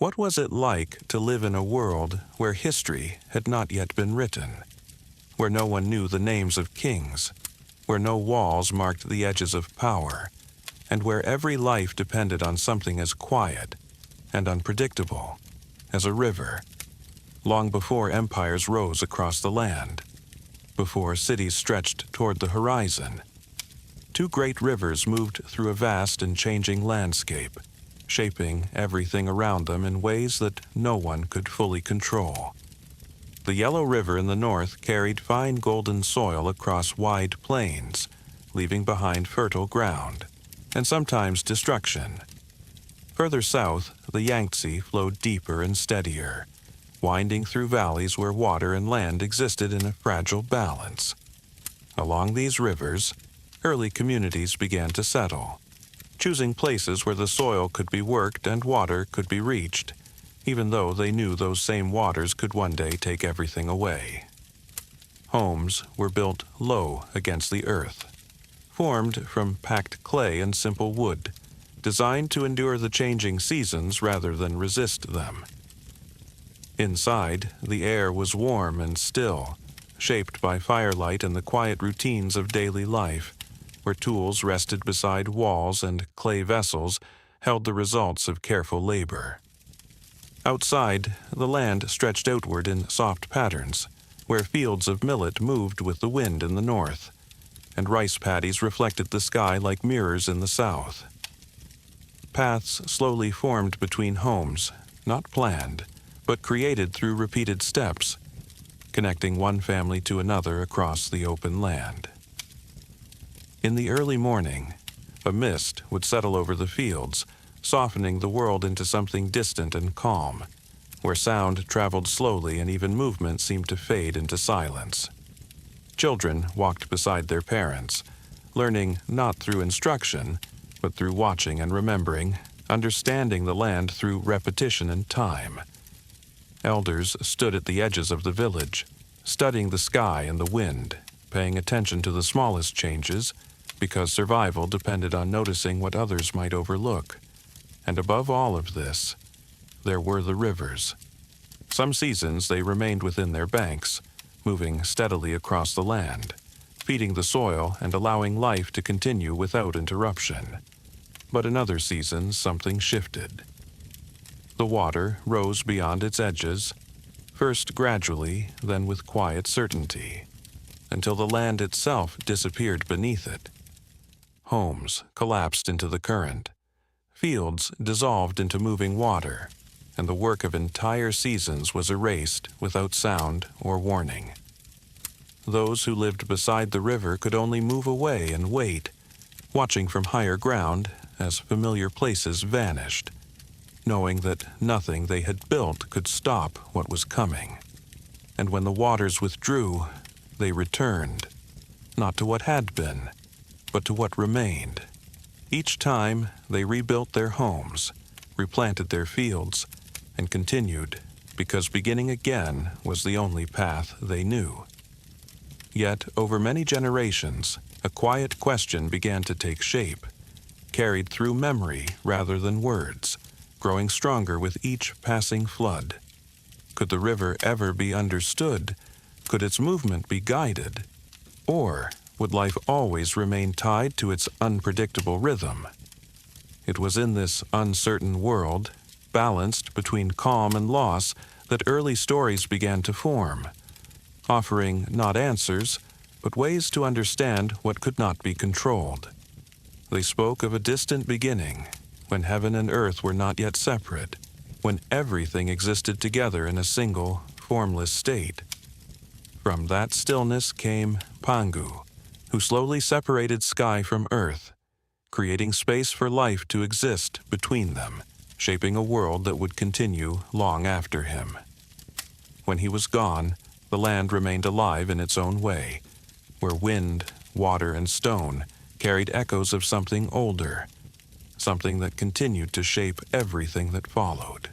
What was it like to live in a world where history had not yet been written, where no one knew the names of kings, where no walls marked the edges of power, and where every life depended on something as quiet and unpredictable as a river, long before empires rose across the land, before cities stretched toward the horizon? Two great rivers moved through a vast and changing landscape, shaping everything around them in ways that no one could fully control. The Yellow River in the north carried fine golden soil across wide plains, leaving behind fertile ground, and sometimes destruction. Further south, the Yangtze flowed deeper and steadier, winding through valleys where water and land existed in a fragile balance. Along these rivers, early communities began to settle, choosing places where the soil could be worked and water could be reached, even though they knew those same waters could one day take everything away. Homes were built low against the earth, formed from packed clay and simple wood, designed to endure the changing seasons rather than resist them. Inside, the air was warm and still, shaped by firelight and the quiet routines of daily life, where tools rested beside walls and clay vessels held the results of careful labor. Outside, the land stretched outward in soft patterns, where fields of millet moved with the wind in the north, and rice paddies reflected the sky like mirrors in the south. Paths slowly formed between homes, not planned, but created through repeated steps, connecting one family to another across the open land. In the early morning, a mist would settle over the fields, softening the world into something distant and calm, where sound traveled slowly and even movement seemed to fade into silence. Children walked beside their parents, learning not through instruction, but through watching and remembering, understanding the land through repetition and time. Elders stood at the edges of the village, studying the sky and the wind, paying attention to the smallest changes, because survival depended on noticing what others might overlook. And above all of this, there were the rivers. Some seasons they remained within their banks, moving steadily across the land, feeding the soil and allowing life to continue without interruption. But in other seasons, something shifted. The water rose beyond its edges, first gradually, then with quiet certainty, until the land itself disappeared beneath it. Homes collapsed into the current. Fields dissolved into moving water, and the work of entire seasons was erased without sound or warning. Those who lived beside the river could only move away and wait, watching from higher ground as familiar places vanished, knowing that nothing they had built could stop what was coming. And when the waters withdrew, they returned, not to what had been, but to what remained. Each time, they rebuilt their homes, replanted their fields, and continued, because beginning again was the only path they knew. Yet, over many generations, a quiet question began to take shape, carried through memory rather than words, growing stronger with each passing flood. Could the river ever be understood? Could its movement be guided? Or would life always remain tied to its unpredictable rhythm? It was in this uncertain world, balanced between calm and loss, that early stories began to form, offering not answers, but ways to understand what could not be controlled. They spoke of a distant beginning, when heaven and earth were not yet separate, when everything existed together in a single, formless state. From that stillness came Pangu, who slowly separated sky from earth, creating space for life to exist between them, shaping a world that would continue long after him. When he was gone, the land remained alive in its own way, where wind, water, and stone carried echoes of something older, something that continued to shape everything that followed.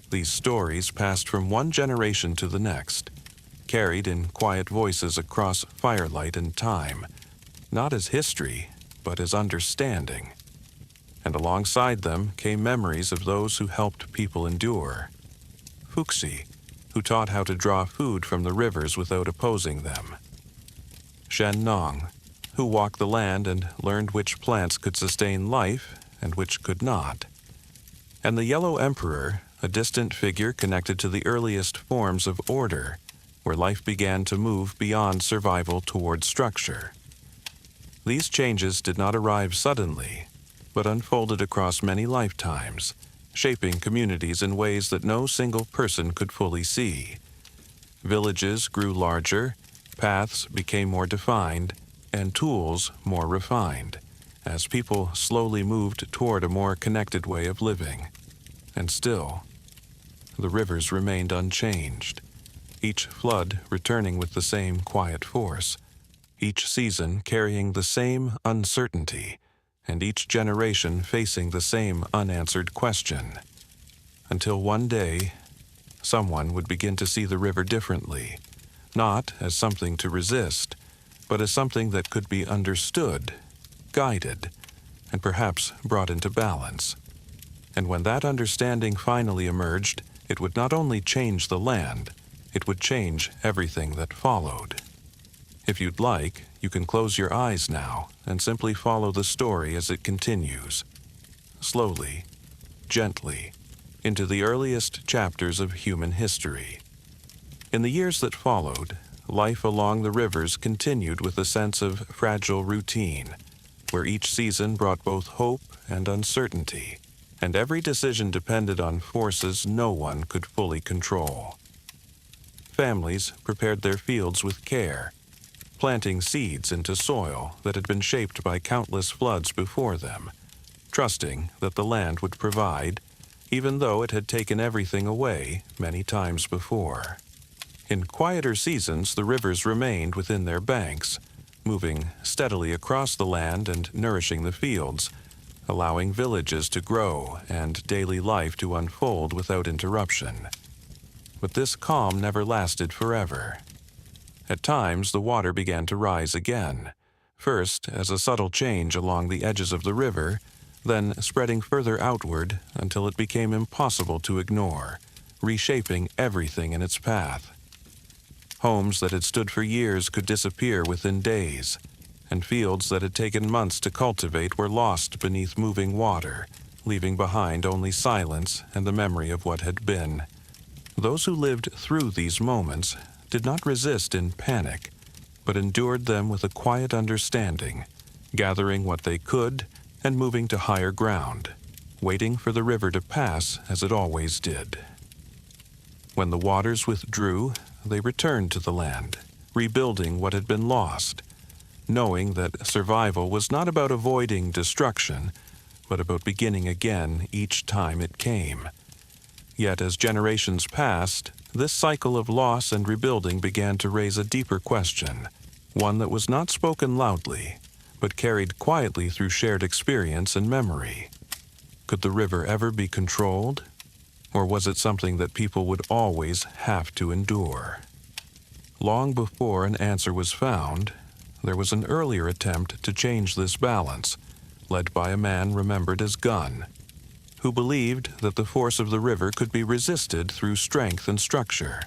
These stories passed from one generation to the next, carried in quiet voices across firelight and time, not as history, but as understanding. and alongside them came memories of those who helped people endure. Fuxi, who taught how to draw food from the rivers without opposing them. Shen Nong, who walked the land and learned which plants could sustain life and which could not. And the Yellow Emperor, a distant figure connected to the earliest forms of order, where life began to move beyond survival toward structure. These changes did not arrive suddenly, but unfolded across many lifetimes, shaping communities in ways that no single person could fully see. Villages grew larger, paths became more defined, and tools more refined, as people slowly moved toward a more connected way of living. And still, the rivers remained unchanged, each flood returning with the same quiet force, each season carrying the same uncertainty, and each generation facing the same unanswered question. Until one day, someone would begin to see the river differently, not as something to resist, but as something that could be understood, guided, and perhaps brought into balance. And when that understanding finally emerged, it would not only change the land, it would change everything that followed. If you'd like, you can close your eyes now and simply follow the story as it continues, slowly, gently, into the earliest chapters of human history. In the years that followed, life along the rivers continued with a sense of fragile routine, where each season brought both hope and uncertainty, and every decision depended on forces no one could fully control. Families prepared their fields with care, planting seeds into soil that had been shaped by countless floods before them, trusting that the land would provide, even though it had taken everything away many times before. In quieter seasons, the rivers remained within their banks, moving steadily across the land and nourishing the fields, allowing villages to grow and daily life to unfold without interruption. But this calm never lasted forever. At times, the water began to rise again, first as a subtle change along the edges of the river, then spreading further outward until it became impossible to ignore, reshaping everything in its path. Homes that had stood for years could disappear within days, and fields that had taken months to cultivate were lost beneath moving water, leaving behind only silence and the memory of what had been. Those who lived through these moments did not resist in panic, but endured them with a quiet understanding, gathering what they could and moving to higher ground, waiting for the river to pass as it always did. When the waters withdrew, they returned to the land, rebuilding what had been lost, knowing that survival was not about avoiding destruction, but about beginning again each time it came. Yet as generations passed, this cycle of loss and rebuilding began to raise a deeper question, one that was not spoken loudly, but carried quietly through shared experience and memory. Could the river ever be controlled? Or was it something that people would always have to endure? Long before an answer was found, there was an earlier attempt to change this balance, led by a man remembered as Gun, who believed that the force of the river could be resisted through strength and structure.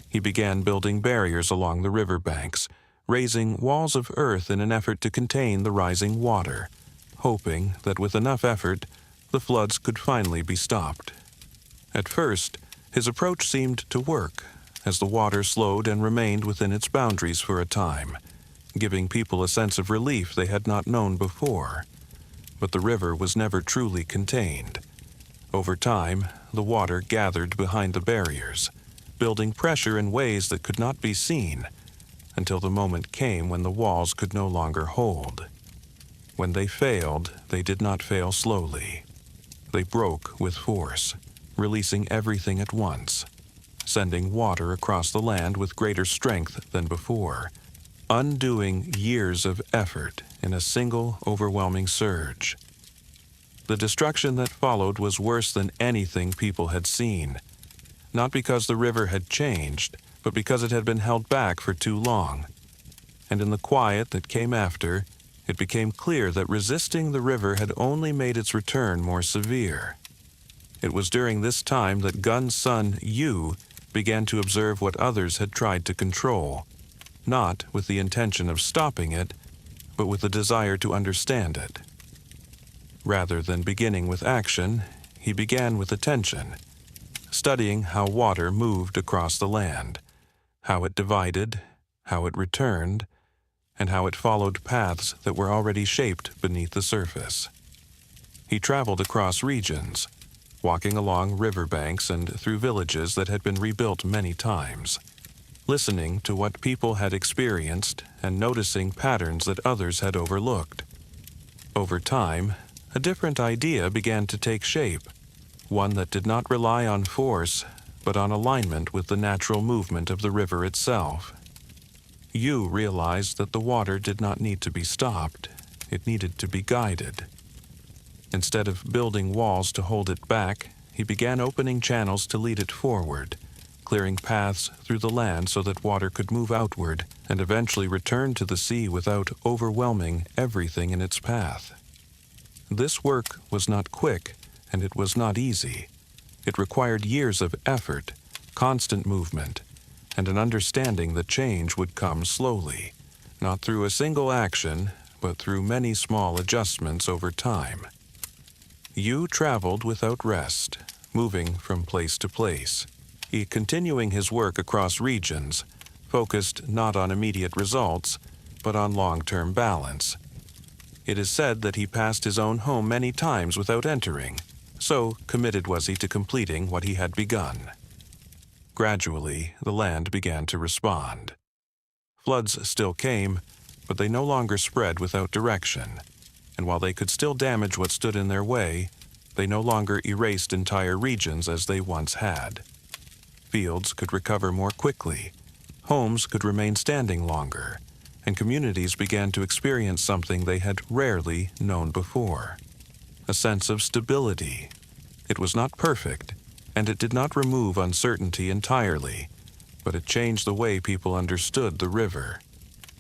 He began building barriers along the river banks, raising walls of earth in an effort to contain the rising water, hoping that with enough effort, the floods could finally be stopped. At first, his approach seemed to work, as the water slowed and remained within its boundaries for a time, giving people a sense of relief they had not known before. But the river was never truly contained. Over time, the water gathered behind the barriers, building pressure in ways that could not be seen, until the moment came when the walls could no longer hold. When they failed, they did not fail slowly. They broke with force, releasing everything at once, sending water across the land with greater strength than before, undoing years of effort in a single overwhelming surge. The destruction that followed was worse than anything people had seen, not because the river had changed, but because it had been held back for too long. And in the quiet that came after, it became clear that resisting the river had only made its return more severe. It was during this time that Gun's son, Yu, began to observe what others had tried to control, not with the intention of stopping it, but with the desire to understand it. Rather than beginning with action, he began with attention, studying how water moved across the land, how it divided, how it returned, and how it followed paths that were already shaped beneath the surface. He traveled across regions, walking along riverbanks and through villages that had been rebuilt many times, listening to what people had experienced and noticing patterns that others had overlooked. Over time, a different idea began to take shape, one that did not rely on force, but on alignment with the natural movement of the river itself. Yu realized that the water did not need to be stopped, it needed to be guided. Instead of building walls to hold it back, he began opening channels to lead it forward, clearing paths through the land so that water could move outward and eventually return to the sea without overwhelming everything in its path. This work was not quick, and it was not easy. It required years of effort, constant movement, and an understanding that change would come slowly, not through a single action, but through many small adjustments over time. Yu traveled without rest, moving from place to place. He continuing his work across regions, focused not on immediate results, but on long-term balance. It is said that he passed his own home many times without entering, so committed was he to completing what he had begun. Gradually, the land began to respond. Floods still came, but they no longer spread without direction, and while they could still damage what stood in their way, they no longer erased entire regions as they once had. Fields could recover more quickly, homes could remain standing longer, and communities began to experience something they had rarely known before: a sense of stability. It was not perfect, and it did not remove uncertainty entirely, but it changed the way people understood the river,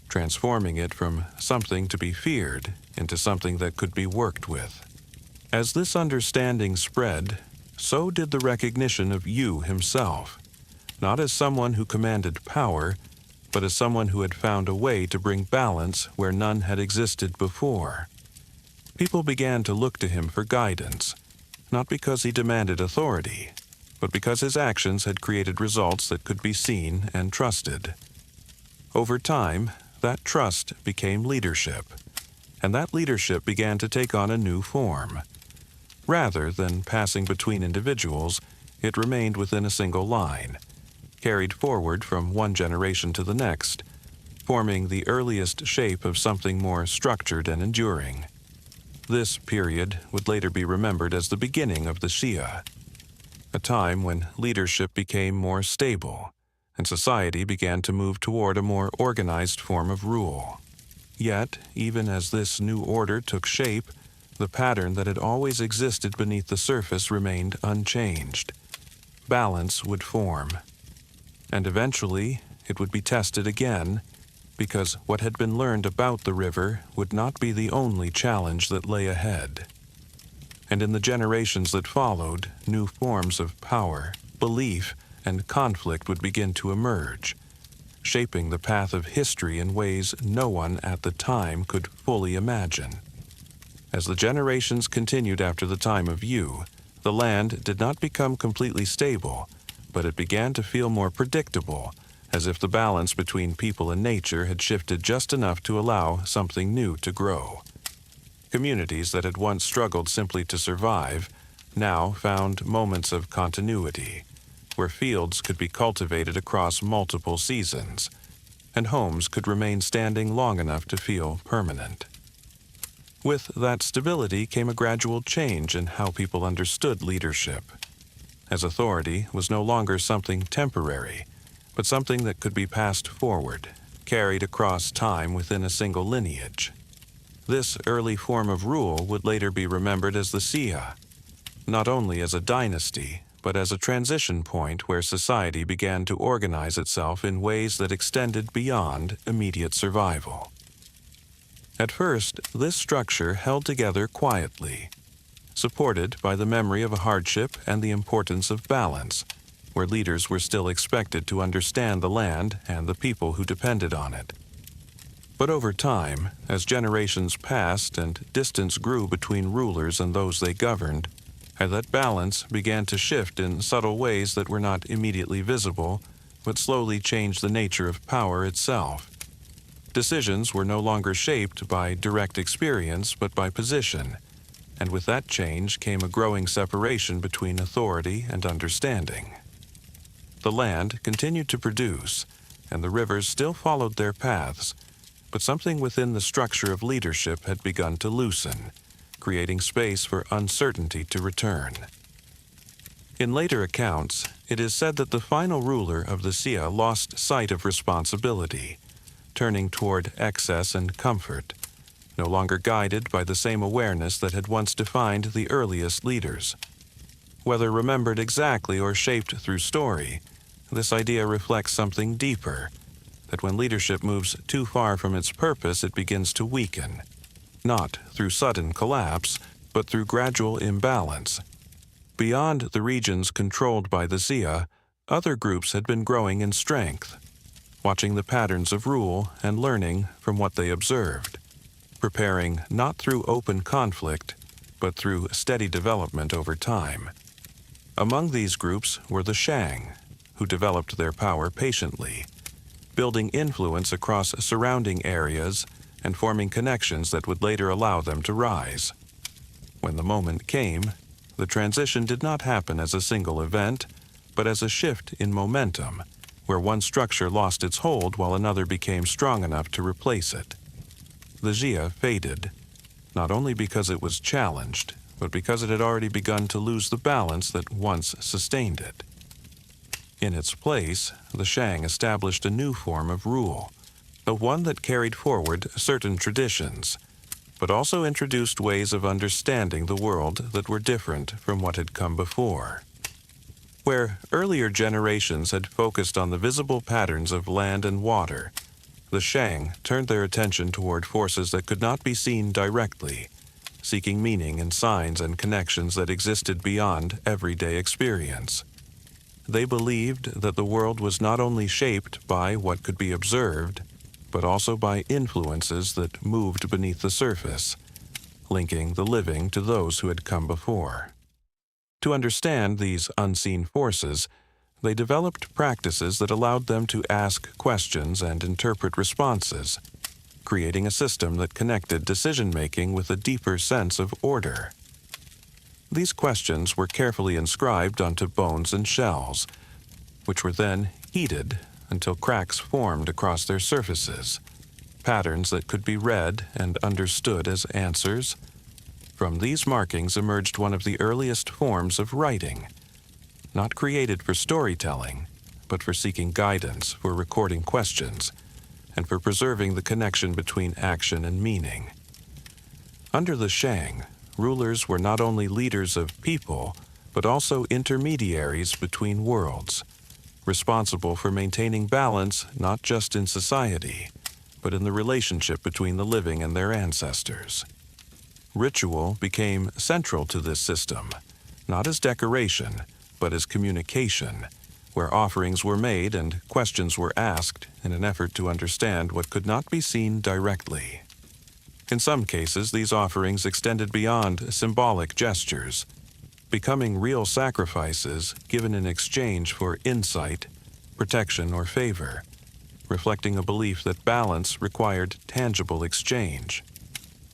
transforming it from something to be feared into something that could be worked with. As this understanding spread, so did the recognition of Yu himself, not as someone who commanded power, but as someone who had found a way to bring balance where none had existed before. People began to look to him for guidance, not because he demanded authority, but because his actions had created results that could be seen and trusted. Over time, that trust became leadership, and that leadership began to take on a new form. Rather than passing between individuals, it remained within a single line, carried forward from one generation to the next, forming the earliest shape of something more structured and enduring. This period would later be remembered as the beginning of the Xia, a time when leadership became more stable and society began to move toward a more organized form of rule. Yet, even as this new order took shape, the pattern that had always existed beneath the surface remained unchanged. Balance would form, and eventually it would be tested again, because what had been learned about the river would not be the only challenge that lay ahead. And in the generations that followed, new forms of power, belief, and conflict would begin to emerge, shaping the path of history in ways no one at the time could fully imagine. As the generations continued after the time of Yu, the land did not become completely stable, but it began to feel more predictable, as if the balance between people and nature had shifted just enough to allow something new to grow. Communities that had once struggled simply to survive now found moments of continuity, where fields could be cultivated across multiple seasons, and homes could remain standing long enough to feel permanent. With that stability came a gradual change in how people understood leadership, as authority was no longer something temporary, but something that could be passed forward, carried across time within a single lineage. This early form of rule would later be remembered as the Xia, not only as a dynasty, but as a transition point where society began to organize itself in ways that extended beyond immediate survival. At first, this structure held together quietly, supported by the memory of a hardship and the importance of balance, where leaders were still expected to understand the land and the people who depended on it. But over time, as generations passed and distance grew between rulers and those they governed, and that balance began to shift in subtle ways that were not immediately visible, but slowly changed the nature of power itself. Decisions were no longer shaped by direct experience, but by position, and with that change came a growing separation between authority and understanding. The land continued to produce, and the rivers still followed their paths, but something within the structure of leadership had begun to loosen, creating space for uncertainty to return. In later accounts, it is said that the final ruler of the Xia lost sight of responsibility, turning toward excess and comfort, no longer guided by the same awareness that had once defined the earliest leaders. Whether remembered exactly or shaped through story, this idea reflects something deeper, that when leadership moves too far from its purpose, it begins to weaken, not through sudden collapse, but through gradual imbalance. Beyond the regions controlled by the Xia, other groups had been growing in strength, watching the patterns of rule and learning from what they observed, preparing not through open conflict, but through steady development over time. Among these groups were the Shang, who developed their power patiently, building influence across surrounding areas and forming connections that would later allow them to rise. When the moment came, the transition did not happen as a single event, but as a shift in momentum, where one structure lost its hold while another became strong enough to replace it. The Xia faded, not only because it was challenged, but because it had already begun to lose the balance that once sustained it. In its place, the Shang established a new form of rule, one that carried forward certain traditions, but also introduced ways of understanding the world that were different from what had come before. Where earlier generations had focused on the visible patterns of land and water, the Shang turned their attention toward forces that could not be seen directly, seeking meaning in signs and connections that existed beyond everyday experience. They believed that the world was not only shaped by what could be observed, but also by influences that moved beneath the surface, linking the living to those who had come before. To understand these unseen forces, they developed practices that allowed them to ask questions and interpret responses, creating a system that connected decision-making with a deeper sense of order. These questions were carefully inscribed onto bones and shells, which were then heated until cracks formed across their surfaces, patterns that could be read and understood as answers. From these markings emerged one of the earliest forms of writing, not created for storytelling, but for seeking guidance, for recording questions, and for preserving the connection between action and meaning. Under the Shang, rulers were not only leaders of people, but also intermediaries between worlds, responsible for maintaining balance not just in society, but in the relationship between the living and their ancestors. Ritual became central to this system, not as decoration, but as communication, where offerings were made and questions were asked in an effort to understand what could not be seen directly. In some cases, these offerings extended beyond symbolic gestures, becoming real sacrifices given in exchange for insight, protection, or favor, reflecting a belief that balance required tangible exchange.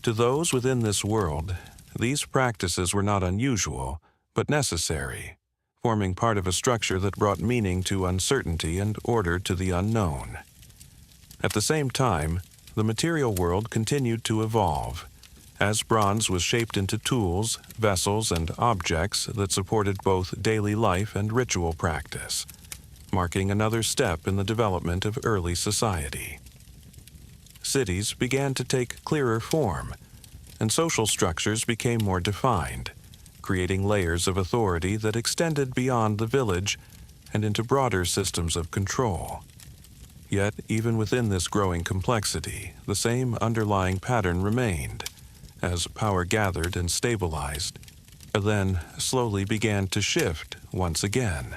To those within this world, these practices were not unusual, but necessary, forming part of a structure that brought meaning to uncertainty and order to the unknown. At the same time, the material world continued to evolve, as bronze was shaped into tools, vessels, and objects that supported both daily life and ritual practice, marking another step in the development of early society. Cities began to take clearer form, and social structures became more defined, creating layers of authority that extended beyond the village and into broader systems of control. Yet, even within this growing complexity, the same underlying pattern remained, as power gathered and stabilized, and then slowly began to shift once again.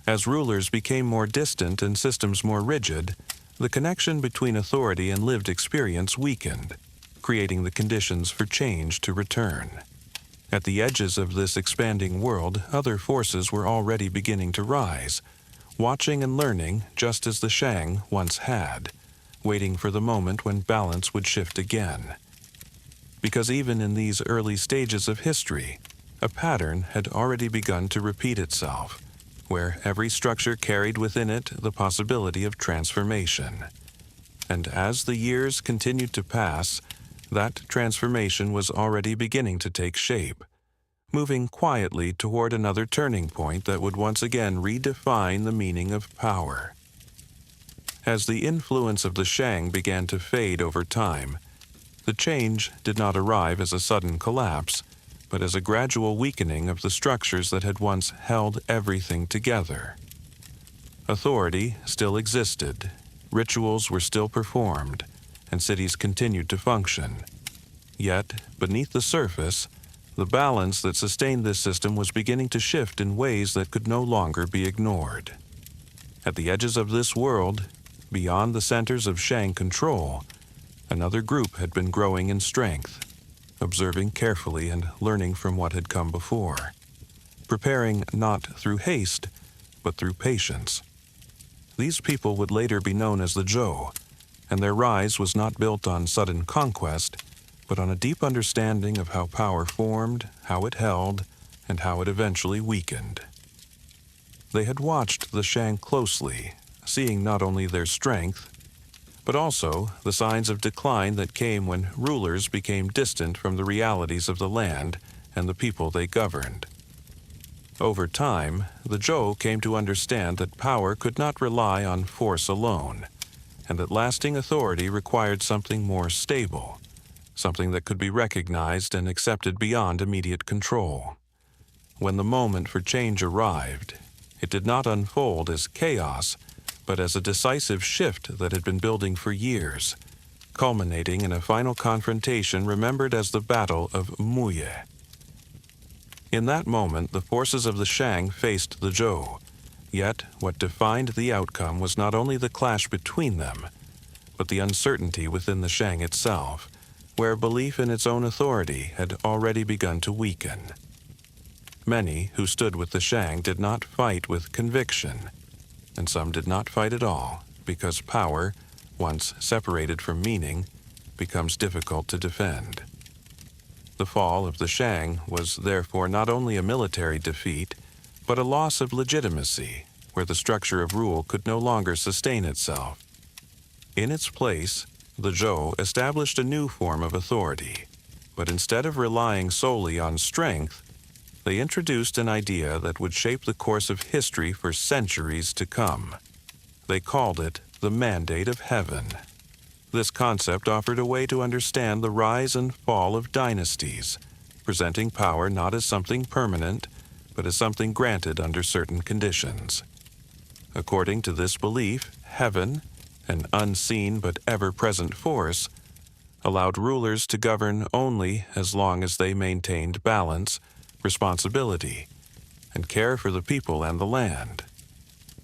As rulers became more distant and systems more rigid, the connection between authority and lived experience weakened, creating the conditions for change to return. At the edges of this expanding world, other forces were already beginning to rise, watching and learning just as the Shang once had, waiting for the moment when balance would shift again. Because even in these early stages of history, a pattern had already begun to repeat itself, where every structure carried within it the possibility of transformation. And as the years continued to pass, that transformation was already beginning to take shape, moving quietly toward another turning point that would once again redefine the meaning of power. As the influence of the Shang began to fade over time, the change did not arrive as a sudden collapse, but as a gradual weakening of the structures that had once held everything together. Authority still existed, rituals were still performed, and cities continued to function. Yet, beneath the surface, the balance that sustained this system was beginning to shift in ways that could no longer be ignored. At the edges of this world, beyond the centers of Shang control, another group had been growing in strength, observing carefully and learning from what had come before, preparing not through haste, but through patience. These people would later be known as the Zhou, and their rise was not built on sudden conquest, but on a deep understanding of how power formed, how it held, and how it eventually weakened. They had watched the Shang closely, seeing not only their strength, but also the signs of decline that came when rulers became distant from the realities of the land and the people they governed. Over time, the Zhou came to understand that power could not rely on force alone, and that lasting authority required something more stable, something that could be recognized and accepted beyond immediate control. When the moment for change arrived, it did not unfold as chaos, but as a decisive shift that had been building for years, culminating in a final confrontation remembered as the Battle of Muye. In that moment, the forces of the Shang faced the Zhou, yet what defined the outcome was not only the clash between them, but the uncertainty within the Shang itself, where belief in its own authority had already begun to weaken. Many who stood with the Shang did not fight with conviction, and some did not fight at all, because power, once separated from meaning, becomes difficult to defend. The fall of the Shang was therefore not only a military defeat, but a loss of legitimacy, where the structure of rule could no longer sustain itself. In its place, the Zhou established a new form of authority, but instead of relying solely on strength, they introduced an idea that would shape the course of history for centuries to come. They called it the Mandate of Heaven. This concept offered a way to understand the rise and fall of dynasties, presenting power not as something permanent, but as something granted under certain conditions. According to this belief, heaven, an unseen but ever-present force, allowed rulers to govern only as long as they maintained balance, responsibility, and care for the people and the land.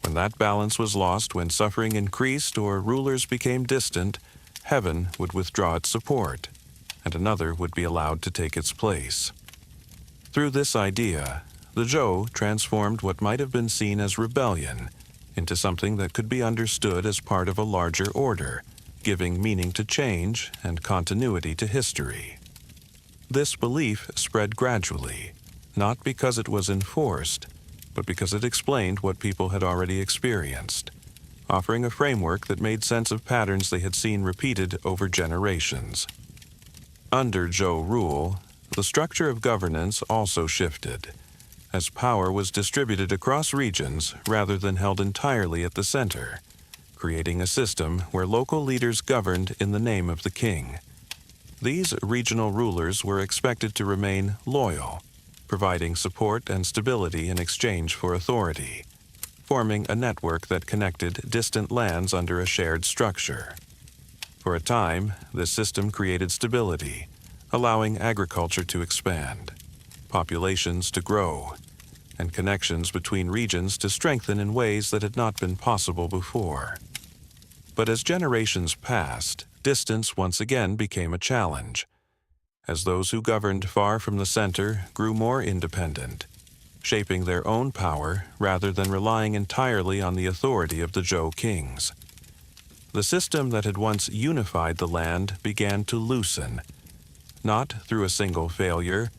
When that balance was lost, when suffering increased or rulers became distant, heaven would withdraw its support, and another would be allowed to take its place. Through this idea, the Zhou transformed what might have been seen as rebellion into something that could be understood as part of a larger order, giving meaning to change and continuity to history. This belief spread gradually, not because it was enforced, but because it explained what people had already experienced, offering a framework that made sense of patterns they had seen repeated over generations. Under Zhou rule, the structure of governance also shifted, as power was distributed across regions rather than held entirely at the center, creating a system where local leaders governed in the name of the king. These regional rulers were expected to remain loyal, providing support and stability in exchange for authority. forming a network that connected distant lands under a shared structure. For a time, this system created stability, allowing agriculture to expand, populations to grow, and connections between regions to strengthen in ways that had not been possible before. But as generations passed, distance once again became a challenge, as those who governed far from the center grew more independent, shaping their own power rather than relying entirely on the authority of the Zhou kings. The system that had once unified the land began to loosen, not through a single failure,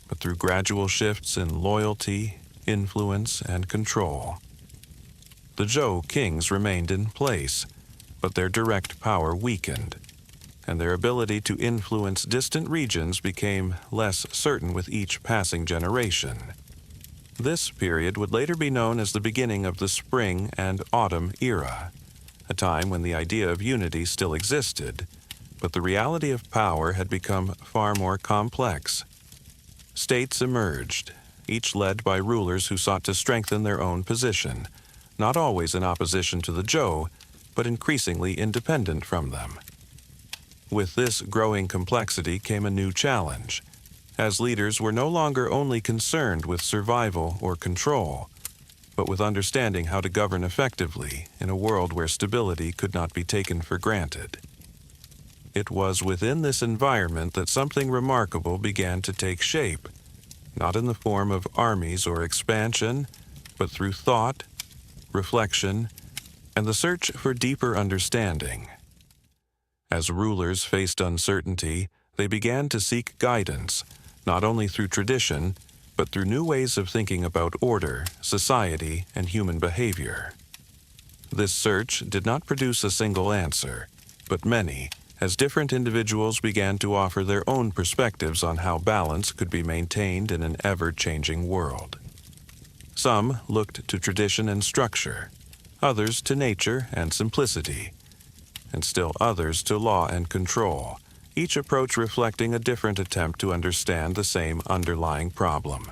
but through gradual shifts in loyalty, influence, and control. The Zhou kings remained in place, but their direct power weakened, and their ability to influence distant regions became less certain with each passing generation. This period would later be known as the beginning of the Spring and Autumn era, a time when the idea of unity still existed, but the reality of power had become far more complex. States emerged, each led by rulers who sought to strengthen their own position, not always in opposition to the Zhou, but increasingly independent from them. With this growing complexity came a new challenge, as leaders were no longer only concerned with survival or control, but with understanding how to govern effectively in a world where stability could not be taken for granted. It was within this environment that something remarkable began to take shape, not in the form of armies or expansion, but through thought, reflection, and the search for deeper understanding. As rulers faced uncertainty, they began to seek guidance, not only through tradition, but through new ways of thinking about order, society, and human behavior. This search did not produce a single answer, but many, as different individuals began to offer their own perspectives on how balance could be maintained in an ever-changing world. Some looked to tradition and structure, others to nature and simplicity, and still others to law and control, each approach reflecting a different attempt to understand the same underlying problem.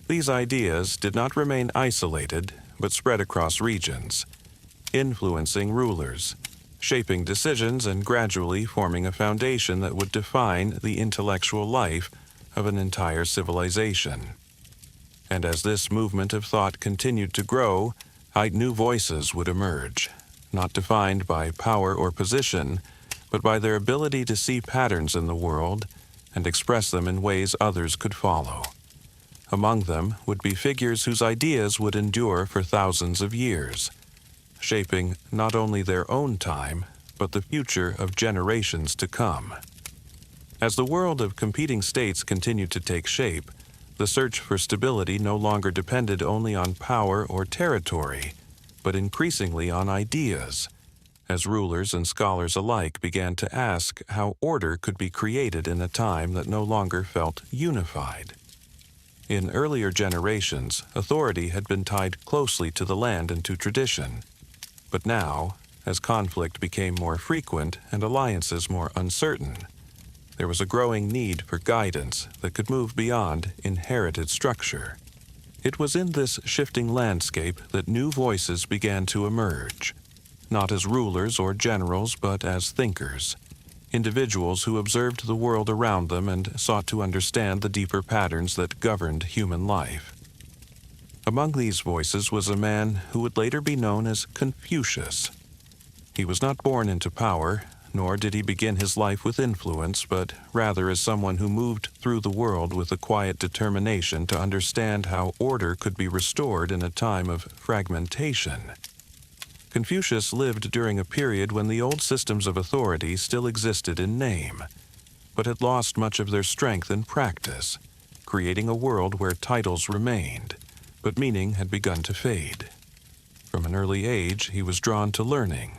These ideas did not remain isolated, but spread across regions, influencing rulers, shaping decisions, and gradually forming a foundation that would define the intellectual life of an entire civilization. And as this movement of thought continued to grow, new voices would emerge, not defined by power or position, but by their ability to see patterns in the world and express them in ways others could follow. Among them would be figures whose ideas would endure for thousands of years, shaping not only their own time, but the future of generations to come. As the world of competing states continued to take shape, the search for stability no longer depended only on power or territory, but increasingly on ideas, as rulers and scholars alike began to ask how order could be created in a time that no longer felt unified. In earlier generations, authority had been tied closely to the land and to tradition, but now, as conflict became more frequent and alliances more uncertain, there was a growing need for guidance that could move beyond inherited structure. It was in this shifting landscape that new voices began to emerge, not as rulers or generals, but as thinkers, individuals who observed the world around them and sought to understand the deeper patterns that governed human life. Among these voices was a man who would later be known as Confucius. He was not born into power, nor did he begin his life with influence, but rather as someone who moved through the world with a quiet determination to understand how order could be restored in a time of fragmentation. Confucius lived during a period when the old systems of authority still existed in name, but had lost much of their strength in practice, creating a world where titles remained, but meaning had begun to fade. From an early age, he was drawn to learning,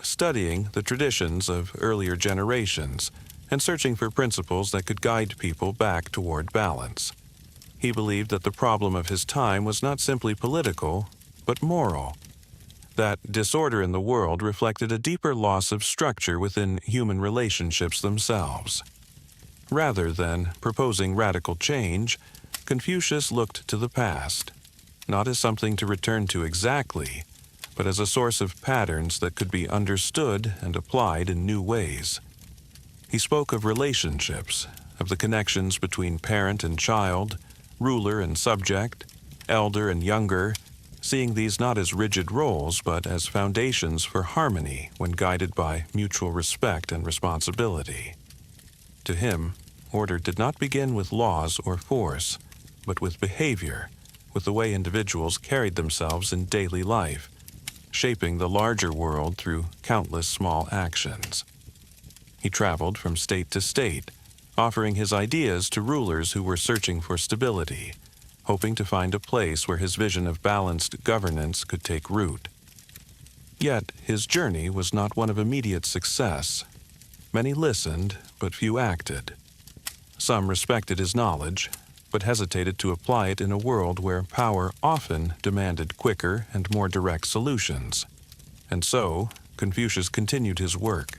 studying the traditions of earlier generations and searching for principles that could guide people back toward balance. He believed that the problem of his time was not simply political, but moral, that disorder in the world reflected a deeper loss of structure within human relationships themselves. Rather than proposing radical change, Confucius looked to the past, not as something to return to exactly, but as a source of patterns that could be understood and applied in new ways. He spoke of relationships, of the connections between parent and child, ruler and subject, elder and younger, seeing these not as rigid roles but as foundations for harmony when guided by mutual respect and responsibility. To him, order did not begin with laws or force, but with behavior, with the way individuals carried themselves in daily life, shaping the larger world through countless small actions. He traveled from state to state, offering his ideas to rulers who were searching for stability, hoping to find a place where his vision of balanced governance could take root. Yet his journey was not one of immediate success. Many listened, but few acted. Some respected his knowledge, but hesitated to apply it in a world where power often demanded quicker and more direct solutions. And so, Confucius continued his work,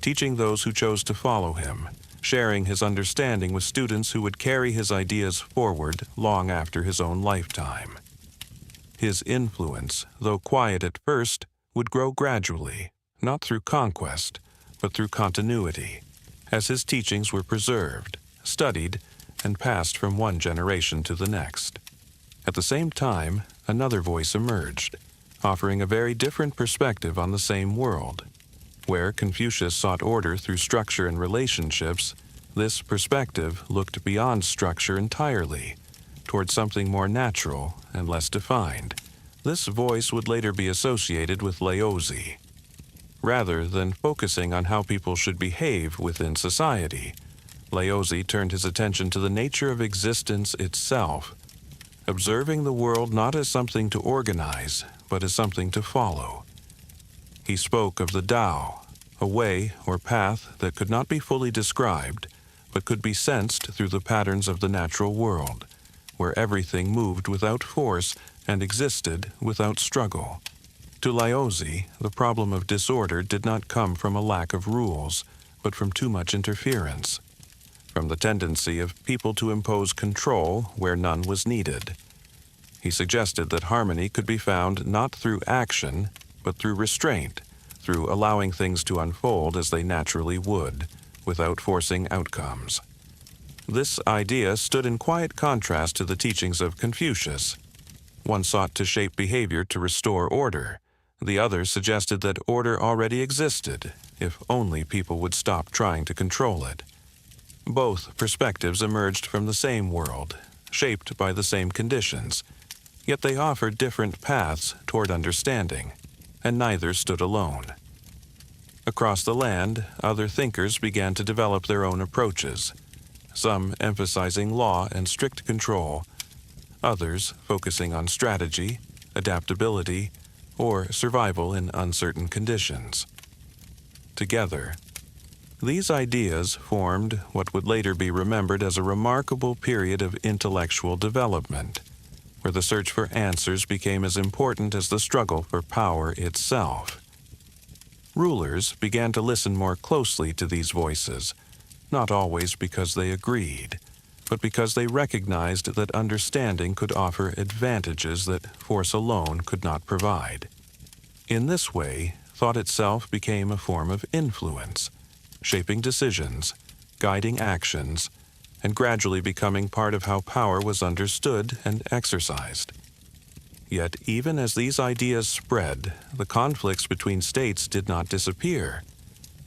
teaching those who chose to follow him, sharing his understanding with students who would carry his ideas forward long after his own lifetime. His influence, though quiet at first, would grow gradually, not through conquest, but through continuity, as his teachings were preserved, studied, and passed from one generation to the next. At the same time, another voice emerged, offering a very different perspective on the same world. Where Confucius sought order through structure and relationships, this perspective looked beyond structure entirely, toward something more natural and less defined. This voice would later be associated with Laozi. Rather than focusing on how people should behave within society, Laozi turned his attention to the nature of existence itself, observing the world not as something to organize, but as something to follow. He spoke of the Tao, a way or path that could not be fully described, but could be sensed through the patterns of the natural world, where everything moved without force and existed without struggle. To Laozi, the problem of disorder did not come from a lack of rules, but from too much interference, from the tendency of people to impose control where none was needed. He suggested that harmony could be found not through action, but through restraint, through allowing things to unfold as they naturally would, without forcing outcomes. This idea stood in quiet contrast to the teachings of Confucius. One sought to shape behavior to restore order. The other suggested that order already existed, if only people would stop trying to control it. Both perspectives emerged from the same world, shaped by the same conditions, yet they offered different paths toward understanding, and neither stood alone. Across the land, other thinkers began to develop their own approaches, some emphasizing law and strict control, others focusing on strategy, adaptability, or survival in uncertain conditions. Together, these ideas formed what would later be remembered as a remarkable period of intellectual development, where the search for answers became as important as the struggle for power itself. Rulers began to listen more closely to these voices, not always because they agreed, but because they recognized that understanding could offer advantages that force alone could not provide. In this way, thought itself became a form of influence, shaping decisions, guiding actions, and gradually becoming part of how power was understood and exercised. Yet even as these ideas spread, the conflicts between states did not disappear.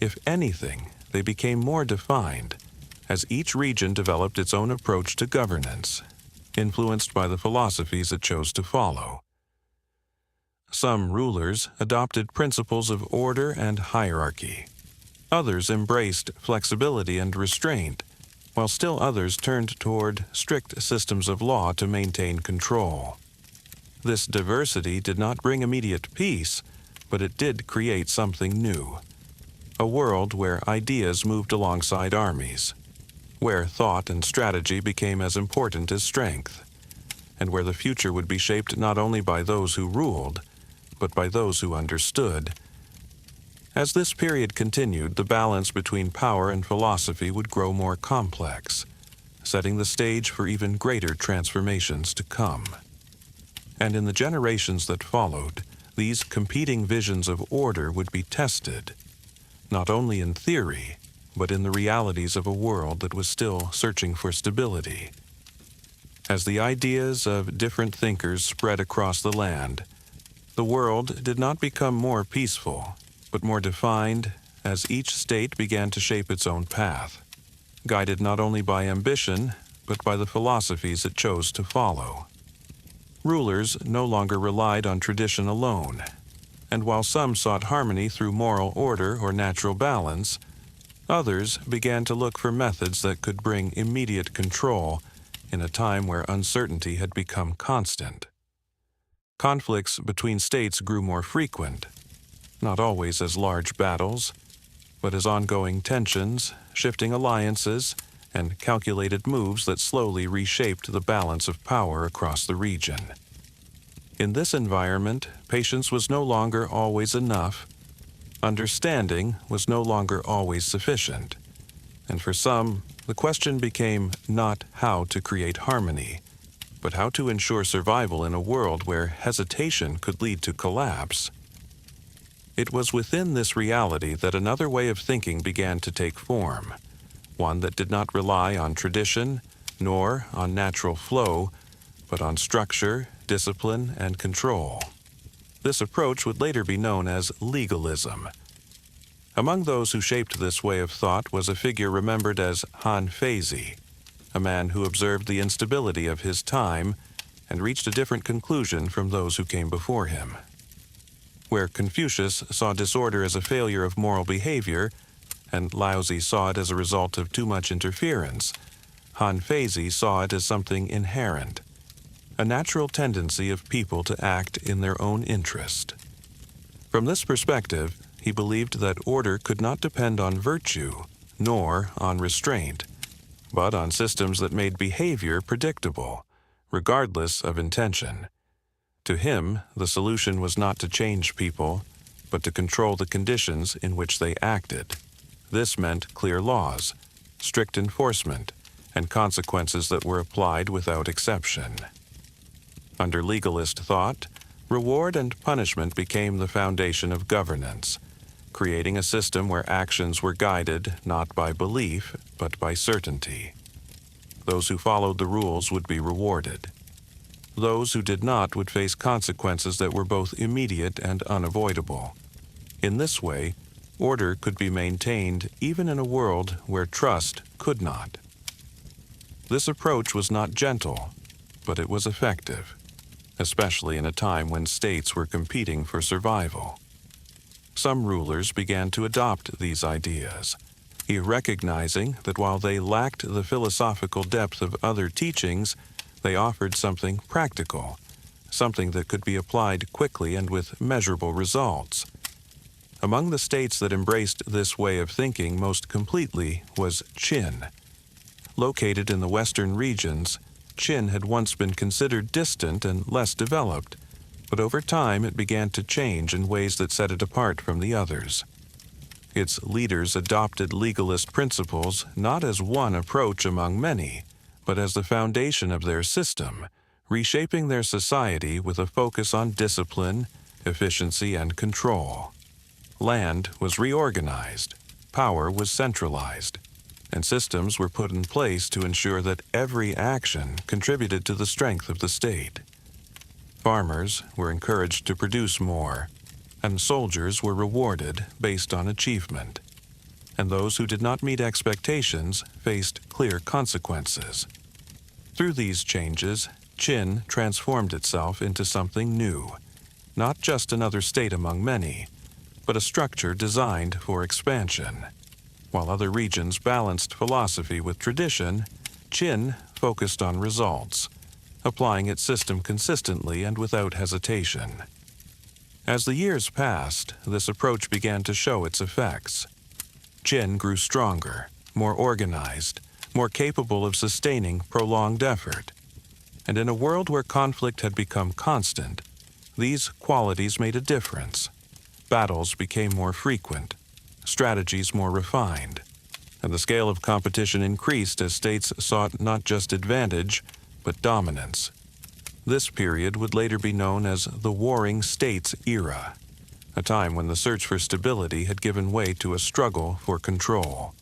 If anything, they became more defined, as each region developed its own approach to governance, influenced by the philosophies it chose to follow. Some rulers adopted principles of order and hierarchy. Others embraced flexibility and restraint, while still others turned toward strict systems of law to maintain control. This diversity did not bring immediate peace, but it did create something new. A world where ideas moved alongside armies, where thought and strategy became as important as strength, and where the future would be shaped not only by those who ruled, but by those who understood. As this period continued, the balance between power and philosophy would grow more complex, setting the stage for even greater transformations to come. And in the generations that followed, these competing visions of order would be tested, not only in theory, but in the realities of a world that was still searching for stability. As the ideas of different thinkers spread across the land, the world did not become more peaceful, but more defined as each state began to shape its own path, guided not only by ambition, but by the philosophies it chose to follow. Rulers no longer relied on tradition alone, and while some sought harmony through moral order or natural balance, others began to look for methods that could bring immediate control in a time where uncertainty had become constant. Conflicts between states grew more frequent, not always as large battles, but as ongoing tensions, shifting alliances, and calculated moves that slowly reshaped the balance of power across the region. In this environment, patience was no longer always enough, understanding was no longer always sufficient, and for some, the question became not how to create harmony, but how to ensure survival in a world where hesitation could lead to collapse. It was within this reality that another way of thinking began to take form, one that did not rely on tradition, nor on natural flow, but on structure, discipline, and control. This approach would later be known as legalism. Among those who shaped this way of thought was a figure remembered as Han Feizi, a man who observed the instability of his time and reached a different conclusion from those who came before him. Where Confucius saw disorder as a failure of moral behavior, and Laozi saw it as a result of too much interference, Han Feizi saw it as something inherent, a natural tendency of people to act in their own interest. From this perspective, he believed that order could not depend on virtue, nor on restraint, but on systems that made behavior predictable, regardless of intention. To him, the solution was not to change people, but to control the conditions in which they acted. This meant clear laws, strict enforcement, and consequences that were applied without exception. Under legalist thought, reward and punishment became the foundation of governance, creating a system where actions were guided not by belief, but by certainty. Those who followed the rules would be rewarded. Those who did not would face consequences that were both immediate and unavoidable. In this way, order could be maintained even in a world where trust could not. This approach was not gentle, but it was effective, especially in a time when states were competing for survival. Some rulers began to adopt these ideas, recognizing that while they lacked the philosophical depth of other teachings, they offered something practical, something that could be applied quickly and with measurable results. Among the states that embraced this way of thinking most completely was Qin. Located in the western regions, Qin had once been considered distant and less developed, but over time it began to change in ways that set it apart from the others. Its leaders adopted legalist principles not as one approach among many, but as the foundation of their system, reshaping their society with a focus on discipline, efficiency, and control. Land was reorganized, power was centralized, and systems were put in place to ensure that every action contributed to the strength of the state. Farmers were encouraged to produce more, and soldiers were rewarded based on achievement. And those who did not meet expectations faced clear consequences. Through these changes, Qin transformed itself into something new, not just another state among many, but a structure designed for expansion. While other regions balanced philosophy with tradition, Qin focused on results, applying its system consistently and without hesitation. As the years passed, this approach began to show its effects. Qin grew stronger, more organized, more capable of sustaining prolonged effort. And in a world where conflict had become constant, these qualities made a difference. Battles became more frequent, strategies more refined, and the scale of competition increased as states sought not just advantage, but dominance. This period would later be known as the Warring States era, a time when the search for stability had given way to a struggle for control.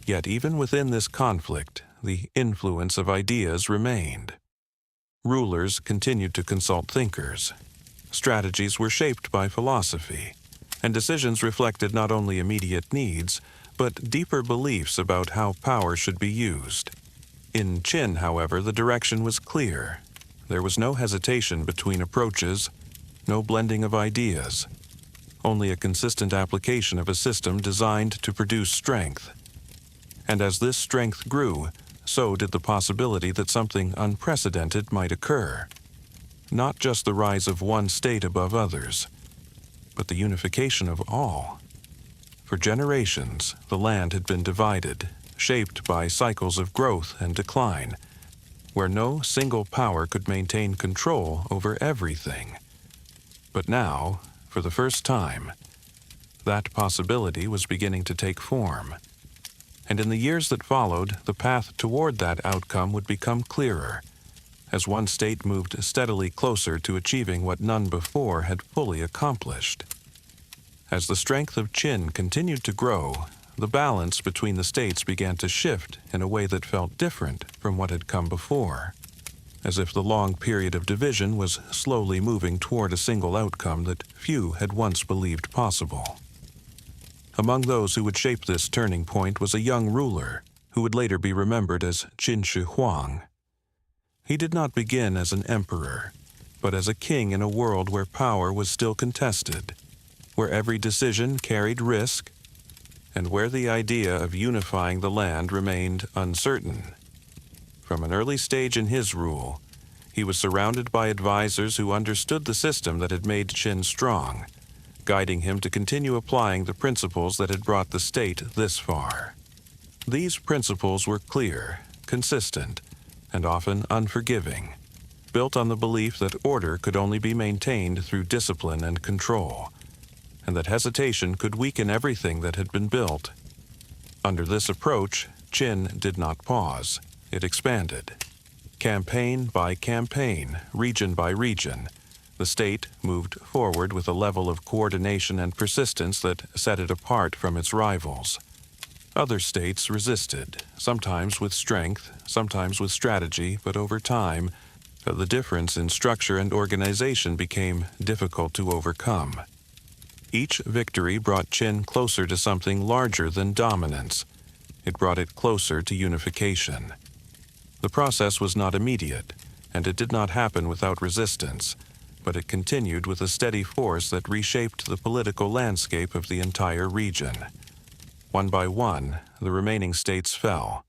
Yet even within this conflict, the influence of ideas remained. Rulers continued to consult thinkers. Strategies were shaped by philosophy, and decisions reflected not only immediate needs, but deeper beliefs about how power should be used. In Qin, however, the direction was clear. There was no hesitation between approaches, no blending of ideas, only a consistent application of a system designed to produce strength. And as this strength grew, so did the possibility that something unprecedented might occur. Not just the rise of one state above others, but the unification of all. For generations, the land had been divided, shaped by cycles of growth and decline, where no single power could maintain control over everything. But now, for the first time, that possibility was beginning to take form. And in the years that followed, the path toward that outcome would become clearer, as one state moved steadily closer to achieving what none before had fully accomplished. As the strength of Qin continued to grow, the balance between the states began to shift in a way that felt different from what had come before, as if the long period of division was slowly moving toward a single outcome that few had once believed possible. Among those who would shape this turning point was a young ruler who would later be remembered as Qin Shi Huang. He did not begin as an emperor, but as a king in a world where power was still contested, where every decision carried risk, and where the idea of unifying the land remained uncertain. From an early stage in his rule, he was surrounded by advisors who understood the system that had made Qin strong, guiding him to continue applying the principles that had brought the state this far. These principles were clear, consistent, and often unforgiving, built on the belief that order could only be maintained through discipline and control, and that hesitation could weaken everything that had been built. Under this approach, Qin did not pause. It expanded. Campaign by campaign, region by region, the state moved forward with a level of coordination and persistence that set it apart from its rivals. Other states resisted, sometimes with strength, sometimes with strategy, but over time, the difference in structure and organization became difficult to overcome. Each victory brought Qin closer to something larger than dominance. It brought it closer to unification. The process was not immediate, and it did not happen without resistance, but it continued with a steady force that reshaped the political landscape of the entire region. One by one, the remaining states fell,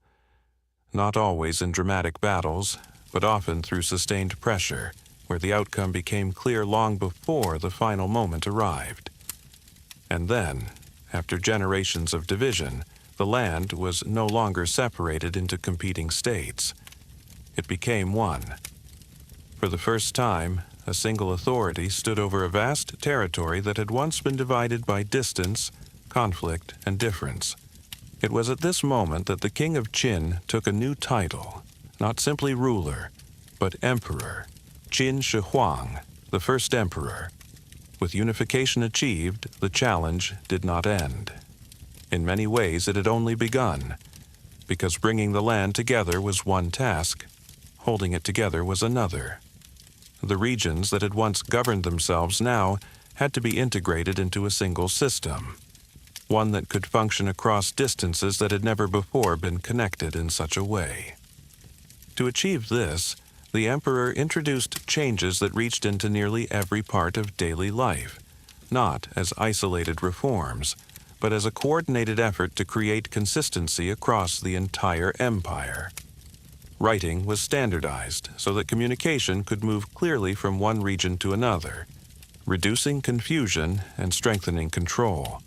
not always in dramatic battles, but often through sustained pressure, where the outcome became clear long before the final moment arrived. And then, after generations of division, the land was no longer separated into competing states. It became one. For the first time, a single authority stood over a vast territory that had once been divided by distance, conflict, and difference. It was at this moment that the king of Qin took a new title, not simply ruler, but emperor, Qin Shi Huang, the first emperor. With unification achieved, the challenge did not end. In many ways, it had only begun, because bringing the land together was one task, holding it together was another. The regions that had once governed themselves now had to be integrated into a single system, one that could function across distances that had never before been connected in such a way. To achieve this, the emperor introduced changes that reached into nearly every part of daily life, not as isolated reforms, but as a coordinated effort to create consistency across the entire empire. Writing was standardized so that communication could move clearly from one region to another, reducing confusion and strengthening control.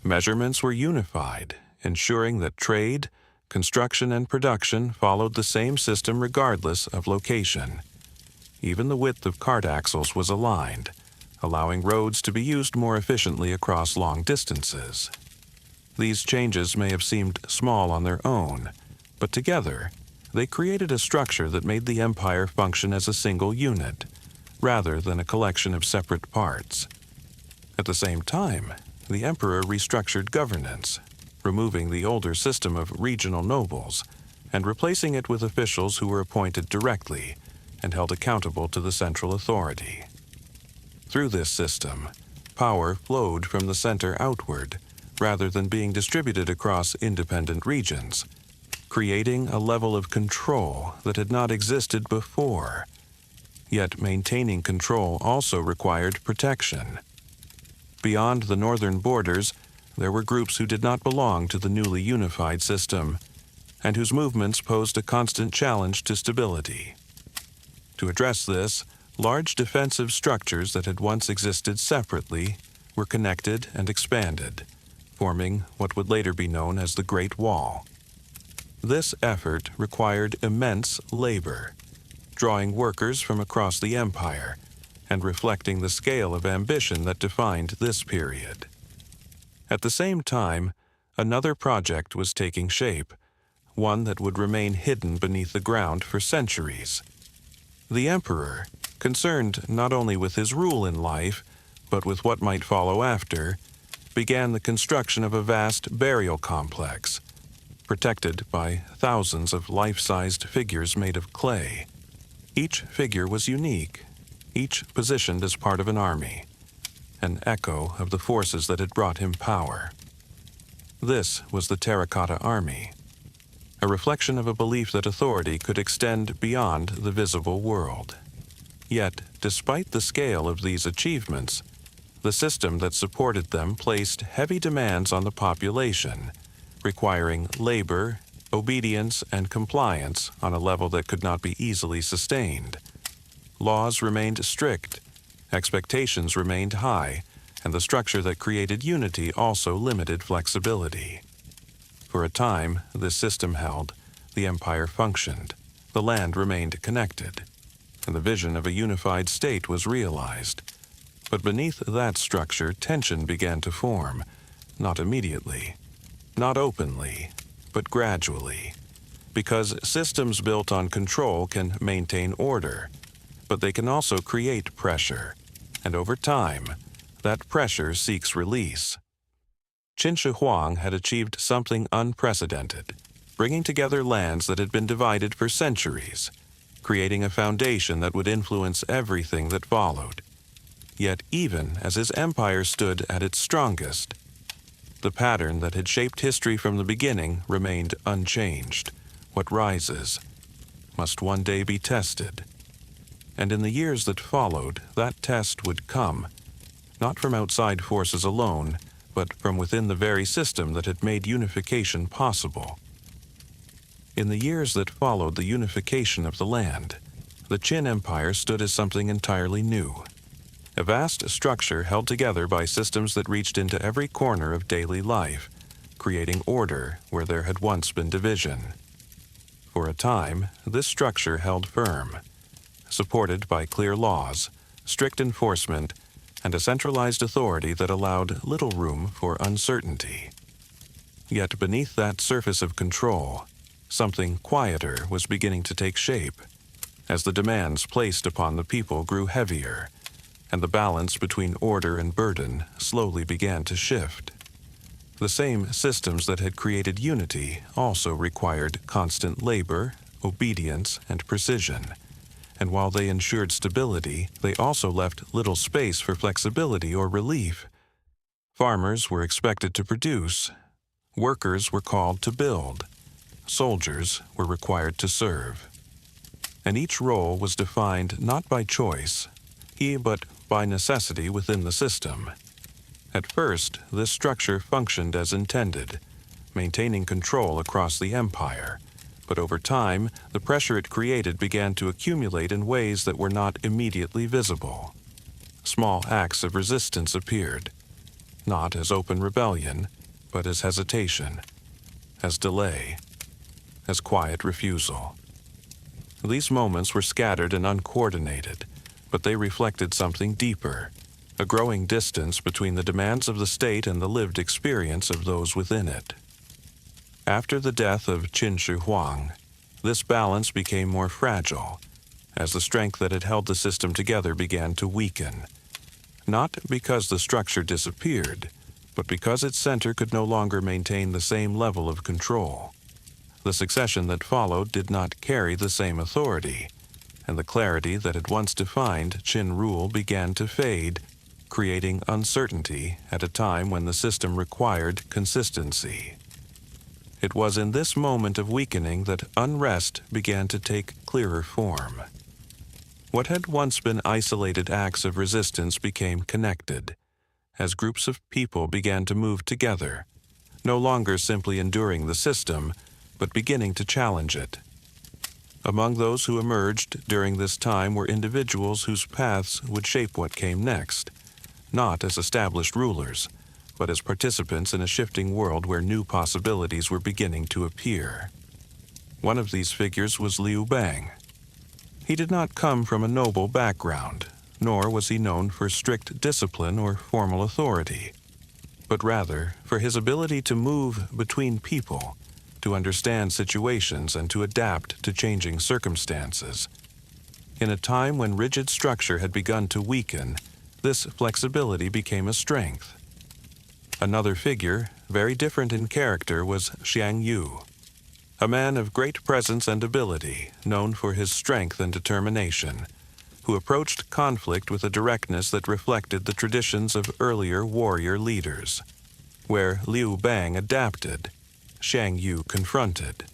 Measurements were unified, ensuring that trade, construction, and production followed the same system regardless of location. Even the width of cart axles was aligned, allowing roads to be used more efficiently across long distances. These changes may have seemed small on their own, but together, they created a structure that made the empire function as a single unit, rather than a collection of separate parts. At the same time, the emperor restructured governance, removing the older system of regional nobles and replacing it with officials who were appointed directly and held accountable to the central authority. Through this system, power flowed from the center outward rather than being distributed across independent regions, creating a level of control that had not existed before. Yet maintaining control also required protection. Beyond the northern borders, there were groups who did not belong to the newly unified system, and whose movements posed a constant challenge to stability. To address this, large defensive structures that had once existed separately were connected and expanded, forming what would later be known as the Great Wall. This effort required immense labor, drawing workers from across the empire and reflecting the scale of ambition that defined this period. At the same time, another project was taking shape, one that would remain hidden beneath the ground for centuries. The emperor, concerned not only with his rule in life, but with what might follow after, began the construction of a vast burial complex, protected by thousands of life-sized figures made of clay. Each figure was unique, each positioned as part of an army, an echo of the forces that had brought him power. This was the Terracotta Army, a reflection of a belief that authority could extend beyond the visible world. Yet, despite the scale of these achievements, the system that supported them placed heavy demands on the population, requiring labor, obedience, and compliance on a level that could not be easily sustained. Laws remained strict, expectations remained high, and the structure that created unity also limited flexibility. For a time, this system held, the empire functioned, the land remained connected, and the vision of a unified state was realized. But beneath that structure, tension began to form, not immediately, not openly, but gradually, because systems built on control can maintain order, but they can also create pressure, and over time, that pressure seeks release. Qin Shi Huang had achieved something unprecedented, bringing together lands that had been divided for centuries, creating a foundation that would influence everything that followed. Yet even as his empire stood at its strongest, the pattern that had shaped history from the beginning remained unchanged. What rises must one day be tested. And in the years that followed, that test would come, not from outside forces alone, but from within the very system that had made unification possible. In the years that followed the unification of the land, the Qin Empire stood as something entirely new. A vast structure held together by systems that reached into every corner of daily life, creating order where there had once been division. For a time, this structure held firm, supported by clear laws, strict enforcement, and a centralized authority that allowed little room for uncertainty. Yet beneath that surface of control, something quieter was beginning to take shape, as the demands placed upon the people grew heavier, and the balance between order and burden slowly began to shift. The same systems that had created unity also required constant labor, obedience, and precision. And while they ensured stability, they also left little space for flexibility or relief. Farmers were expected to produce, workers were called to build, soldiers were required to serve. And each role was defined not by choice, but by necessity within the system. At first, this structure functioned as intended, maintaining control across the empire. But over time, the pressure it created began to accumulate in ways that were not immediately visible. Small acts of resistance appeared, not as open rebellion, but as hesitation, as delay, as quiet refusal. These moments were scattered and uncoordinated, but they reflected something deeper, a growing distance between the demands of the state and the lived experience of those within it. After the death of Qin Shi Huang, this balance became more fragile, as the strength that had held the system together began to weaken. Not because the structure disappeared, but because its center could no longer maintain the same level of control. The succession that followed did not carry the same authority, and the clarity that had once defined Qin rule began to fade, creating uncertainty at a time when the system required consistency. It was in this moment of weakening that unrest began to take clearer form. What had once been isolated acts of resistance became connected, as groups of people began to move together, no longer simply enduring the system, but beginning to challenge it. Among those who emerged during this time were individuals whose paths would shape what came next, not as established rulers, but as participants in a shifting world where new possibilities were beginning to appear. One of these figures was Liu Bang. He did not come from a noble background, nor was he known for strict discipline or formal authority, but rather for his ability to move between people, to understand situations and to adapt to changing circumstances. In a time when rigid structure had begun to weaken, this flexibility became a strength. Another figure, very different in character, was Xiang Yu, a man of great presence and ability, known for his strength and determination, who approached conflict with a directness that reflected the traditions of earlier warrior leaders. Where Liu Bang adapted, Xiang Yu confronted.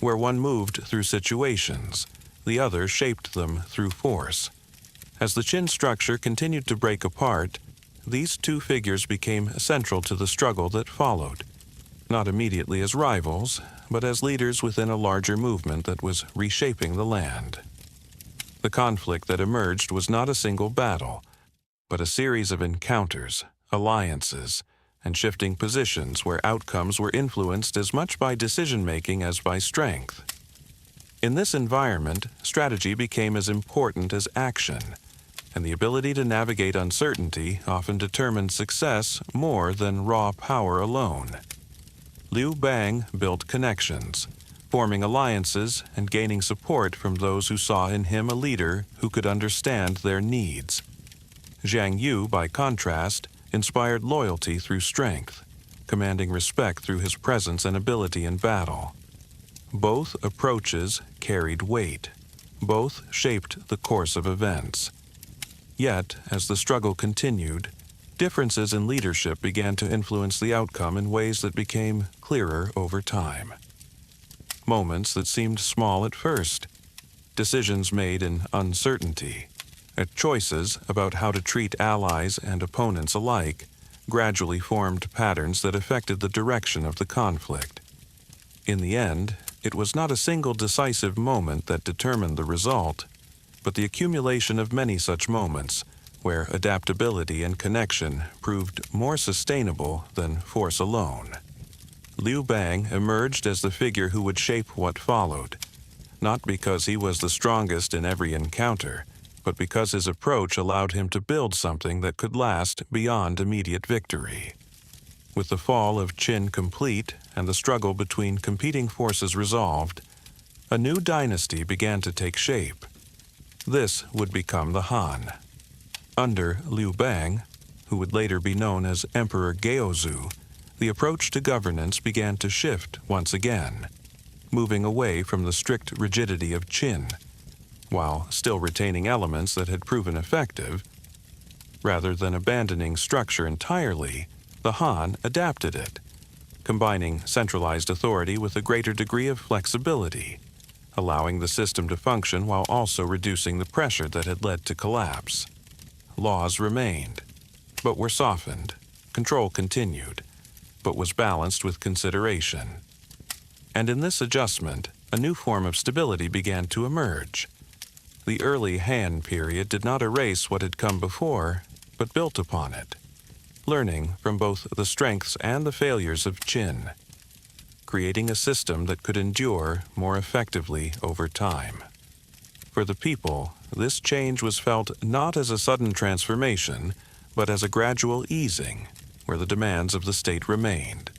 Where one moved through situations, the other shaped them through force. As the Qin structure continued to break apart, these two figures became central to the struggle that followed, not immediately as rivals, but as leaders within a larger movement that was reshaping the land. The conflict that emerged was not a single battle, but a series of encounters, alliances, and shifting positions where outcomes were influenced as much by decision-making as by strength. In this environment, strategy became as important as action, and the ability to navigate uncertainty often determined success more than raw power alone. Liu Bang built connections, forming alliances and gaining support from those who saw in him a leader who could understand their needs. Xiang Yu, by contrast, inspired loyalty through strength, commanding respect through his presence and ability in battle. Both approaches carried weight. Both shaped the course of events. Yet, as the struggle continued, differences in leadership began to influence the outcome in ways that became clearer over time. Moments that seemed small at first, decisions made in uncertainty, choices about how to treat allies and opponents alike, gradually formed patterns that affected the direction of the conflict. In the end, it was not a single decisive moment that determined the result, but the accumulation of many such moments, where adaptability and connection proved more sustainable than force alone. Liu Bang emerged as the figure who would shape what followed, not because he was the strongest in every encounter, but because his approach allowed him to build something that could last beyond immediate victory. With the fall of Qin complete and the struggle between competing forces resolved, a new dynasty began to take shape. This would become the Han. Under Liu Bang, who would later be known as Emperor Gaozu, the approach to governance began to shift once again, moving away from the strict rigidity of Qin, while still retaining elements that had proven effective. Rather than abandoning structure entirely, the Han adapted it, combining centralized authority with a greater degree of flexibility, allowing the system to function while also reducing the pressure that had led to collapse. Laws remained, but were softened. Control continued, but was balanced with consideration. And in this adjustment, a new form of stability began to emerge. The early Han period did not erase what had come before, but built upon it, learning from both the strengths and the failures of Qin, creating a system that could endure more effectively over time. For the people, this change was felt not as a sudden transformation, but as a gradual easing, where the demands of the state remained,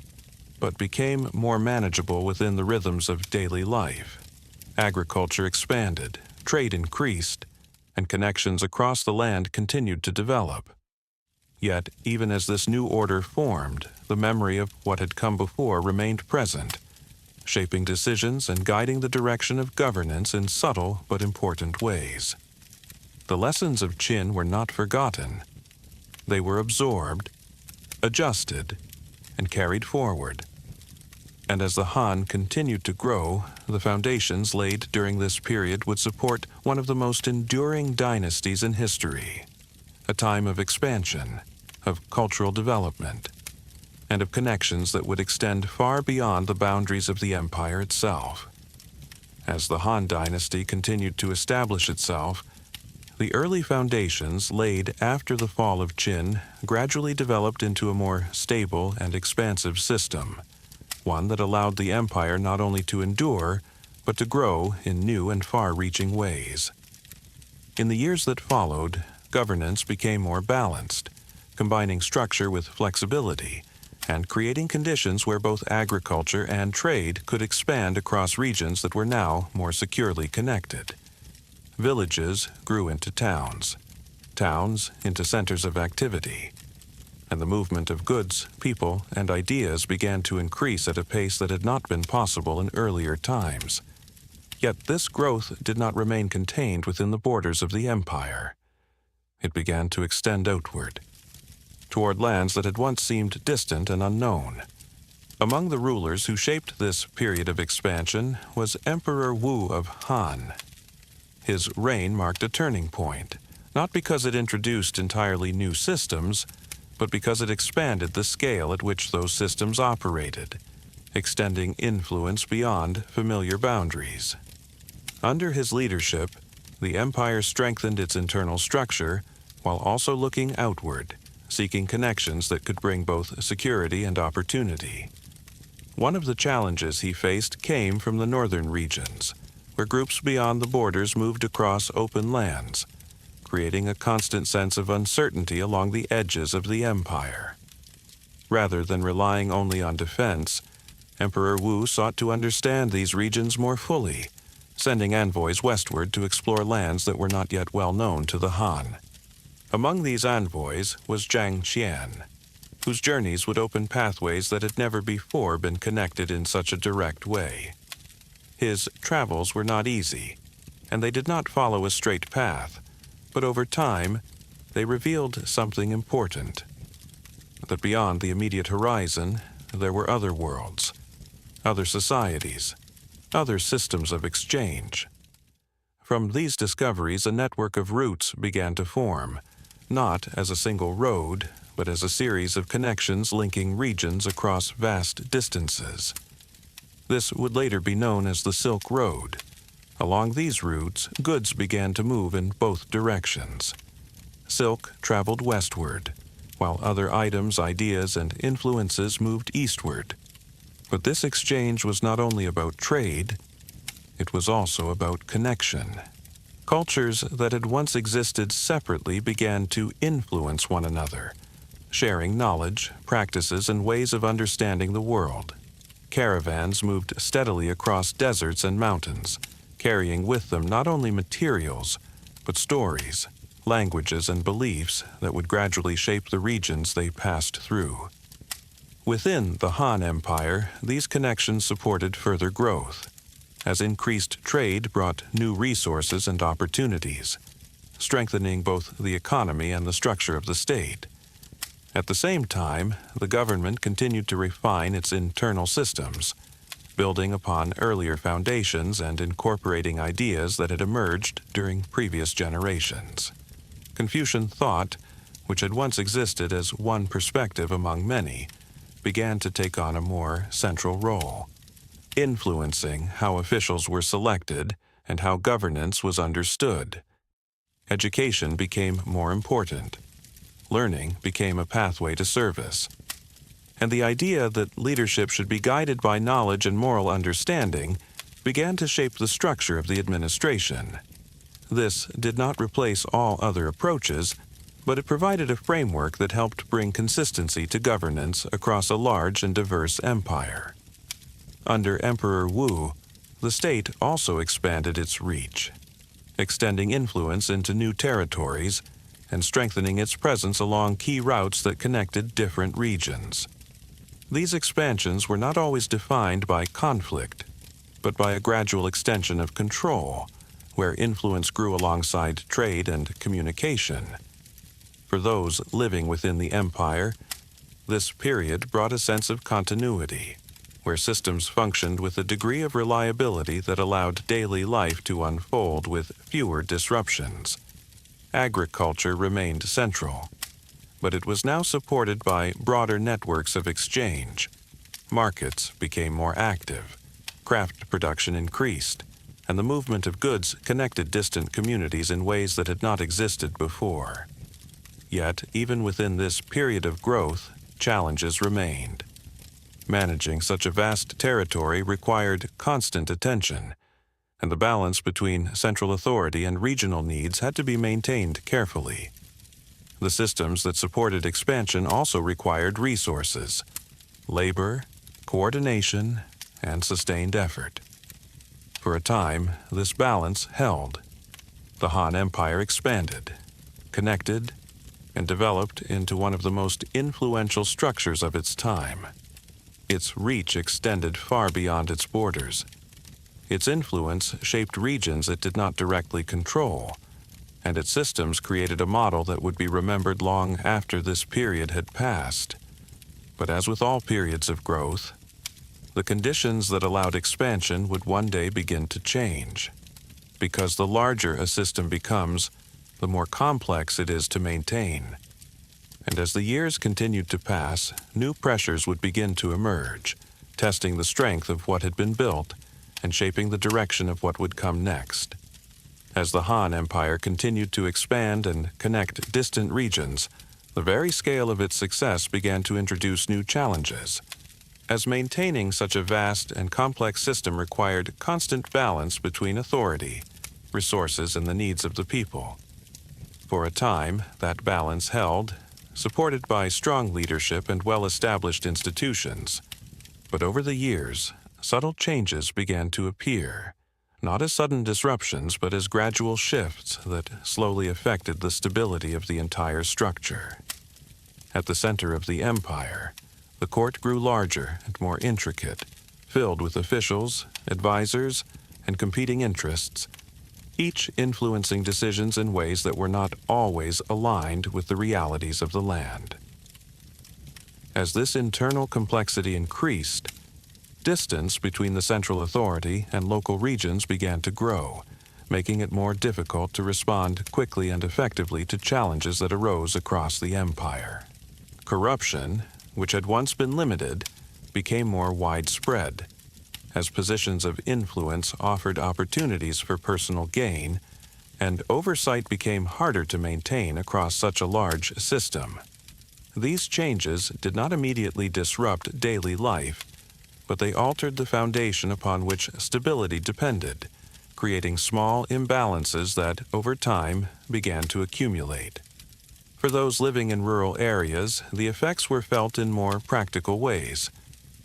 but became more manageable within the rhythms of daily life. Agriculture expanded, trade increased, and connections across the land continued to develop. Yet, even as this new order formed, the memory of what had come before remained present, shaping decisions and guiding the direction of governance in subtle but important ways. The lessons of Qin were not forgotten. They were absorbed, adjusted, and carried forward. And as the Han continued to grow, the foundations laid during this period would support one of the most enduring dynasties in history, a time of expansion, of cultural development, and of connections that would extend far beyond the boundaries of the empire itself. As the Han dynasty continued to establish itself, the early foundations laid after the fall of Qin gradually developed into a more stable and expansive system, one that allowed the empire not only to endure, but to grow in new and far-reaching ways. In the years that followed, governance became more balanced, combining structure with flexibility, and creating conditions where both agriculture and trade could expand across regions that were now more securely connected. Villages grew into towns, towns into centers of activity, and the movement of goods, people, and ideas began to increase at a pace that had not been possible in earlier times. Yet this growth did not remain contained within the borders of the empire. It began to extend outward, toward lands that had once seemed distant and unknown. Among the rulers who shaped this period of expansion was Emperor Wu of Han. His reign marked a turning point, not because it introduced entirely new systems, but because it expanded the scale at which those systems operated, extending influence beyond familiar boundaries. Under his leadership, the empire strengthened its internal structure while also looking outward, seeking connections that could bring both security and opportunity. One of the challenges he faced came from the northern regions, where groups beyond the borders moved across open lands, creating a constant sense of uncertainty along the edges of the empire. Rather than relying only on defense, Emperor Wu sought to understand these regions more fully, sending envoys westward to explore lands that were not yet well known to the Han. Among these envoys was Zhang Qian, whose journeys would open pathways that had never before been connected in such a direct way. His travels were not easy, and they did not follow a straight path, but over time, they revealed something important: that beyond the immediate horizon, there were other worlds, other societies, other systems of exchange. From these discoveries, a network of routes began to form, not as a single road, but as a series of connections linking regions across vast distances. This would later be known as the Silk Road. Along these routes, goods began to move in both directions. Silk traveled westward, while other items, ideas, and influences moved eastward. But this exchange was not only about trade, it was also about connection. Cultures that had once existed separately began to influence one another, sharing knowledge, practices, and ways of understanding the world. Caravans moved steadily across deserts and mountains, carrying with them not only materials, but stories, languages, and beliefs that would gradually shape the regions they passed through. Within the Han Empire, these connections supported further growth, as increased trade brought new resources and opportunities, strengthening both the economy and the structure of the state. At the same time, the government continued to refine its internal systems, building upon earlier foundations and incorporating ideas that had emerged during previous generations. Confucian thought, which had once existed as one perspective among many, began to take on a more central role, influencing how officials were selected and how governance was understood. Education became more important. Learning became a pathway to service. And the idea that leadership should be guided by knowledge and moral understanding began to shape the structure of the administration. This did not replace all other approaches, but it provided a framework that helped bring consistency to governance across a large and diverse empire. Under Emperor Wu, the state also expanded its reach, extending influence into new territories and strengthening its presence along key routes that connected different regions. These expansions were not always defined by conflict, but by a gradual extension of control, where influence grew alongside trade and communication. For those living within the empire, this period brought a sense of continuity, where systems functioned with a degree of reliability that allowed daily life to unfold with fewer disruptions. Agriculture remained central, but it was now supported by broader networks of exchange. Markets became more active, craft production increased, and the movement of goods connected distant communities in ways that had not existed before. Yet, even within this period of growth, challenges remained. Managing such a vast territory required constant attention, and the balance between central authority and regional needs had to be maintained carefully. The systems that supported expansion also required resources, labor, coordination, and sustained effort. For a time, this balance held. The Han Empire expanded, connected, and developed into one of the most influential structures of its time. Its reach extended far beyond its borders. Its influence shaped regions it did not directly control, and its systems created a model that would be remembered long after this period had passed. But as with all periods of growth, the conditions that allowed expansion would one day begin to change. Because the larger a system becomes, the more complex it is to maintain. And as the years continued to pass, new pressures would begin to emerge, testing the strength of what had been built and shaping the direction of what would come next. As the Han Empire continued to expand and connect distant regions, the very scale of its success began to introduce new challenges. As maintaining such a vast and complex system required constant balance between authority, resources, and the needs of the people. For a time, that balance held, supported by strong leadership and well-established institutions. But over the years, subtle changes began to appear, not as sudden disruptions, but as gradual shifts that slowly affected the stability of the entire structure. At the center of the empire, the court grew larger and more intricate, filled with officials, advisors, and competing interests, each influencing decisions in ways that were not always aligned with the realities of the land. As this internal complexity increased, distance between the central authority and local regions began to grow, making it more difficult to respond quickly and effectively to challenges that arose across the empire. Corruption, which had once been limited, became more widespread, as positions of influence offered opportunities for personal gain, and oversight became harder to maintain across such a large system. These changes did not immediately disrupt daily life, but they altered the foundation upon which stability depended, creating small imbalances that, over time, began to accumulate. For those living in rural areas, the effects were felt in more practical ways.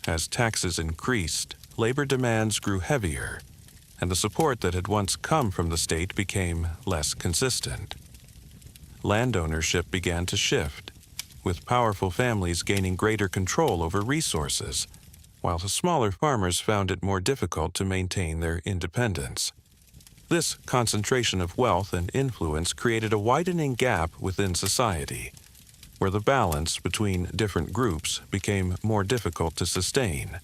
As taxes increased, labor demands grew heavier, and the support that had once come from the state became less consistent. Land ownership began to shift, with powerful families gaining greater control over resources, while the smaller farmers found it more difficult to maintain their independence. This concentration of wealth and influence created a widening gap within society, where the balance between different groups became more difficult to sustain.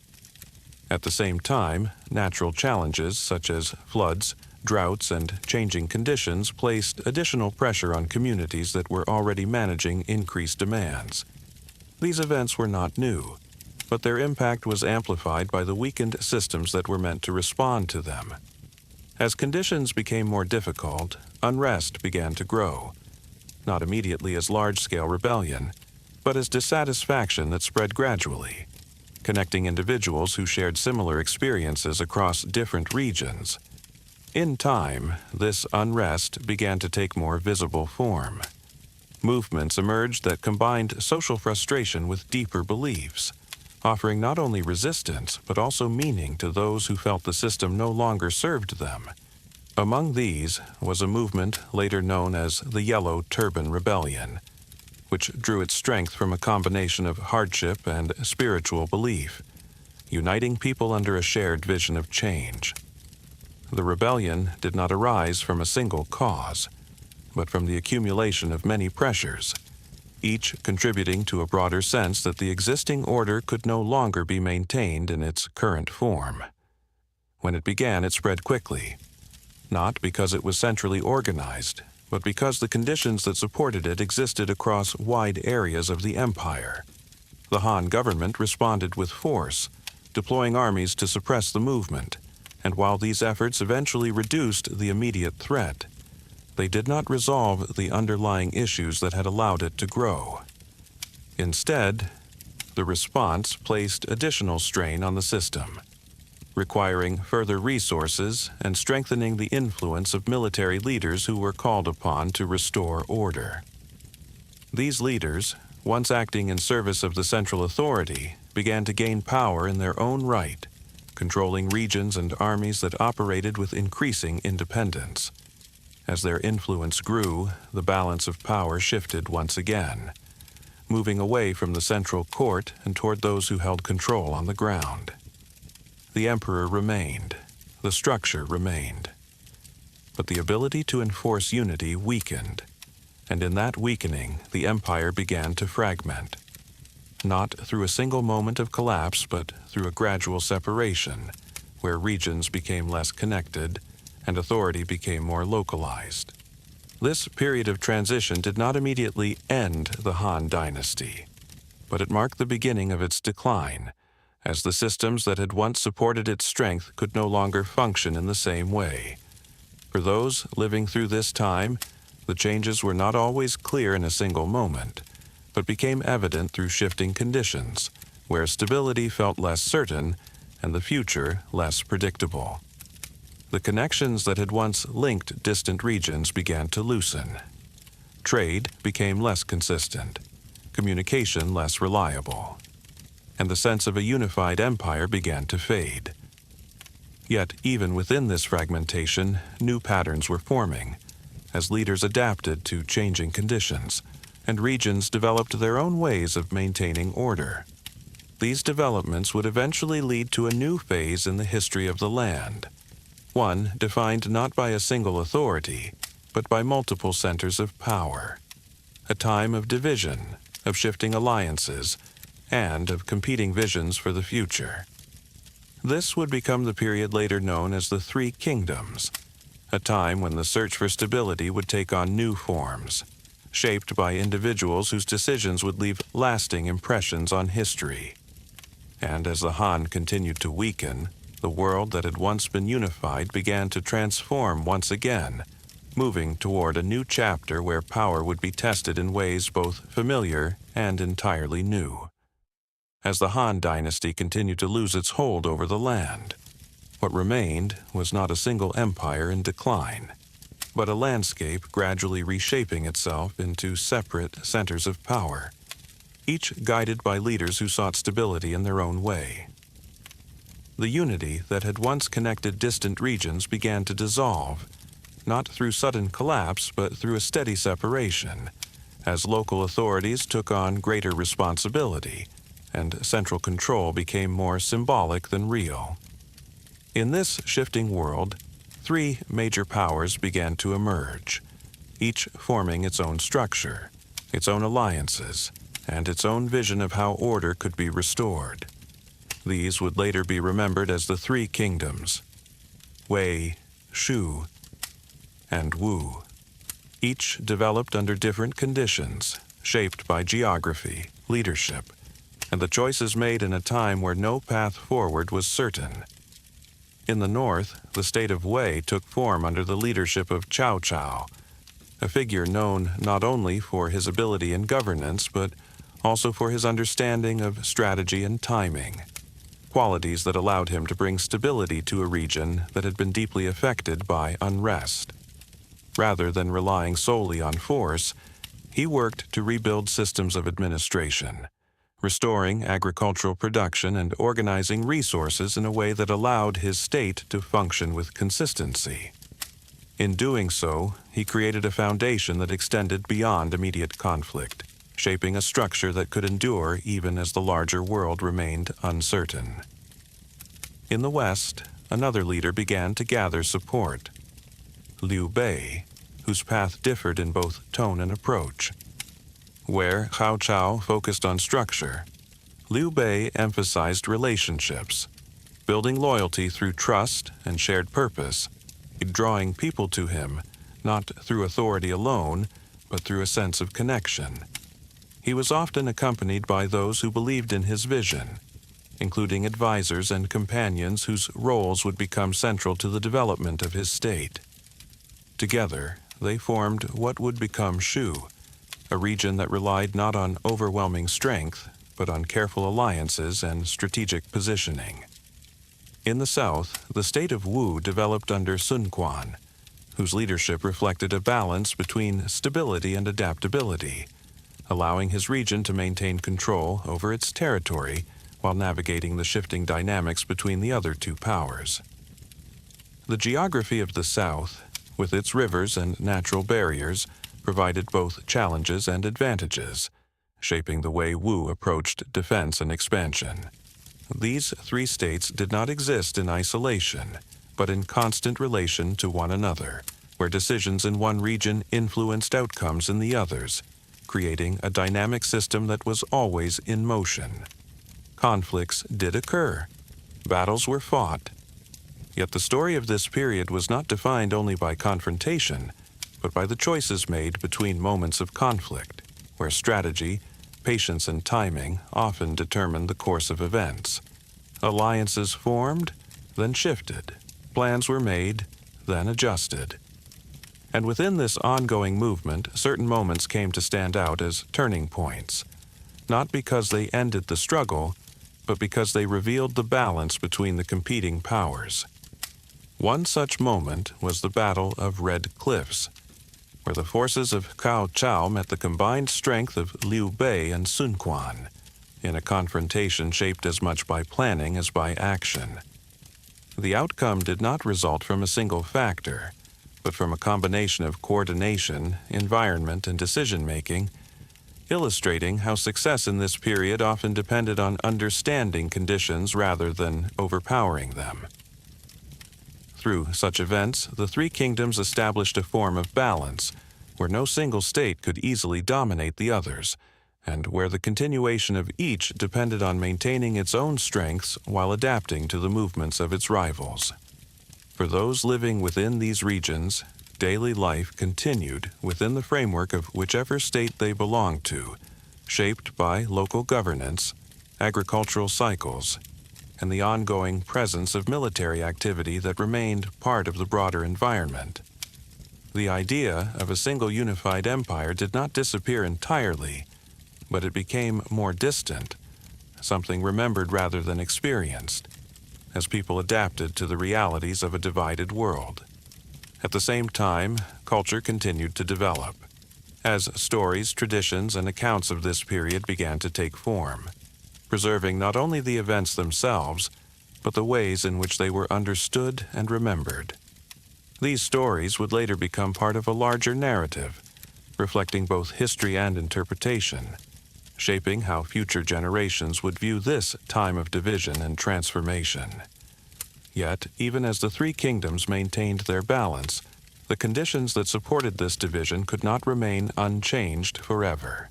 At the same time, natural challenges such as floods, droughts, and changing conditions placed additional pressure on communities that were already managing increased demands. These events were not new, but their impact was amplified by the weakened systems that were meant to respond to them. As conditions became more difficult, unrest began to grow, not immediately as large-scale rebellion, but as dissatisfaction that spread gradually, connecting individuals who shared similar experiences across different regions. In time, this unrest began to take more visible form. Movements emerged that combined social frustration with deeper beliefs, offering not only resistance but also meaning to those who felt the system no longer served them. Among these was a movement later known as the Yellow Turban Rebellion, which drew its strength from a combination of hardship and spiritual belief, uniting people under a shared vision of change. The rebellion did not arise from a single cause, but from the accumulation of many pressures, each contributing to a broader sense that the existing order could no longer be maintained in its current form. When it began, it spread quickly, not because it was centrally organized, but because the conditions that supported it existed across wide areas of the empire. The Han government responded with force, deploying armies to suppress the movement, and while these efforts eventually reduced the immediate threat, they did not resolve the underlying issues that had allowed it to grow. Instead, the response placed additional strain on the system, requiring further resources and strengthening the influence of military leaders who were called upon to restore order. These leaders, once acting in service of the central authority, began to gain power in their own right, controlling regions and armies that operated with increasing independence. As their influence grew, the balance of power shifted once again, moving away from the central court and toward those who held control on the ground. The emperor remained, the structure remained, but the ability to enforce unity weakened, and in that weakening, the empire began to fragment. Not through a single moment of collapse, but through a gradual separation, where regions became less connected and authority became more localized. This period of transition did not immediately end the Han dynasty, but it marked the beginning of its decline, as the systems that had once supported its strength could no longer function in the same way. For those living through this time, the changes were not always clear in a single moment, but became evident through shifting conditions, where stability felt less certain and the future less predictable. The connections that had once linked distant regions began to loosen. Trade became less consistent, communication less reliable, and the sense of a unified empire began to fade. Yet, even within this fragmentation, new patterns were forming, as leaders adapted to changing conditions, and regions developed their own ways of maintaining order. These developments would eventually lead to a new phase in the history of the land, one defined not by a single authority, but by multiple centers of power, a time of division, of shifting alliances, and of competing visions for the future. This would become the period later known as the Three Kingdoms, a time when the search for stability would take on new forms, shaped by individuals whose decisions would leave lasting impressions on history. And as the Han continued to weaken, the world that had once been unified began to transform once again, moving toward a new chapter where power would be tested in ways both familiar and entirely new. As the Han dynasty continued to lose its hold over the land, what remained was not a single empire in decline, but a landscape gradually reshaping itself into separate centers of power, each guided by leaders who sought stability in their own way. The unity that had once connected distant regions began to dissolve, not through sudden collapse, but through a steady separation, as local authorities took on greater responsibility, and central control became more symbolic than real. In this shifting world, three major powers began to emerge, each forming its own structure, its own alliances, and its own vision of how order could be restored. These would later be remembered as the Three Kingdoms: Wei, Shu, and Wu. Each developed under different conditions, shaped by geography, leadership, and the choices made in a time where no path forward was certain. In the north, the state of Wei took form under the leadership of Cao Cao, a figure known not only for his ability in governance, but also for his understanding of strategy and timing, qualities that allowed him to bring stability to a region that had been deeply affected by unrest. Rather than relying solely on force, he worked to rebuild systems of administration, restoring agricultural production and organizing resources in a way that allowed his state to function with consistency. In doing so, he created a foundation that extended beyond immediate conflict, shaping a structure that could endure even as the larger world remained uncertain. In the West, another leader began to gather support, Liu Bei, whose path differed in both tone and approach. Where Hao Chao focused on structure, Liu Bei emphasized relationships, building loyalty through trust and shared purpose, drawing people to him, not through authority alone, but through a sense of connection. He was often accompanied by those who believed in his vision, including advisors and companions whose roles would become central to the development of his state. Together, they formed what would become Shu, a region that relied not on overwhelming strength, but on careful alliances and strategic positioning. In the south, the state of Wu developed under Sun Quan, whose leadership reflected a balance between stability and adaptability, allowing his region to maintain control over its territory while navigating the shifting dynamics between the other two powers. The geography of the south, with its rivers and natural barriers, provided both challenges and advantages, shaping the way Wu approached defense and expansion. These three states did not exist in isolation, but in constant relation to one another, where decisions in one region influenced outcomes in the others, creating a dynamic system that was always in motion. Conflicts did occur. Battles were fought. Yet the story of this period was not defined only by confrontation, but by the choices made between moments of conflict, where strategy, patience, and timing often determined the course of events. Alliances formed, then shifted. Plans were made, then adjusted. And within this ongoing movement, certain moments came to stand out as turning points, not because they ended the struggle, but because they revealed the balance between the competing powers. One such moment was the Battle of Red Cliffs, where the forces of Cao Cao met the combined strength of Liu Bei and Sun Quan, in a confrontation shaped as much by planning as by action. The outcome did not result from a single factor, but from a combination of coordination, environment, and decision-making, illustrating how success in this period often depended on understanding conditions rather than overpowering them. Through such events, the three kingdoms established a form of balance, where no single state could easily dominate the others, and where the continuation of each depended on maintaining its own strengths while adapting to the movements of its rivals. For those living within these regions, daily life continued within the framework of whichever state they belonged to, shaped by local governance, agricultural cycles, and the ongoing presence of military activity that remained part of the broader environment. The idea of a single unified empire did not disappear entirely, but it became more distant, something remembered rather than experienced, as people adapted to the realities of a divided world. At the same time, culture continued to develop, as stories, traditions, and accounts of this period began to take form, preserving not only the events themselves, but the ways in which they were understood and remembered. These stories would later become part of a larger narrative, reflecting both history and interpretation, shaping how future generations would view this time of division and transformation. Yet, even as the three kingdoms maintained their balance, the conditions that supported this division could not remain unchanged forever,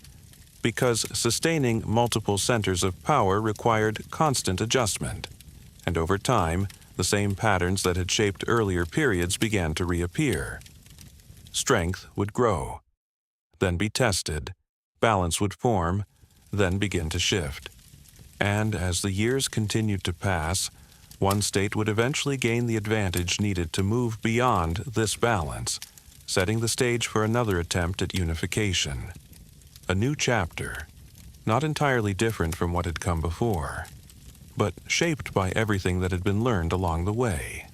because sustaining multiple centers of power required constant adjustment, and over time, the same patterns that had shaped earlier periods began to reappear. Strength would grow, then be tested, balance would form, then begin to shift. And as the years continued to pass, one state would eventually gain the advantage needed to move beyond this balance, setting the stage for another attempt at unification. A new chapter, not entirely different from what had come before, but shaped by everything that had been learned along the way.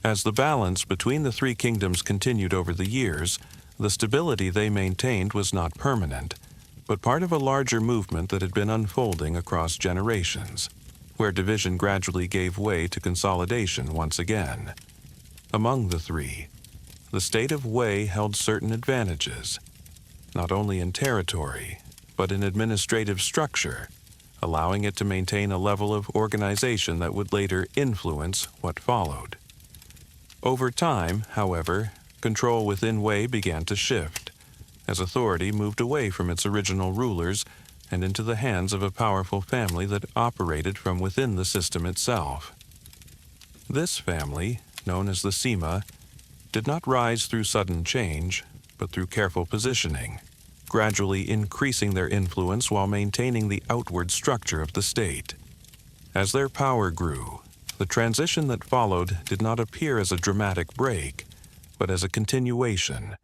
As the balance between the three kingdoms continued over the years, the stability they maintained was not permanent, but part of a larger movement that had been unfolding across generations, where division gradually gave way to consolidation once again. Among the three, the state of Wei held certain advantages, not only in territory, but in administrative structure, allowing it to maintain a level of organization that would later influence what followed. Over time, however, control within Wei began to shift, as authority moved away from its original rulers and into the hands of a powerful family that operated from within the system itself. This family, known as the Sima, did not rise through sudden change, but through careful positioning, gradually increasing their influence while maintaining the outward structure of the state. As their power grew, the transition that followed did not appear as a dramatic break, but as a continuation,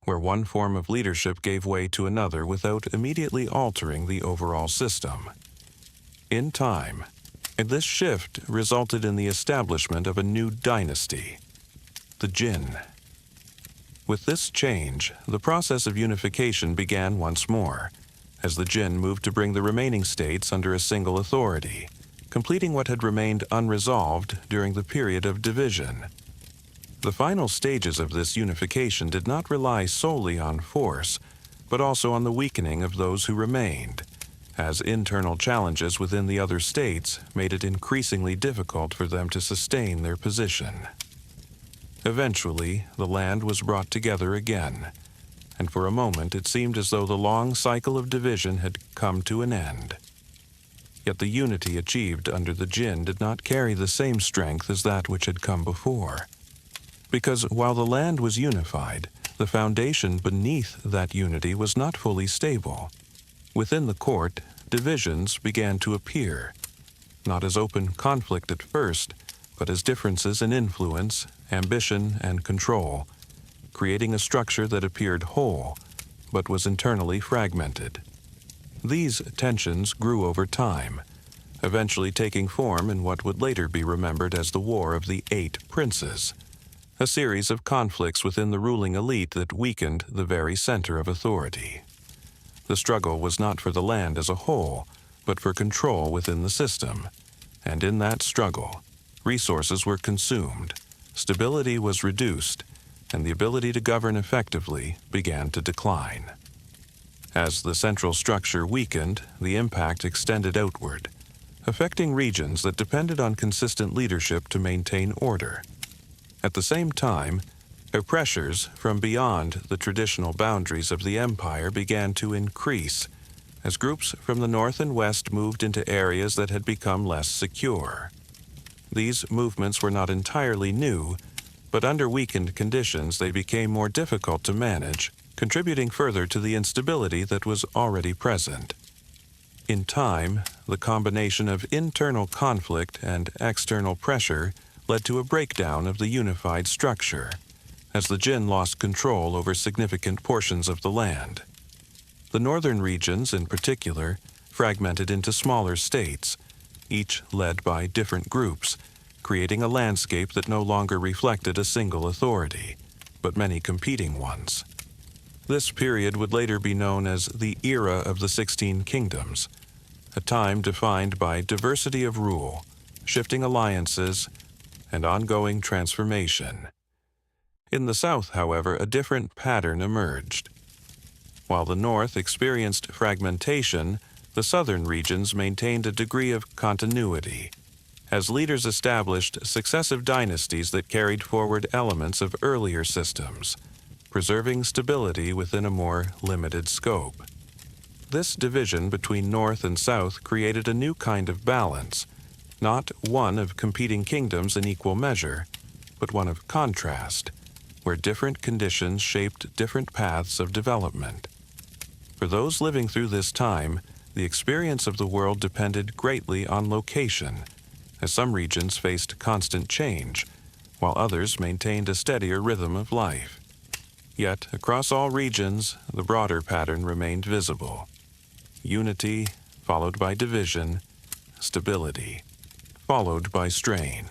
where one form of leadership gave way to another without immediately altering the overall system. In time, this shift resulted in the establishment of a new dynasty, the Qin. With this change, the process of unification began once more, as the Qin moved to bring the remaining states under a single authority, completing what had remained unresolved during the period of division. The final stages of this unification did not rely solely on force, but also on the weakening of those who remained, as internal challenges within the other states made it increasingly difficult for them to sustain their position. Eventually, the land was brought together again, and for a moment it seemed as though the long cycle of division had come to an end. Yet the unity achieved under the Qin did not carry the same strength as that which had come before. Because while the land was unified, the foundation beneath that unity was not fully stable. Within the court, divisions began to appear, not as open conflict at first, but as differences in influence, ambition, and control, creating a structure that appeared whole, but was internally fragmented. These tensions grew over time, eventually taking form in what would later be remembered as the War of the Eight Princes, a series of conflicts within the ruling elite that weakened the very center of authority. The struggle was not for the land as a whole, but for control within the system, and in that struggle, resources were consumed, stability was reduced, and the ability to govern effectively began to decline. As the central structure weakened, the impact extended outward, affecting regions that depended on consistent leadership to maintain order. At the same time, pressures from beyond the traditional boundaries of the empire began to increase, as groups from the north and west moved into areas that had become less secure. These movements were not entirely new, but under weakened conditions they became more difficult to manage, contributing further to the instability that was already present. In time, the combination of internal conflict and external pressure led to a breakdown of the unified structure, as the Qin lost control over significant portions of the land. The northern regions, in particular, fragmented into smaller states, each led by different groups, creating a landscape that no longer reflected a single authority, but many competing ones. This period would later be known as the Era of the 16 Kingdoms, a time defined by diversity of rule, shifting alliances, and ongoing transformation. In the south, however, a different pattern emerged. While the north experienced fragmentation, the southern regions maintained a degree of continuity, as leaders established successive dynasties that carried forward elements of earlier systems, preserving stability within a more limited scope. This division between north and south created a new kind of balance, not one of competing kingdoms in equal measure, but one of contrast, where different conditions shaped different paths of development. For those living through this time, the experience of the world depended greatly on location, as some regions faced constant change, while others maintained a steadier rhythm of life. Yet, across all regions, the broader pattern remained visible. Unity, followed by division, stability, followed by strain.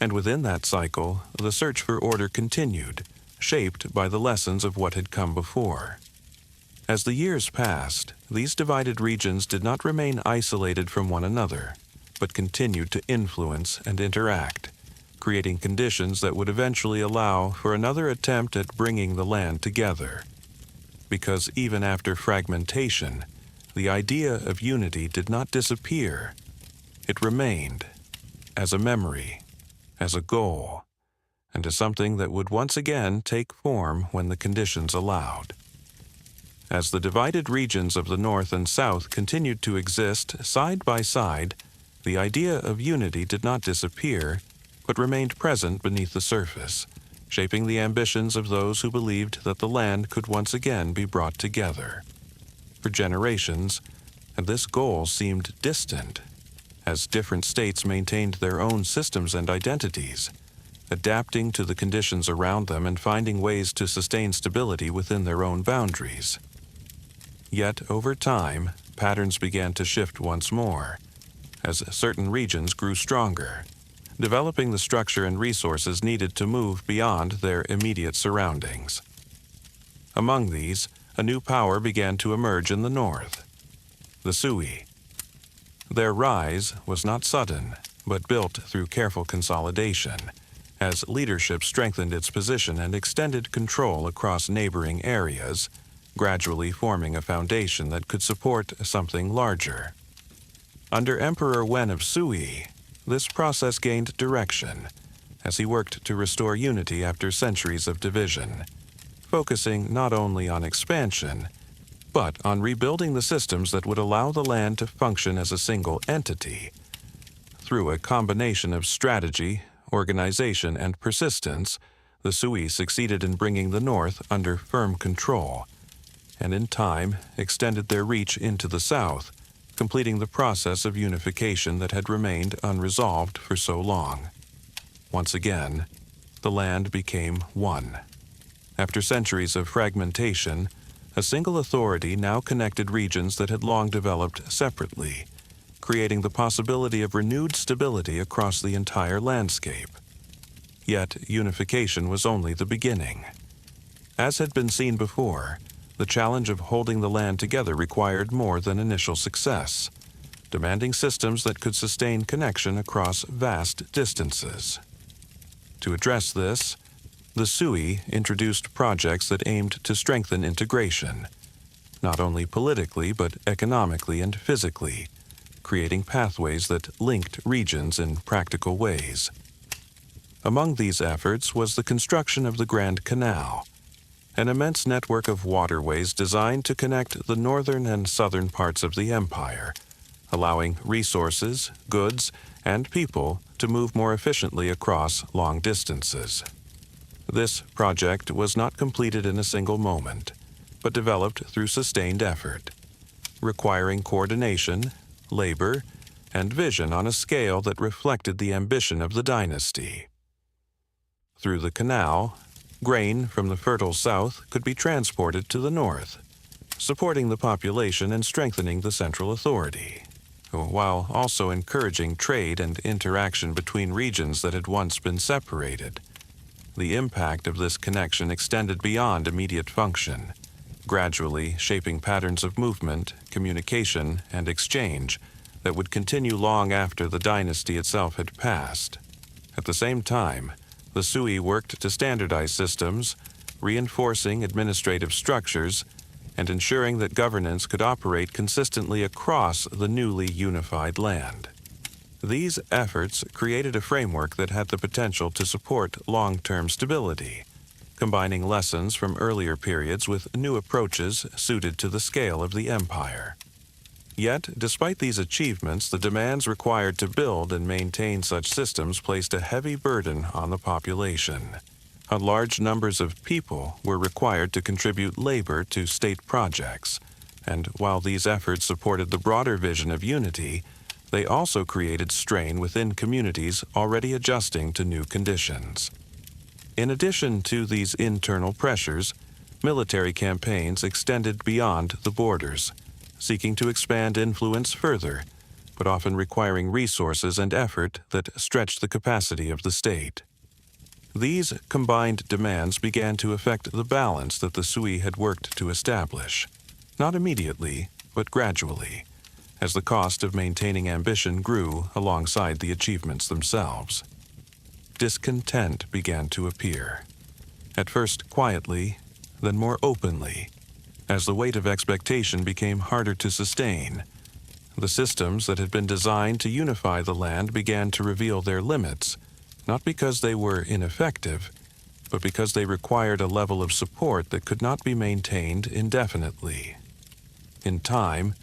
And within that cycle, the search for order continued, shaped by the lessons of what had come before. As the years passed, these divided regions did not remain isolated from one another, but continued to influence and interact, creating conditions that would eventually allow for another attempt at bringing the land together. Because even after fragmentation, the idea of unity did not disappear. It remained, as a memory, as a goal, and as something that would once again take form when the conditions allowed. As the divided regions of the North and South continued to exist side by side, the idea of unity did not disappear, but remained present beneath the surface, shaping the ambitions of those who believed that the land could once again be brought together. For generations, this goal seemed distant, as different states maintained their own systems and identities, adapting to the conditions around them and finding ways to sustain stability within their own boundaries. Yet, over time, patterns began to shift once more, as certain regions grew stronger, developing the structure and resources needed to move beyond their immediate surroundings. Among these, a new power began to emerge in the north: the Sui. Their rise was not sudden, but built through careful consolidation, as leadership strengthened its position and extended control across neighboring areas, gradually forming a foundation that could support something larger. Under Emperor Wen of Sui, this process gained direction, as he worked to restore unity after centuries of division, focusing not only on expansion, but on rebuilding the systems that would allow the land to function as a single entity. Through a combination of strategy, organization, and persistence, the Sui succeeded in bringing the North under firm control, and in time extended their reach into the South, completing the process of unification that had remained unresolved for so long. Once again, the land became one. After centuries of fragmentation, a single authority now connected regions that had long developed separately, creating the possibility of renewed stability across the entire landscape. Yet, unification was only the beginning. As had been seen before, the challenge of holding the land together required more than initial success, demanding systems that could sustain connection across vast distances. To address this, the Sui introduced projects that aimed to strengthen integration, not only politically but economically and physically, creating pathways that linked regions in practical ways. Among these efforts was the construction of the Grand Canal, an immense network of waterways designed to connect the northern and southern parts of the empire, allowing resources, goods, and people to move more efficiently across long distances. This project was not completed in a single moment, but developed through sustained effort, requiring coordination, labor, and vision on a scale that reflected the ambition of the dynasty. Through the canal, grain from the fertile south could be transported to the north, supporting the population and strengthening the central authority, while also encouraging trade and interaction between regions that had once been separated. The impact of this connection extended beyond immediate function, gradually shaping patterns of movement, communication, and exchange that would continue long after the dynasty itself had passed. At the same time, the Sui worked to standardize systems, reinforcing administrative structures, and ensuring that governance could operate consistently across the newly unified land. These efforts created a framework that had the potential to support long-term stability, combining lessons from earlier periods with new approaches suited to the scale of the empire. Yet, despite these achievements, the demands required to build and maintain such systems placed a heavy burden on the population. Large numbers of people were required to contribute labor to state projects, and while these efforts supported the broader vision of unity, they also created strain within communities already adjusting to new conditions. In addition to these internal pressures, military campaigns extended beyond the borders, seeking to expand influence further, but often requiring resources and effort that stretched the capacity of the state. These combined demands began to affect the balance that the Sui had worked to establish. not immediately, but gradually, as the cost of maintaining ambition grew alongside the achievements themselves. Discontent began to appear, at first quietly, then more openly, as the weight of expectation became harder to sustain. The systems that had been designed to unify the land began to reveal their limits, not because they were ineffective, but because they required a level of support that could not be maintained indefinitely. In time,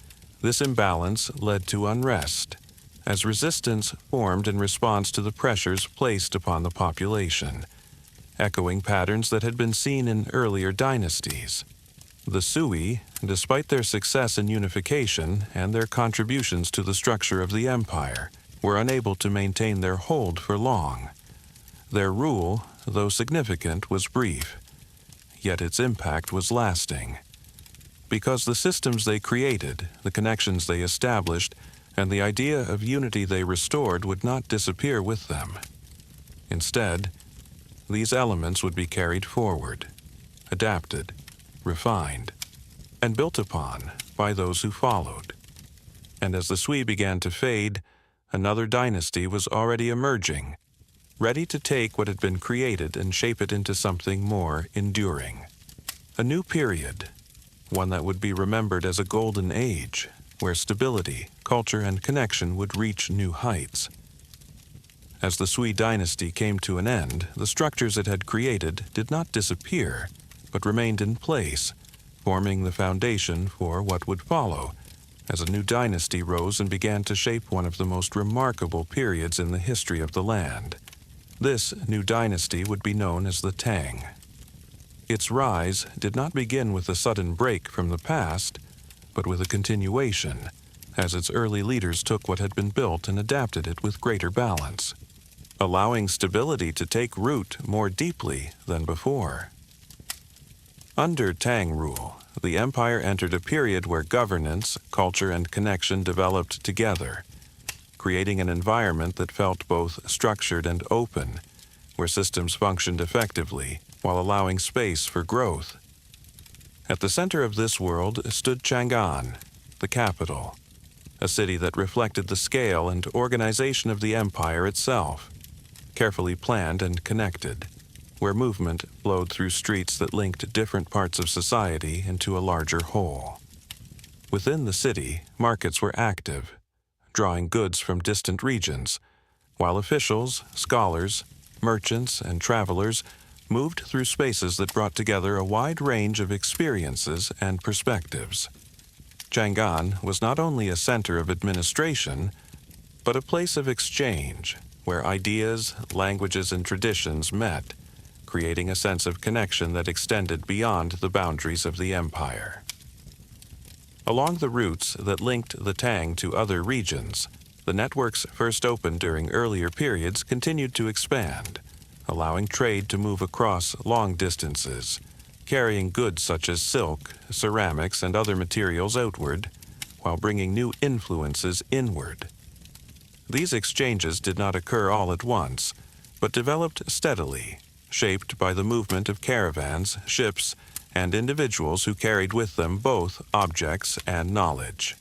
this imbalance led to unrest, as resistance formed in response to the pressures placed upon the population, echoing patterns that had been seen in earlier dynasties. The Sui, despite their success in unification and their contributions to the structure of the empire, were unable to maintain their hold for long. Their rule, though significant, was brief, yet its impact was lasting. Because the systems they created, the connections they established, and the idea of unity they restored would not disappear with them. Instead, these elements would be carried forward, adapted, refined, and built upon by those who followed. And as the Sui began to fade, another dynasty was already emerging, ready to take what had been created and shape it into something more enduring. A new period, one that would be remembered as a golden age, where stability, culture, and connection would reach new heights. As the Sui dynasty came to an end, the structures it had created did not disappear, but remained in place, forming the foundation for what would follow, as a new dynasty rose and began to shape one of the most remarkable periods in the history of the land. This new dynasty would be known as the Tang. Its rise did not begin with a sudden break from the past, but with a continuation, as its early leaders took what had been built and adapted it with greater balance, allowing stability to take root more deeply than before. Under Tang rule, the empire entered a period where governance, culture, and connection developed together, creating an environment that felt both structured and open, where systems functioned effectively while allowing space for growth. At the center of this world stood Chang'an, the capital, a city that reflected the scale and organization of the empire itself, carefully planned and connected, where movement flowed through streets that linked different parts of society into a larger whole. Within the city, markets were active, drawing goods from distant regions, while officials, scholars, merchants, and travelers moved through spaces that brought together a wide range of experiences and perspectives. Chang'an was not only a center of administration, but a place of exchange, where ideas, languages, and traditions met, creating a sense of connection that extended beyond the boundaries of the empire. Along the routes that linked the Tang to other regions, the networks first opened during earlier periods continued to expand, allowing trade to move across long distances, carrying goods such as silk, ceramics, and other materials outward, while bringing new influences inward. These exchanges did not occur all at once, but developed steadily, shaped by the movement of caravans, ships, and individuals who carried with them both objects and knowledge.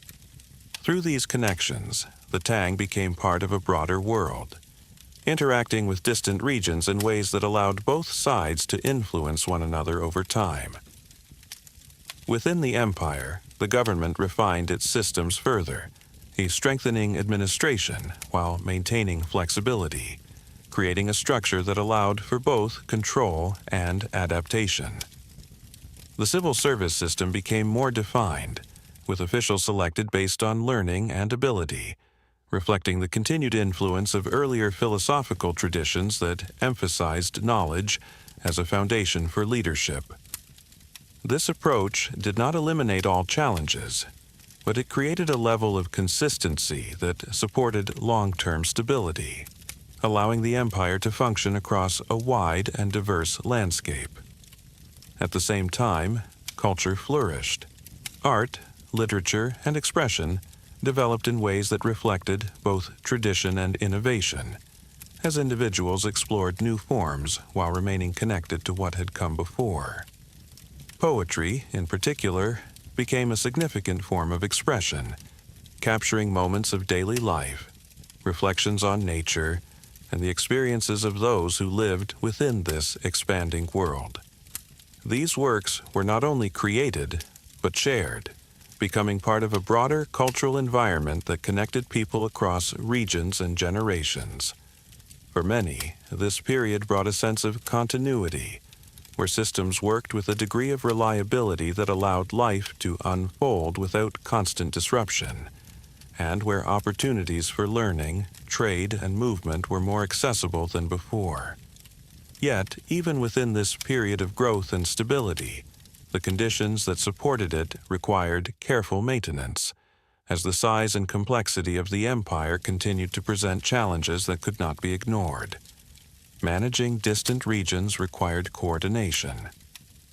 Through these connections, the Tang became part of a broader world, interacting with distant regions in ways that allowed both sides to influence one another over time. Within the empire, the government refined its systems further, strengthening administration while maintaining flexibility, creating a structure that allowed for both control and adaptation. The civil service system became more defined, with officials selected based on learning and ability, reflecting the continued influence of earlier philosophical traditions that emphasized knowledge as a foundation for leadership. This approach did not eliminate all challenges, but it created a level of consistency that supported long-term stability, allowing the empire to function across a wide and diverse landscape. At the same time, culture flourished. Art, literature, and expression developed in ways that reflected both tradition and innovation, as individuals explored new forms while remaining connected to what had come before. Poetry, in particular, became a significant form of expression, capturing moments of daily life, reflections on nature, and the experiences of those who lived within this expanding world. These works were not only created, but shared, becoming part of a broader cultural environment that connected people across regions and generations. For many, this period brought a sense of continuity, where systems worked with a degree of reliability that allowed life to unfold without constant disruption, and where opportunities for learning, trade, and movement were more accessible than before. Yet, even within this period of growth and stability, the conditions that supported it required careful maintenance, as the size and complexity of the empire continued to present challenges that could not be ignored. Managing distant regions required coordination.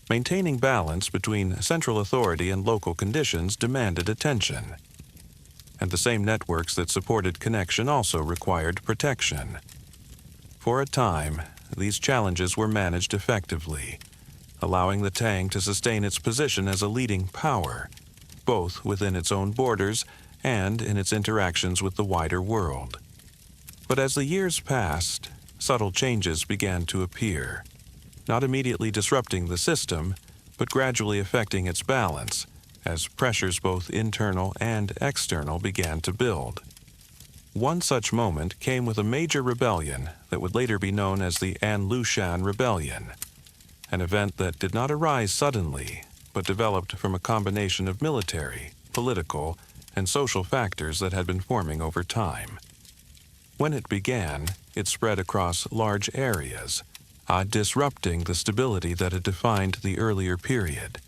Maintaining balance between central authority and local conditions demanded attention. And the same networks that supported connection also required protection. For a time, these challenges were managed effectively, allowing the Tang to sustain its position as a leading power, both within its own borders and in its interactions with the wider world. But as the years passed, subtle changes began to appear, not immediately disrupting the system, but gradually affecting its balance, as pressures both internal and external began to build. One such moment came with a major rebellion that would later be known as the An Lushan Rebellion, an event that did not arise suddenly, but developed from a combination of military, political, and social factors that had been forming over time. When it began, it spread across large areas, disrupting the stability that had defined the earlier period,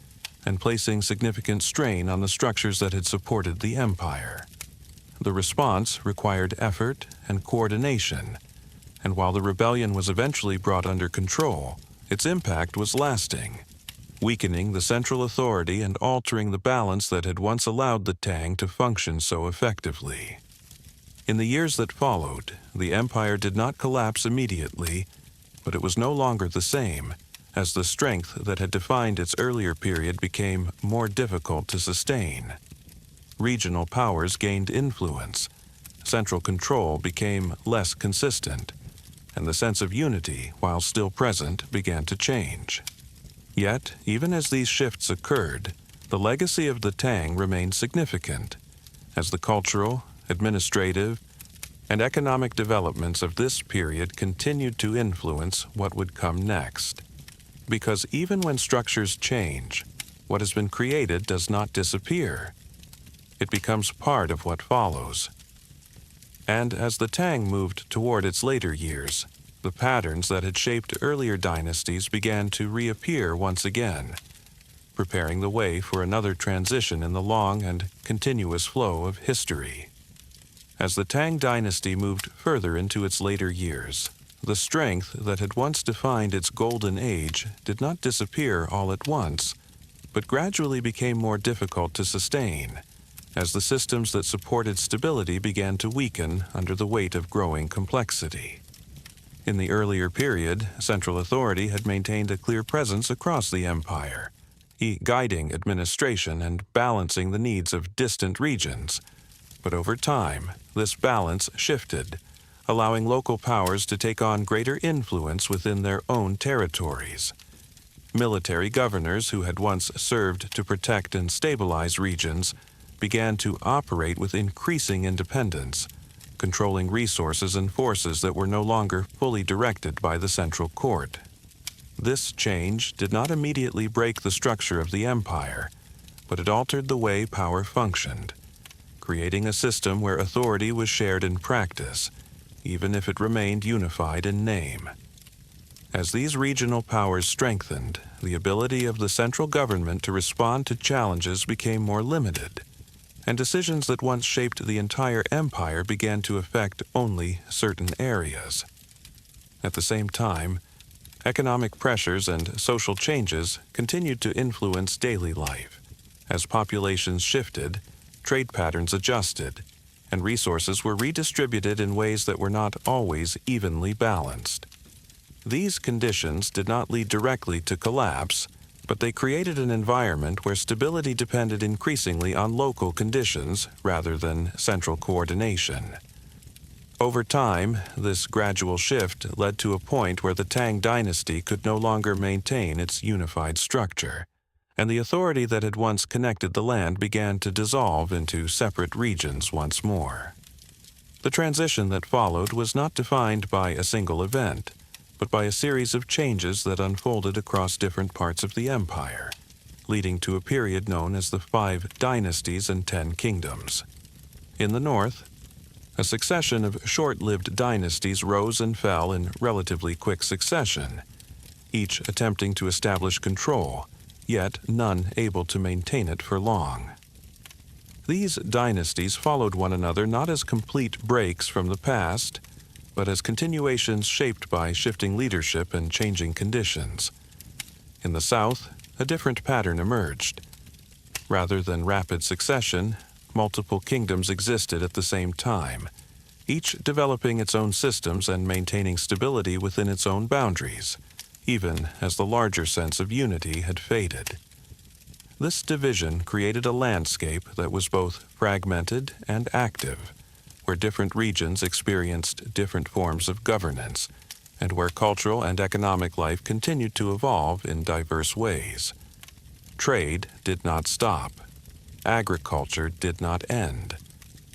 and placing significant strain on the structures that had supported the empire. The response required effort and coordination, and while the rebellion was eventually brought under control, its impact was lasting, weakening the central authority and altering the balance that had once allowed the Tang to function so effectively. In the years that followed, the empire did not collapse immediately, but it was no longer the same, as the strength that had defined its earlier period became more difficult to sustain. Regional powers gained influence, central control became less consistent, and the sense of unity, while still present, began to change. Yet, even as these shifts occurred, the legacy of the Tang remained significant, as the cultural, administrative, and economic developments of this period continued to influence what would come next. Because even when structures change, what has been created does not disappear. It becomes part of what follows. And as the Tang moved toward its later years, the patterns that had shaped earlier dynasties began to reappear once again, preparing the way for another transition in the long and continuous flow of history. As the Tang dynasty moved further into its later years, the strength that had once defined its golden age did not disappear all at once, but gradually became more difficult to sustain, as the systems that supported stability began to weaken under the weight of growing complexity. In the earlier period, central authority had maintained a clear presence across the empire, guiding administration and balancing the needs of distant regions. But over time, this balance shifted, allowing local powers to take on greater influence within their own territories. Military governors who had once served to protect and stabilize regions began to operate with increasing independence, controlling resources and forces that were no longer fully directed by the central court. This change did not immediately break the structure of the empire, but it altered the way power functioned, creating a system where authority was shared in practice, even if it remained unified in name. As these regional powers strengthened, the ability of the central government to respond to challenges became more limited, and decisions that once shaped the entire empire began to affect only certain areas. At the same time, economic pressures and social changes continued to influence daily life. As populations shifted, trade patterns adjusted, and resources were redistributed in ways that were not always evenly balanced. These conditions did not lead directly to collapse, but they created an environment where stability depended increasingly on local conditions rather than central coordination. Over time, this gradual shift led to a point where the Tang dynasty could no longer maintain its unified structure, and the authority that had once connected the land began to dissolve into separate regions once more. The transition that followed was not defined by a single event, but by a series of changes that unfolded across different parts of the empire, leading to a period known as the 5 dynasties and 10 kingdoms. In the north, a succession of short-lived dynasties rose and fell in relatively quick succession, each attempting to establish control, yet none able to maintain it for long. These dynasties followed one another not as complete breaks from the past, but as continuations shaped by shifting leadership and changing conditions. In the south, a different pattern emerged. Rather than rapid succession, multiple kingdoms existed at the same time, each developing its own systems and maintaining stability within its own boundaries, even as the larger sense of unity had faded. This division created a landscape that was both fragmented and active, where different regions experienced different forms of governance, and where cultural and economic life continued to evolve in diverse ways. Trade did not stop. Agriculture did not end,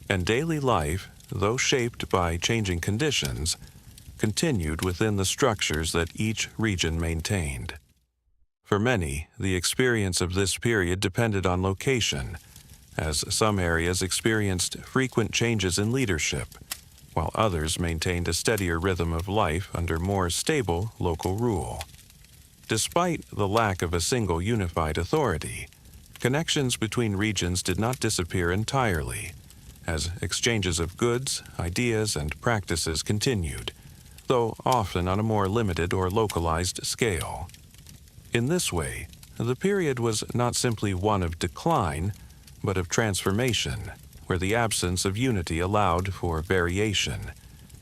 and daily life, though shaped by changing conditions, continued within the structures that each region maintained. For many, the experience of this period depended on location, as some areas experienced frequent changes in leadership, while others maintained a steadier rhythm of life under more stable local rule. Despite the lack of a single unified authority, connections between regions did not disappear entirely, as exchanges of goods, ideas, and practices continued, though often on a more limited or localized scale. In this way, the period was not simply one of decline, but of transformation, where the absence of unity allowed for variation,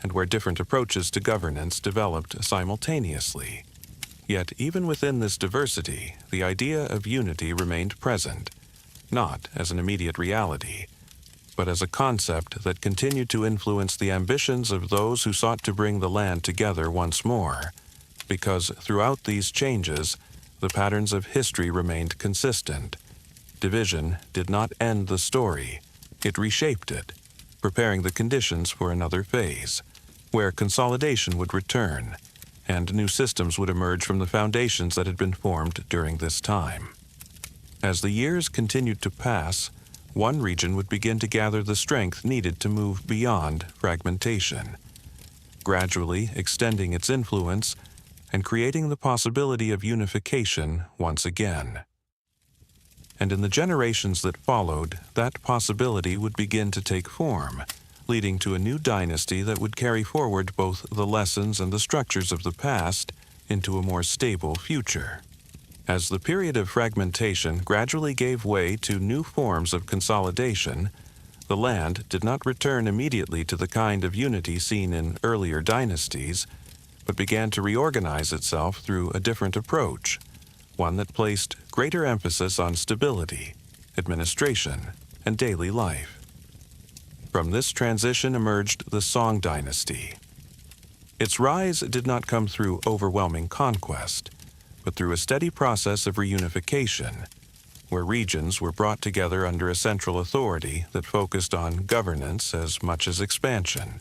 and where different approaches to governance developed simultaneously. Yet even within this diversity, the idea of unity remained present, not as an immediate reality, but as a concept that continued to influence the ambitions of those who sought to bring the land together once more, because throughout these changes, the patterns of history remained consistent. Division did not end the story, it reshaped it, preparing the conditions for another phase, where consolidation would return, and new systems would emerge from the foundations that had been formed during this time. As the years continued to pass, one region would begin to gather the strength needed to move beyond fragmentation, gradually extending its influence and creating the possibility of unification once again. And in the generations that followed, that possibility would begin to take form, leading to a new dynasty that would carry forward both the lessons and the structures of the past into a more stable future. As the period of fragmentation gradually gave way to new forms of consolidation, the land did not return immediately to the kind of unity seen in earlier dynasties, but began to reorganize itself through a different approach, one that placed greater emphasis on stability, administration, and daily life. From this transition emerged the Song dynasty. Its rise did not come through overwhelming conquest, but through a steady process of reunification, where regions were brought together under a central authority that focused on governance as much as expansion.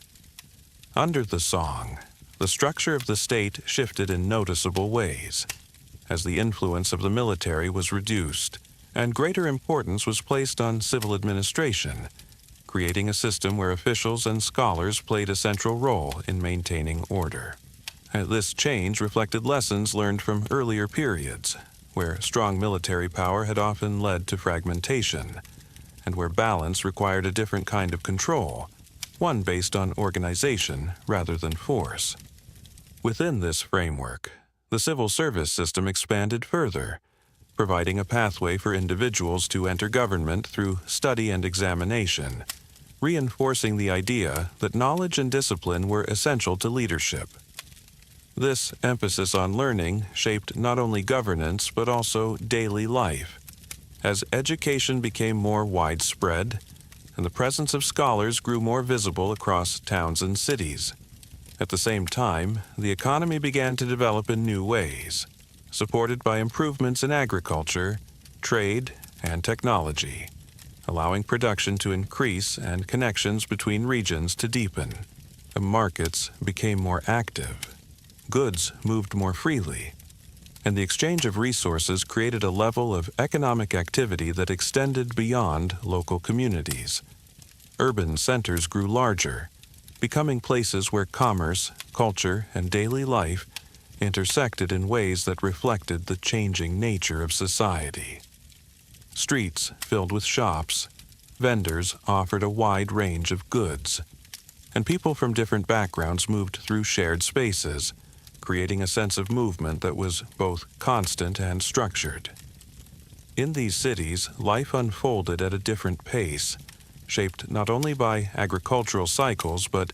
Under the Song, the structure of the state shifted in noticeable ways, as the influence of the military was reduced, and greater importance was placed on civil administration, creating a system where officials and scholars played a central role in maintaining order. This change reflected lessons learned from earlier periods, where strong military power had often led to fragmentation, and where balance required a different kind of control, one based on organization rather than force. Within this framework, the civil service system expanded further, providing a pathway for individuals to enter government through study and examination, reinforcing the idea that knowledge and discipline were essential to leadership. This emphasis on learning shaped not only governance but also daily life. As education became more widespread, and the presence of scholars grew more visible across towns and cities. At the same time, the economy began to develop in new ways, supported by improvements in agriculture, trade, and technology, allowing production to increase and connections between regions to deepen. The markets became more active. Goods moved more freely, and the exchange of resources created a level of economic activity that extended beyond local communities. Urban centers grew larger, becoming places where commerce, culture, and daily life intersected in ways that reflected the changing nature of society. Streets filled with shops, vendors offered a wide range of goods, and people from different backgrounds moved through shared spaces, creating a sense of movement that was both constant and structured. In these cities, life unfolded at a different pace, shaped not only by agricultural cycles but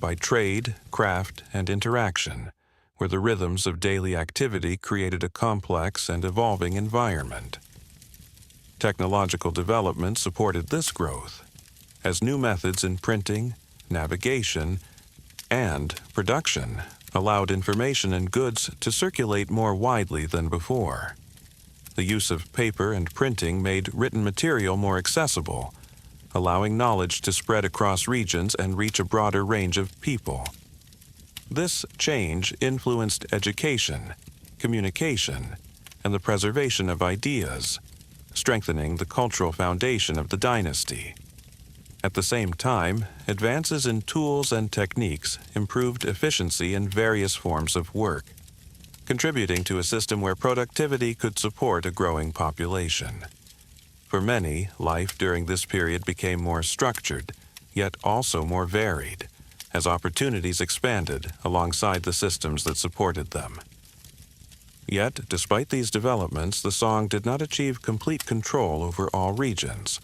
by trade, craft, and interaction, where the rhythms of daily activity created a complex and evolving environment. Technological development supported this growth, as new methods in printing, navigation, and production allowed information and goods to circulate more widely than before. The use of paper and printing made written material more accessible, allowing knowledge to spread across regions and reach a broader range of people. This change influenced education, communication, and the preservation of ideas, strengthening the cultural foundation of the dynasty. At the same time, advances in tools and techniques improved efficiency in various forms of work, contributing to a system where productivity could support a growing population. For many, life during this period became more structured, yet also more varied, as opportunities expanded alongside the systems that supported them. Yet, despite these developments, the Song did not achieve complete control over all regions,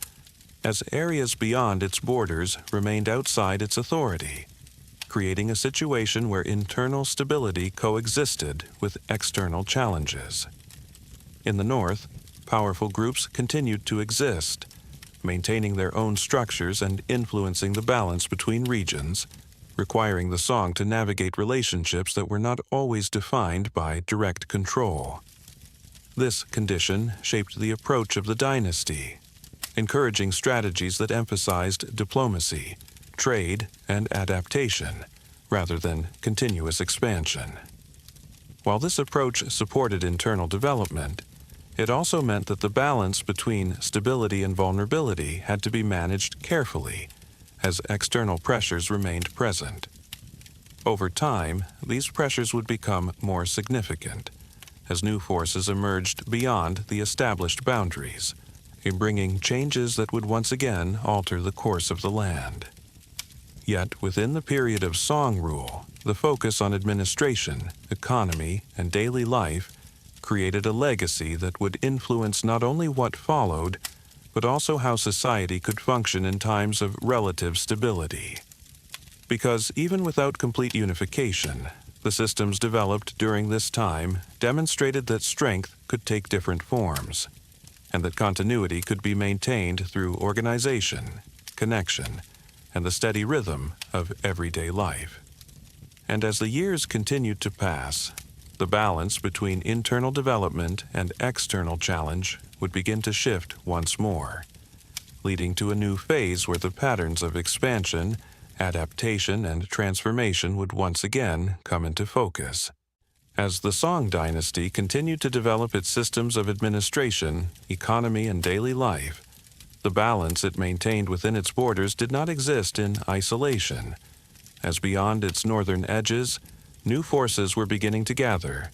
as areas beyond its borders remained outside its authority, creating a situation where internal stability coexisted with external challenges. In the north, powerful groups continued to exist, maintaining their own structures and influencing the balance between regions, requiring the Song to navigate relationships that were not always defined by direct control. This condition shaped the approach of the dynasty, encouraging strategies that emphasized diplomacy, trade, and adaptation, rather than continuous expansion. While this approach supported internal development, it also meant that the balance between stability and vulnerability had to be managed carefully, as external pressures remained present. Over time, these pressures would become more significant, as new forces emerged beyond the established boundaries, in bringing changes that would once again alter the course of the land. Yet, within the period of Song rule, the focus on administration, economy, and daily life created a legacy that would influence not only what followed, but also how society could function in times of relative stability. Because even without complete unification, the systems developed during this time demonstrated that strength could take different forms, and that continuity could be maintained through organization, connection, and the steady rhythm of everyday life. And as the years continued to pass, the balance between internal development and external challenge would begin to shift once more, leading to a new phase where the patterns of expansion, adaptation, and transformation would once again come into focus. As the Song dynasty continued to develop its systems of administration, economy, and daily life, the balance it maintained within its borders did not exist in isolation, as beyond its northern edges, new forces were beginning to gather,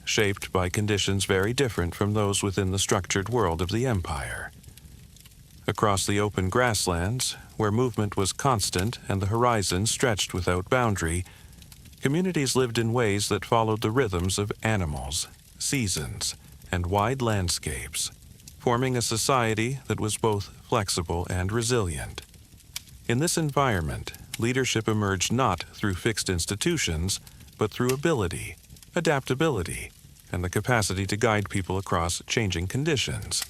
shaped by conditions very different from those within the structured world of the empire. Across the open grasslands, where movement was constant and the horizon stretched without boundary, communities lived in ways that followed the rhythms of animals, seasons, and wide landscapes, forming a society that was both flexible and resilient. In this environment, leadership emerged not through fixed institutions, but through ability, adaptability, and the capacity to guide people across changing conditions.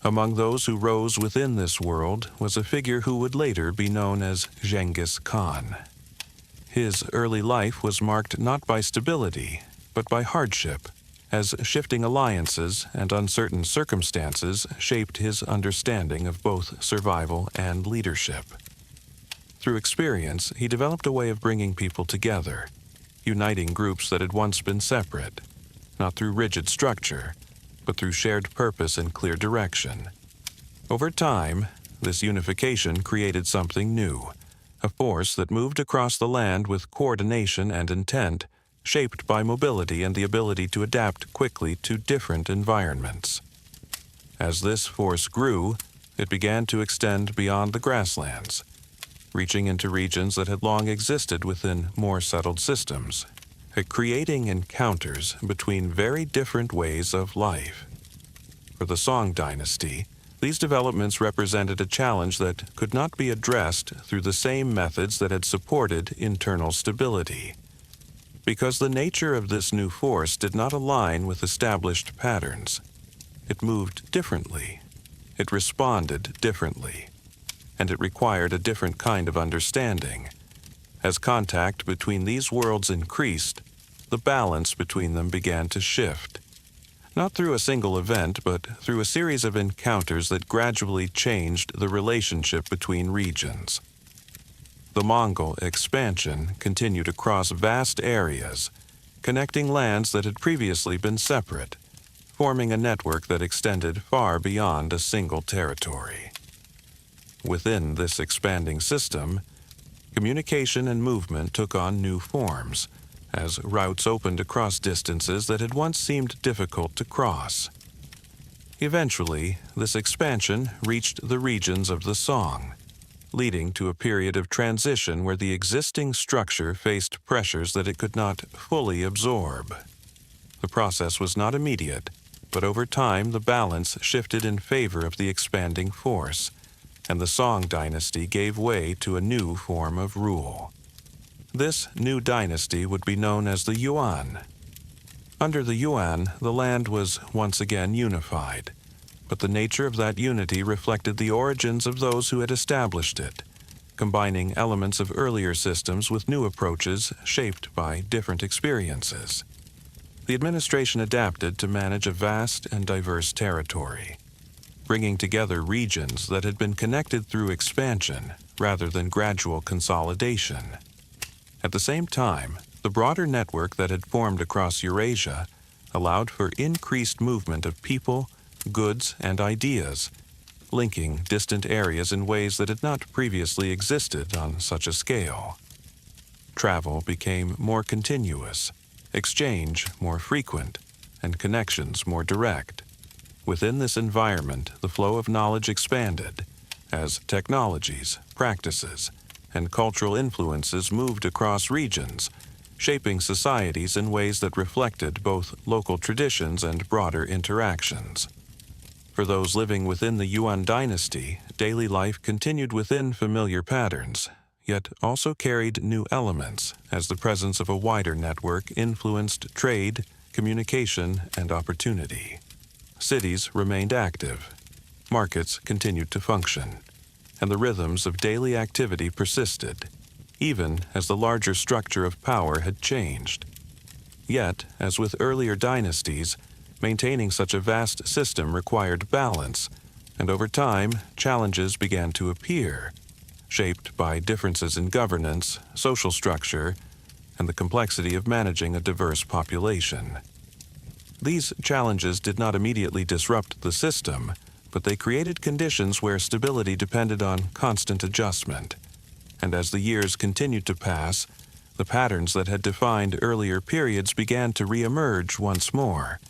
Among those who rose within this world was a figure who would later be known as Genghis Khan. His early life was marked not by stability, but by hardship, as shifting alliances and uncertain circumstances shaped his understanding of both survival and leadership. Through experience, he developed a way of bringing people together, uniting groups that had once been separate, not through rigid structure, but through shared purpose and clear direction. Over time, this unification created something new, a force that moved across the land with coordination and intent, shaped by mobility and the ability to adapt quickly to different environments. As this force grew, it began to extend beyond the grasslands, reaching into regions that had long existed within more settled systems, creating encounters between very different ways of life. For the Song dynasty, these developments represented a challenge that could not be addressed through the same methods that had supported internal stability. Because the nature of this new force did not align with established patterns, it moved differently, it responded differently, and it required a different kind of understanding. As contact between these worlds increased, the balance between them began to shift, not through a single event, but through a series of encounters that gradually changed the relationship between regions. The Mongol expansion continued across vast areas, connecting lands that had previously been separate, forming a network that extended far beyond a single territory. Within this expanding system, communication and movement took on new forms, as routes opened across distances that had once seemed difficult to cross. Eventually, this expansion reached the regions of the Song, leading to a period of transition where the existing structure faced pressures that it could not fully absorb. The process was not immediate, but over time the balance shifted in favor of the expanding force, and the Song dynasty gave way to a new form of rule. This new dynasty would be known as the Yuan. Under the Yuan, the land was once again unified, but the nature of that unity reflected the origins of those who had established it, combining elements of earlier systems with new approaches shaped by different experiences. The administration adapted to manage a vast and diverse territory, bringing together regions that had been connected through expansion rather than gradual consolidation. At the same time, the broader network that had formed across Eurasia allowed for increased movement of people, goods, and ideas, linking distant areas in ways that had not previously existed on such a scale. Travel became more continuous, exchange more frequent, and connections more direct. Within this environment, the flow of knowledge expanded as technologies, practices, and cultural influences moved across regions, shaping societies in ways that reflected both local traditions and broader interactions. For those living within the Yuan dynasty, daily life continued within familiar patterns, yet also carried new elements as the presence of a wider network influenced trade, communication, and opportunity. Cities remained active, markets continued to function, and the rhythms of daily activity persisted, even as the larger structure of power had changed. Yet, as with earlier dynasties, maintaining such a vast system required balance, and over time, challenges began to appear, shaped by differences in governance, social structure, and the complexity of managing a diverse population. These challenges did not immediately disrupt the system, but they created conditions where stability depended on constant adjustment. And as the years continued to pass, the patterns that had defined earlier periods began to re-emerge once more.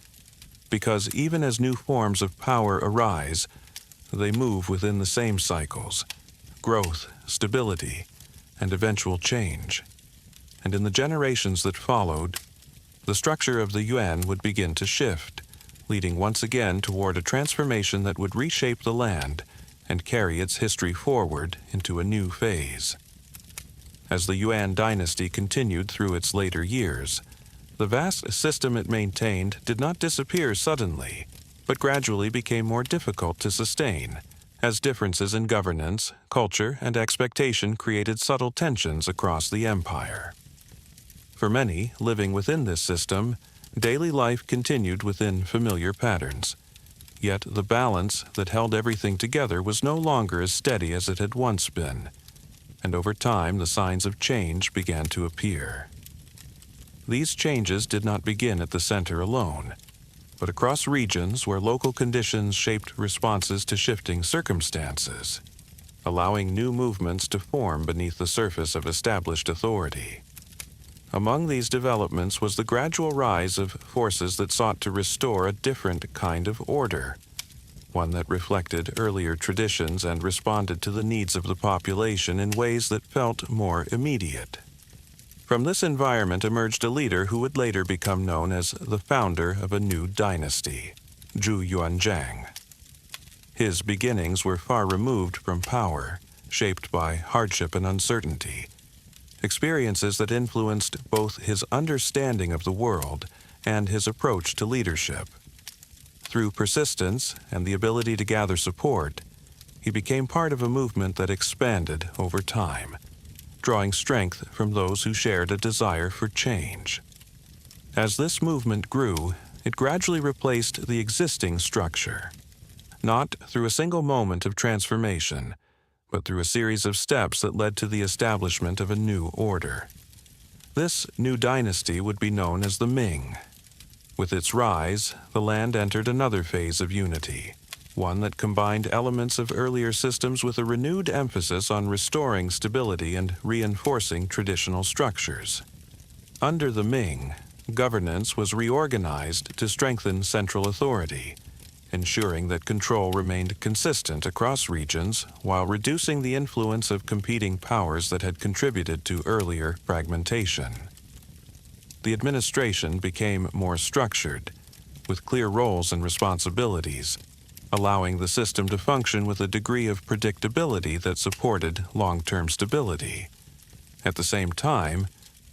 Because even as new forms of power arise, they move within the same cycles: growth, stability, and eventual change. And in the generations that followed, the structure of the Yuan would begin to shift, leading once again toward a transformation that would reshape the land and carry its history forward into a new phase. As the Yuan dynasty continued through its later years, the vast system it maintained did not disappear suddenly, but gradually became more difficult to sustain, as differences in governance, culture, and expectation created subtle tensions across the empire. For many living within this system, daily life continued within familiar patterns. Yet the balance that held everything together was no longer as steady as it had once been, and over time the signs of change began to appear. These changes did not begin at the center alone, but across regions where local conditions shaped responses to shifting circumstances, allowing new movements to form beneath the surface of established authority. Among these developments was the gradual rise of forces that sought to restore a different kind of order, one that reflected earlier traditions and responded to the needs of the population in ways that felt more immediate. From this environment emerged a leader who would later become known as the founder of a new dynasty, Zhu Yuanzhang. His beginnings were far removed from power, shaped by hardship and uncertainty, experiences that influenced both his understanding of the world and his approach to leadership. Through persistence and the ability to gather support, he became part of a movement that expanded over time, drawing strength from those who shared a desire for change. As this movement grew, it gradually replaced the existing structure, not through a single moment of transformation, but through a series of steps that led to the establishment of a new order. This new dynasty would be known as the Ming. With its rise, the land entered another phase of unity, one that combined elements of earlier systems with a renewed emphasis on restoring stability and reinforcing traditional structures. Under the Ming, governance was reorganized to strengthen central authority, ensuring that control remained consistent across regions while reducing the influence of competing powers that had contributed to earlier fragmentation. The administration became more structured, with clear roles and responsibilities, allowing the system to function with a degree of predictability that supported long-term stability. At the same time,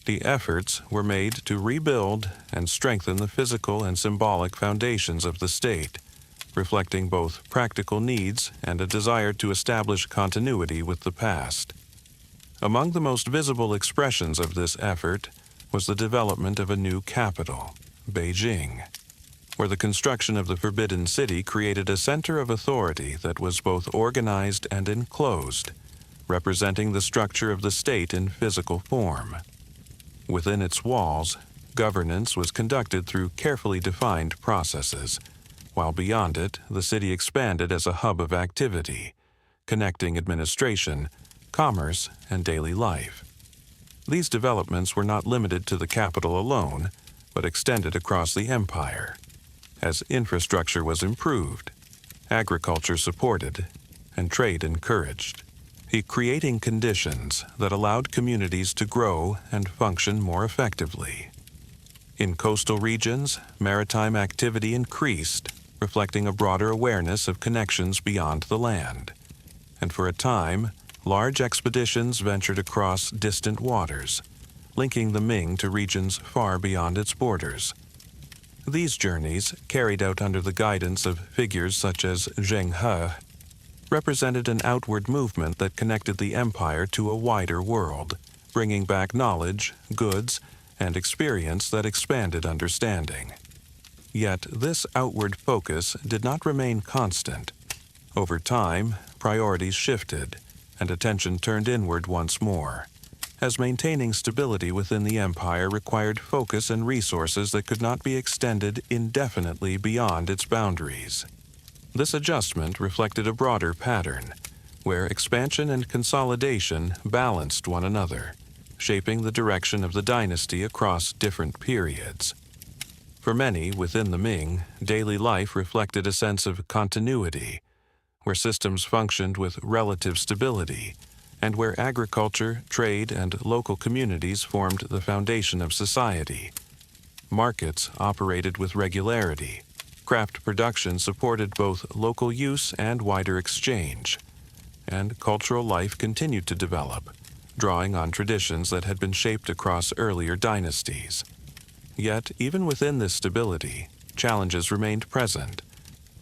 the efforts were made to rebuild and strengthen the physical and symbolic foundations of the state, reflecting both practical needs and a desire to establish continuity with the past. Among the most visible expressions of this effort was the development of a new capital, Beijing, where the construction of the Forbidden City created a center of authority that was both organized and enclosed, representing the structure of the state in physical form. Within its walls, governance was conducted through carefully defined processes, while beyond it, the city expanded as a hub of activity, connecting administration, commerce, and daily life. These developments were not limited to the capital alone, but extended across the empire. As infrastructure was improved, agriculture supported, and trade encouraged, creating conditions that allowed communities to grow and function more effectively. In coastal regions, maritime activity increased, reflecting a broader awareness of connections beyond the land. And for a time, large expeditions ventured across distant waters, linking the Ming to regions far beyond its borders. These journeys, carried out under the guidance of figures such as Zheng He, represented an outward movement that connected the empire to a wider world, bringing back knowledge, goods, and experience that expanded understanding. Yet this outward focus did not remain constant. Over time, priorities shifted, and attention turned inward once more, as maintaining stability within the empire required focus and resources that could not be extended indefinitely beyond its boundaries. This adjustment reflected a broader pattern, where expansion and consolidation balanced one another, shaping the direction of the dynasty across different periods. For many within the Ming, daily life reflected a sense of continuity, where systems functioned with relative stability, and where agriculture, trade, and local communities formed the foundation of society. Markets operated with regularity. Craft production supported both local use and wider exchange, and cultural life continued to develop, drawing on traditions that had been shaped across earlier dynasties. Yet, even within this stability, challenges remained present,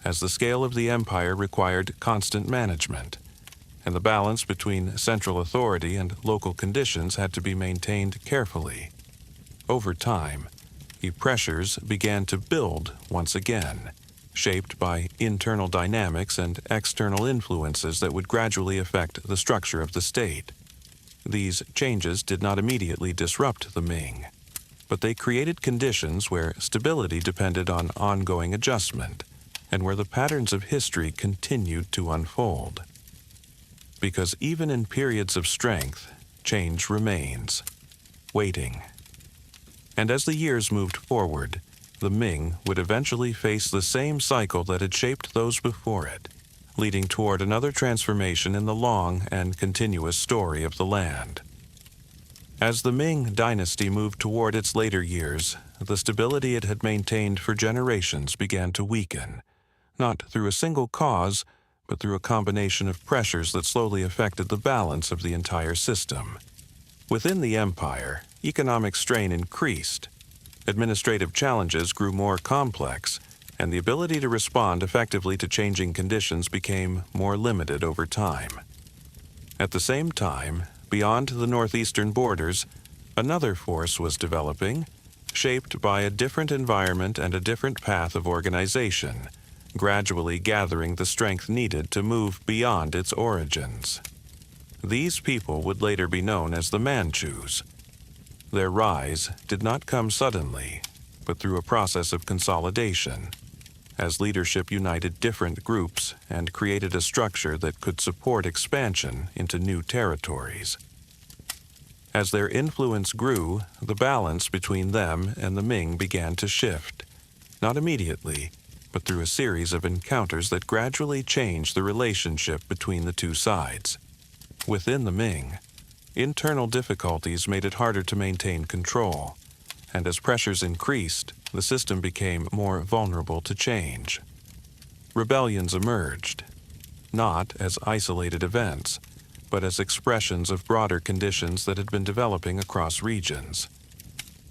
as the scale of the empire required constant management, and the balance between central authority and local conditions had to be maintained carefully. Over time, the pressures began to build once again, shaped by internal dynamics and external influences that would gradually affect the structure of the state. These changes did not immediately disrupt the Ming, but they created conditions where stability depended on ongoing adjustment and where the patterns of history continued to unfold. Because even in periods of strength, change remains, waiting. And as the years moved forward, the Ming would eventually face the same cycle that had shaped those before it, leading toward another transformation in the long and continuous story of the land. As the Ming dynasty moved toward its later years, the stability it had maintained for generations began to weaken, not through a single cause, but through a combination of pressures that slowly affected the balance of the entire system. Within the empire, economic strain increased, administrative challenges grew more complex, and the ability to respond effectively to changing conditions became more limited over time. At the same time, beyond the northeastern borders, another force was developing, shaped by a different environment and a different path of organization, gradually gathering the strength needed to move beyond its origins. These people would later be known as the Manchus. Their rise did not come suddenly, but through a process of consolidation, as leadership united different groups and created a structure that could support expansion into new territories. As their influence grew, the balance between them and the Ming began to shift, not immediately, but through a series of encounters that gradually changed the relationship between the two sides. Within the Ming, internal difficulties made it harder to maintain control, and as pressures increased, the system became more vulnerable to change. Rebellions emerged, not as isolated events, but as expressions of broader conditions that had been developing across regions.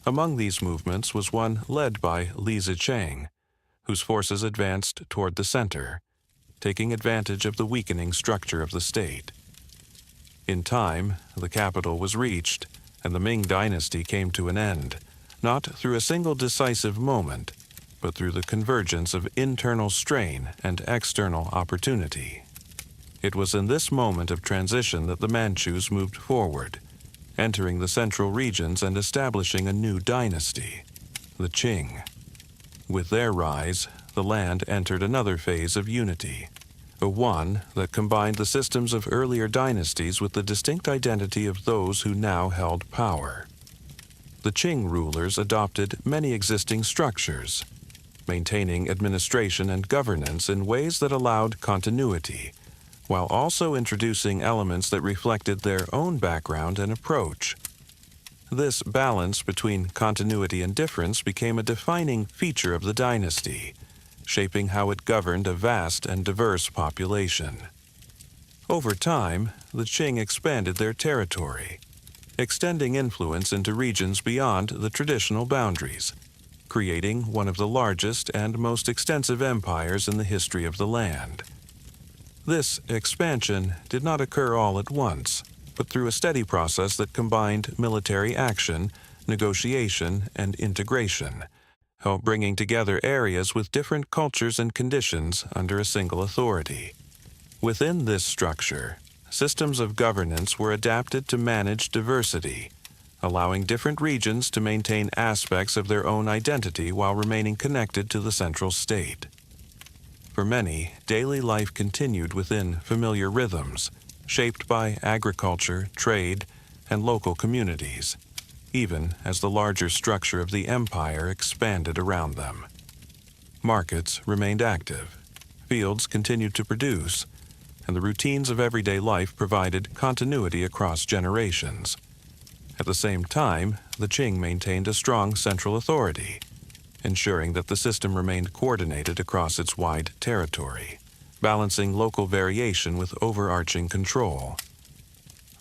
Among these movements was one led by Li Zicheng, whose forces advanced toward the center, taking advantage of the weakening structure of the state. In time, the capital was reached, and the Ming dynasty came to an end, not through a single decisive moment, but through the convergence of internal strain and external opportunity. It was in this moment of transition that the Manchus moved forward, entering the central regions and establishing a new dynasty, the Qing. With their rise, the land entered another phase of unity, a one that combined the systems of earlier dynasties with the distinct identity of those who now held power. The Qing rulers adopted many existing structures, maintaining administration and governance in ways that allowed continuity, while also introducing elements that reflected their own background and approach. This balance between continuity and difference became a defining feature of the dynasty, shaping how it governed a vast and diverse population. Over time, the Qing expanded their territory, extending influence into regions beyond the traditional boundaries, creating one of the largest and most extensive empires in the history of the land. This expansion did not occur all at once, but through a steady process that combined military action, negotiation, and integration, bringing together areas with different cultures and conditions under a single authority. Within this structure, systems of governance were adapted to manage diversity, allowing different regions to maintain aspects of their own identity while remaining connected to the central state. For many, daily life continued within familiar rhythms, shaped by agriculture, trade, and local communities, even as the larger structure of the empire expanded around them. Markets remained active, fields continued to produce, and the routines of everyday life provided continuity across generations. At the same time, the Qing maintained a strong central authority, ensuring that the system remained coordinated across its wide territory, balancing local variation with overarching control.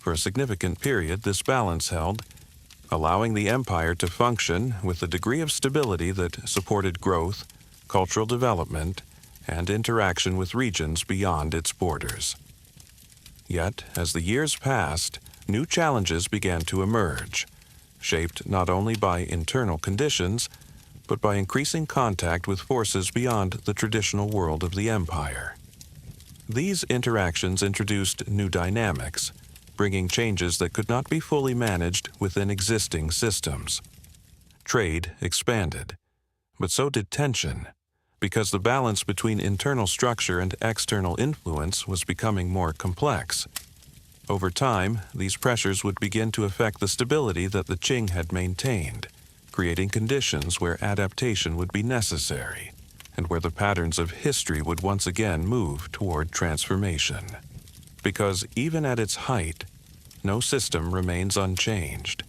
For a significant period, this balance held, allowing the empire to function with a degree of stability that supported growth, cultural development, and interaction with regions beyond its borders. Yet, as the years passed, new challenges began to emerge, shaped not only by internal conditions, but by increasing contact with forces beyond the traditional world of the empire. These interactions introduced new dynamics, bringing changes that could not be fully managed within existing systems. Trade expanded, but so did tension, because the balance between internal structure and external influence was becoming more complex. Over time, these pressures would begin to affect the stability that the Qing had maintained, creating conditions where adaptation would be necessary, and where the patterns of history would once again move toward transformation. Because even at its height, no system remains unchanged,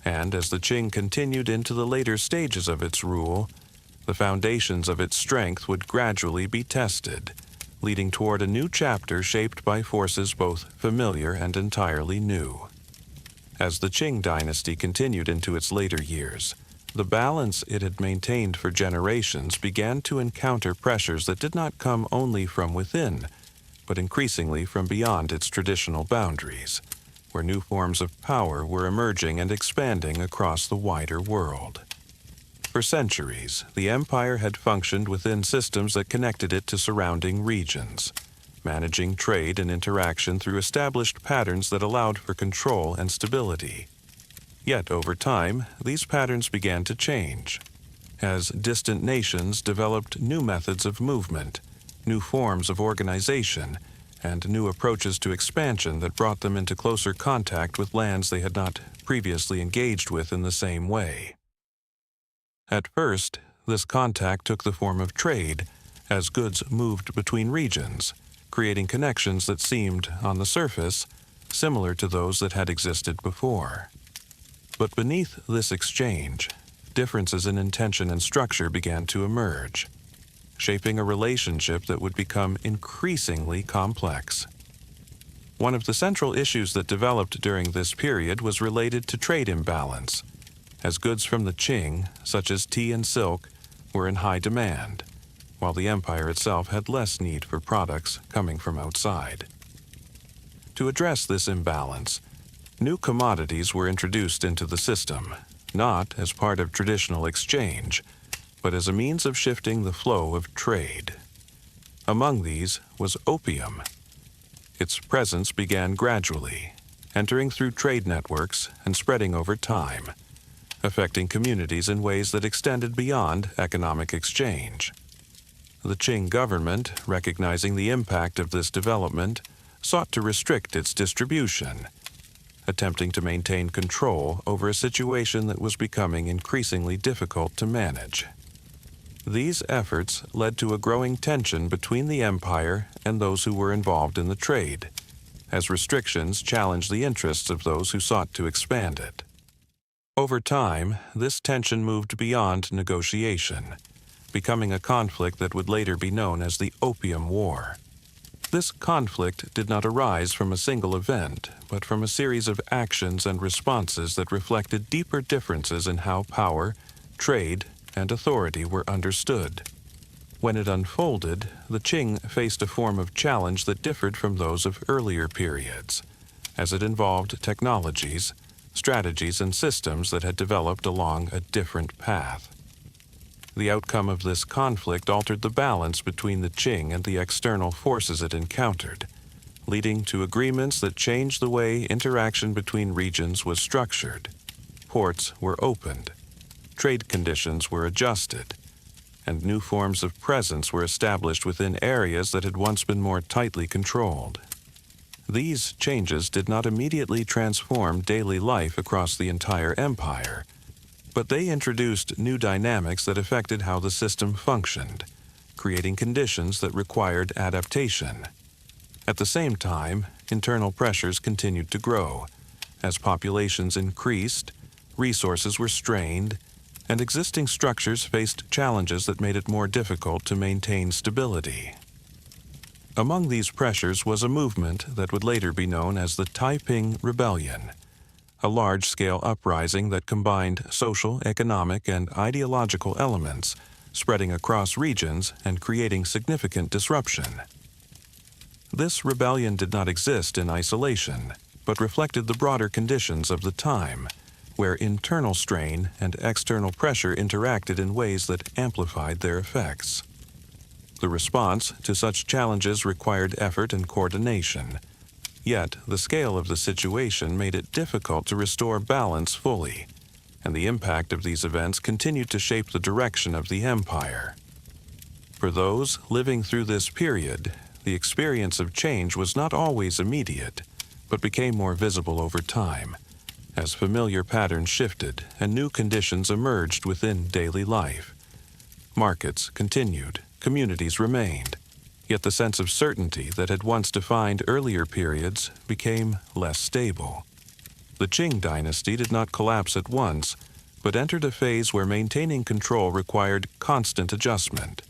and as the Qing continued into the later stages of its rule, the foundations of its strength would gradually be tested, leading toward a new chapter shaped by forces both familiar and entirely new. As the Qing dynasty continued into its later years, the balance it had maintained for generations began to encounter pressures that did not come only from within, but increasingly from beyond its traditional boundaries, where new forms of power were emerging and expanding across the wider world. For centuries, the empire had functioned within systems that connected it to surrounding regions, managing trade and interaction through established patterns that allowed for control and stability. Yet over time, these patterns began to change, as distant nations developed new methods of movement, new forms of organization, and new approaches to expansion that brought them into closer contact with lands they had not previously engaged with in the same way. At first, this contact took the form of trade, as goods moved between regions, creating connections that seemed, on the surface, similar to those that had existed before. But beneath this exchange, differences in intention and structure began to emerge, shaping a relationship that would become increasingly complex. One of the central issues that developed during this period was related to trade imbalance, as goods from the Qing, such as tea and silk, were in high demand, while the empire itself had less need for products coming from outside. To address this imbalance, new commodities were introduced into the system, not as part of traditional exchange, but as a means of shifting the flow of trade. Among these was opium. Its presence began gradually, entering through trade networks and spreading over time, affecting communities in ways that extended beyond economic exchange. The Qing government, recognizing the impact of this development, sought to restrict its distribution, attempting to maintain control over a situation that was becoming increasingly difficult to manage. These efforts led to a growing tension between the empire and those who were involved in the trade, as restrictions challenged the interests of those who sought to expand it. Over time, this tension moved beyond negotiation, becoming a conflict that would later be known as the Opium War. This conflict did not arise from a single event, but from a series of actions and responses that reflected deeper differences in how power, trade, and authority were understood. When it unfolded, the Qing faced a form of challenge that differed from those of earlier periods, as it involved technologies, strategies, and systems that had developed along a different path. The outcome of this conflict altered the balance between the Qing and the external forces it encountered, leading to agreements that changed the way interaction between regions was structured. Ports were opened, trade conditions were adjusted, and new forms of presence were established within areas that had once been more tightly controlled. These changes did not immediately transform daily life across the entire empire, but they introduced new dynamics that affected how the system functioned, creating conditions that required adaptation. At the same time, internal pressures continued to grow. As populations increased, resources were strained, and existing structures faced challenges that made it more difficult to maintain stability. Among these pressures was a movement that would later be known as the Taiping Rebellion, a large-scale uprising that combined social, economic, and ideological elements, spreading across regions and creating significant disruption. This rebellion did not exist in isolation, but reflected the broader conditions of the time, where internal strain and external pressure interacted in ways that amplified their effects. The response to such challenges required effort and coordination. Yet, the scale of the situation made it difficult to restore balance fully, and the impact of these events continued to shape the direction of the empire. For those living through this period, the experience of change was not always immediate, but became more visible over time, as familiar patterns shifted and new conditions emerged within daily life. Markets continued, communities remained, yet the sense of certainty that had once defined earlier periods became less stable. The Qing dynasty did not collapse at once, but entered a phase where maintaining control required constant adjustment,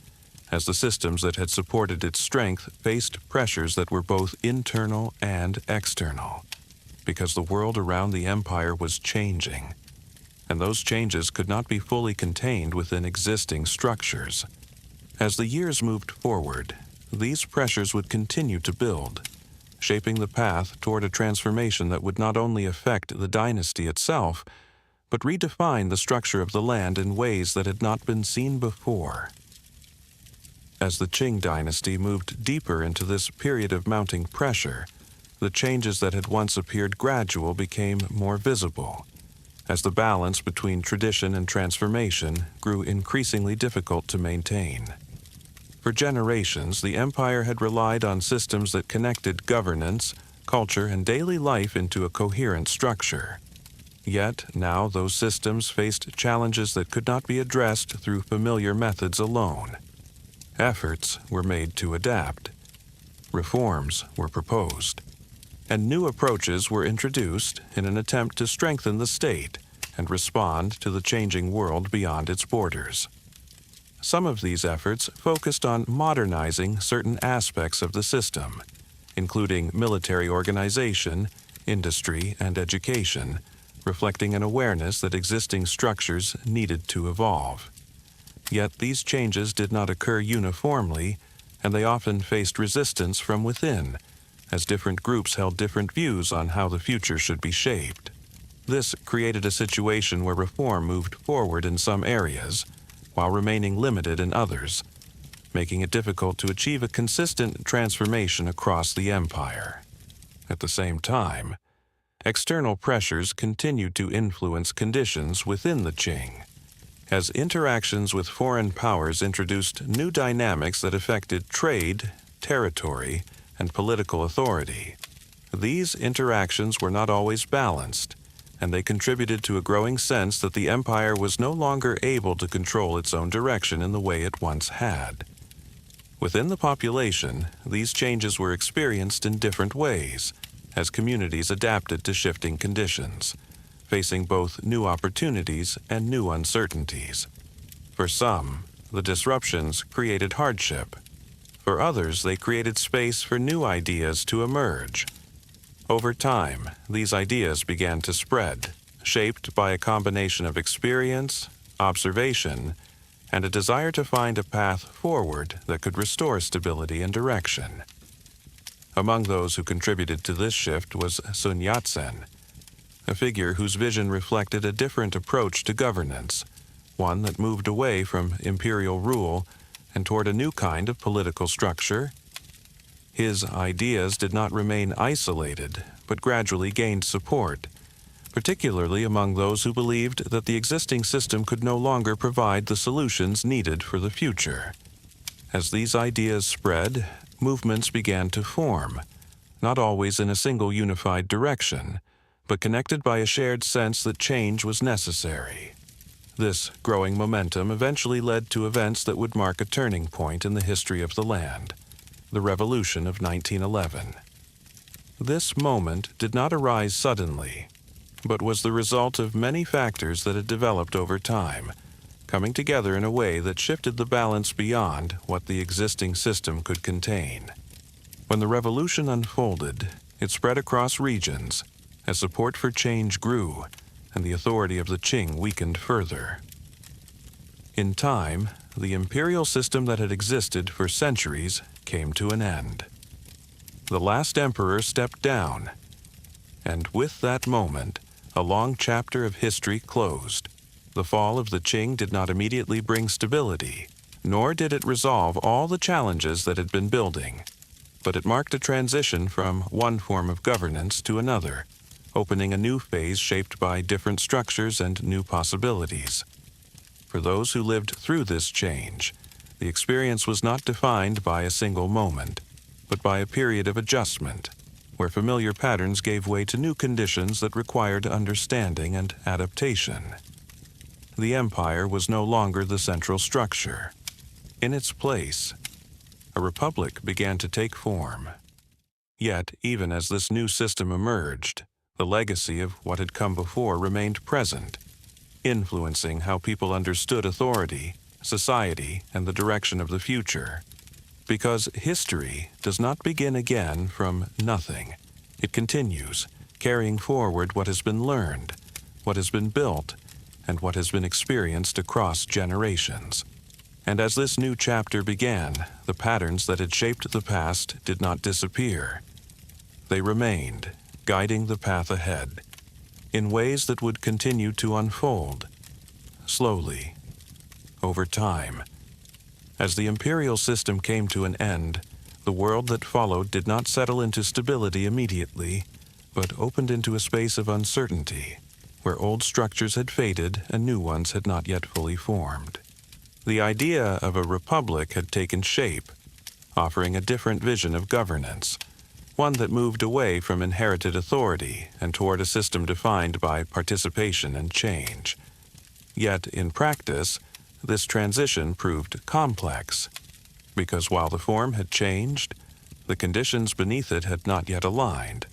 as the systems that had supported its strength faced pressures that were both internal and external, because the world around the empire was changing, and those changes could not be fully contained within existing structures. As the years moved forward, these pressures would continue to build, shaping the path toward a transformation that would not only affect the dynasty itself, but redefine the structure of the land in ways that had not been seen before. As the Qing dynasty moved deeper into this period of mounting pressure, the changes that had once appeared gradual became more visible, as the balance between tradition and transformation grew increasingly difficult to maintain. For generations, the empire had relied on systems that connected governance, culture, and daily life into a coherent structure. Yet, now those systems faced challenges that could not be addressed through familiar methods alone. Efforts were made to adapt. Reforms were proposed, and new approaches were introduced in an attempt to strengthen the state and respond to the changing world beyond its borders. Some of these efforts focused on modernizing certain aspects of the system, including military organization, industry, and education, reflecting an awareness that existing structures needed to evolve. Yet these changes did not occur uniformly, and they often faced resistance from within, as different groups held different views on how the future should be shaped. This created a situation where reform moved forward in some areas, while remaining limited in others, making it difficult to achieve a consistent transformation across the empire. At the same time, external pressures continued to influence conditions within the Qing, as interactions with foreign powers introduced new dynamics that affected trade, territory, and political authority. These interactions were not always balanced, and they contributed to a growing sense that the empire was no longer able to control its own direction in the way it once had. Within the population, these changes were experienced in different ways, as communities adapted to shifting conditions, facing both new opportunities and new uncertainties. For some, the disruptions created hardship. For others, they created space for new ideas to emerge. Over time, these ideas began to spread, shaped by a combination of experience, observation, and a desire to find a path forward that could restore stability and direction. Among those who contributed to this shift was Sun Yat-sen, a figure whose vision reflected a different approach to governance, one that moved away from imperial rule and toward a new kind of political structure. His ideas did not remain isolated, but gradually gained support, particularly among those who believed that the existing system could no longer provide the solutions needed for the future. As these ideas spread, movements began to form, not always in a single unified direction, but connected by a shared sense that change was necessary. This growing momentum eventually led to events that would mark a turning point in the history of the land, the Revolution of 1911. This moment did not arise suddenly, but was the result of many factors that had developed over time, coming together in a way that shifted the balance beyond what the existing system could contain. When the revolution unfolded, it spread across regions as support for change grew and the authority of the Qing weakened further. In time, the imperial system that had existed for centuries came to an end. The last emperor stepped down, and with that moment, a long chapter of history closed. The fall of the Qing did not immediately bring stability, nor did it resolve all the challenges that had been building, but it marked a transition from one form of governance to another, opening a new phase shaped by different structures and new possibilities. For those who lived through this change, the experience was not defined by a single moment, but by a period of adjustment, where familiar patterns gave way to new conditions that required understanding and adaptation. The empire was no longer the central structure. In its place, a republic began to take form. Yet, even as this new system emerged, the legacy of what had come before remained present, influencing how people understood authority, society, and the direction of the future. Because history does not begin again from nothing. It continues, carrying forward what has been learned, what has been built, and what has been experienced across generations. And as this new chapter began, the patterns that had shaped the past did not disappear. They remained, guiding the path ahead, in ways that would continue to unfold, slowly, over time. As the imperial system came to an end, the world that followed did not settle into stability immediately, but opened into a space of uncertainty, where old structures had faded and new ones had not yet fully formed. The idea of a republic had taken shape, offering a different vision of governance, one that moved away from inherited authority and toward a system defined by participation and change. Yet, in practice, this transition proved complex, because while the form had changed, the conditions beneath it had not yet aligned.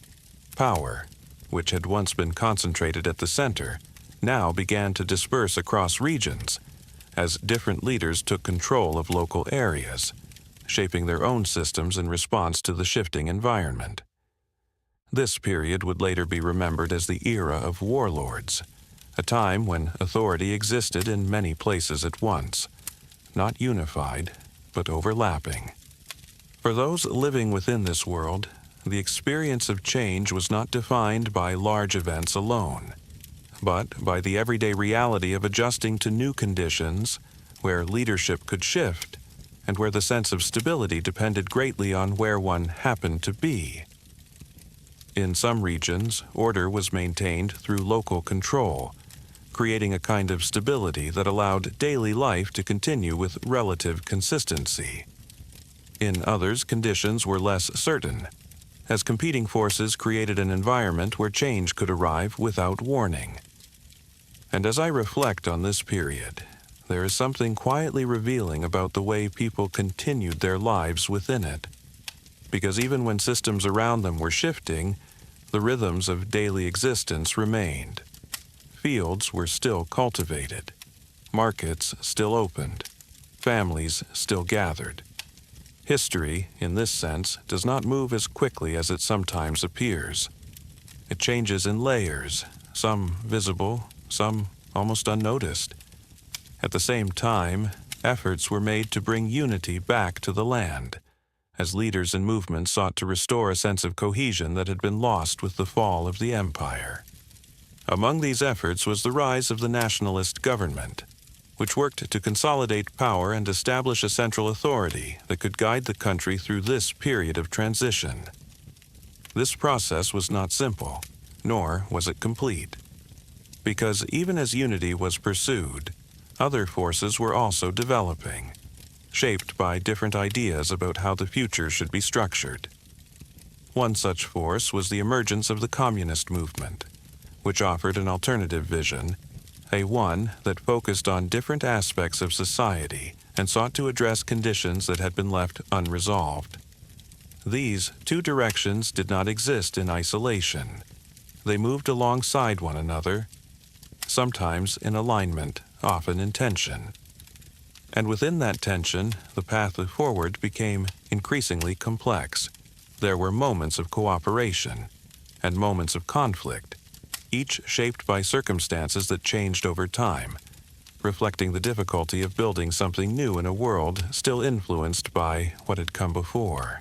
Power, which had once been concentrated at the center, now began to disperse across regions, as different leaders took control of local areas, shaping their own systems in response to the shifting environment. This period would later be remembered as the era of warlords, a time when authority existed in many places at once, not unified, but overlapping. For those living within this world, the experience of change was not defined by large events alone, but by the everyday reality of adjusting to new conditions where leadership could shift and where the sense of stability depended greatly on where one happened to be. In some regions, order was maintained through local control, creating a kind of stability that allowed daily life to continue with relative consistency. In others, conditions were less certain, as competing forces created an environment where change could arrive without warning. And as I reflect on this period, there is something quietly revealing about the way people continued their lives within it. Because even when systems around them were shifting, the rhythms of daily existence remained. Fields were still cultivated, markets still opened, families still gathered. History, in this sense, does not move as quickly as it sometimes appears. It changes in layers, some visible, some almost unnoticed. At the same time, efforts were made to bring unity back to the land, as leaders and movements sought to restore a sense of cohesion that had been lost with the fall of the empire. Among these efforts was the rise of the nationalist government, which worked to consolidate power and establish a central authority that could guide the country through this period of transition. This process was not simple, nor was it complete, because even as unity was pursued, other forces were also developing, shaped by different ideas about how the future should be structured. One such force was the emergence of the communist movement, which offered an alternative vision, a one that focused on different aspects of society and sought to address conditions that had been left unresolved. These two directions did not exist in isolation. They moved alongside one another, sometimes in alignment, often in tension. And within that tension, the path forward became increasingly complex. There were moments of cooperation and moments of conflict, each shaped by circumstances that changed over time, reflecting the difficulty of building something new in a world still influenced by what had come before.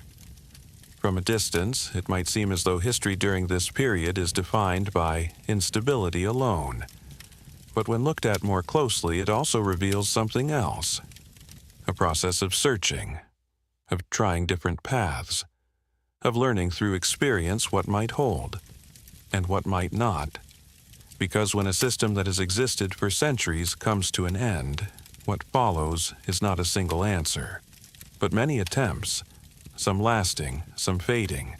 From a distance, it might seem as though history during this period is defined by instability alone. But when looked at more closely, it also reveals something else. A process of searching, of trying different paths, of learning through experience what might hold, and what might not. Because when a system that has existed for centuries comes to an end, what follows is not a single answer, but many attempts, some lasting, some fading.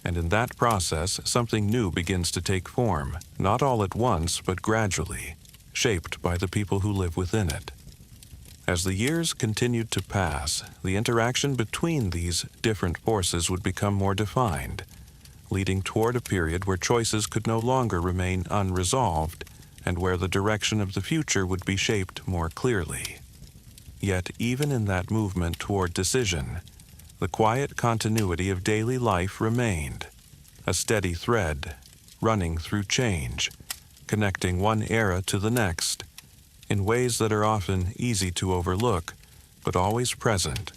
And in that process, something new begins to take form, not all at once, but gradually, shaped by the people who live within it. As the years continued to pass, the interaction between these different forces would become more defined, leading toward a period where choices could no longer remain unresolved and where the direction of the future would be shaped more clearly. Yet, even in that movement toward decision, the quiet continuity of daily life remained, a steady thread, running through change, connecting one era to the next, in ways that are often easy to overlook, but always present.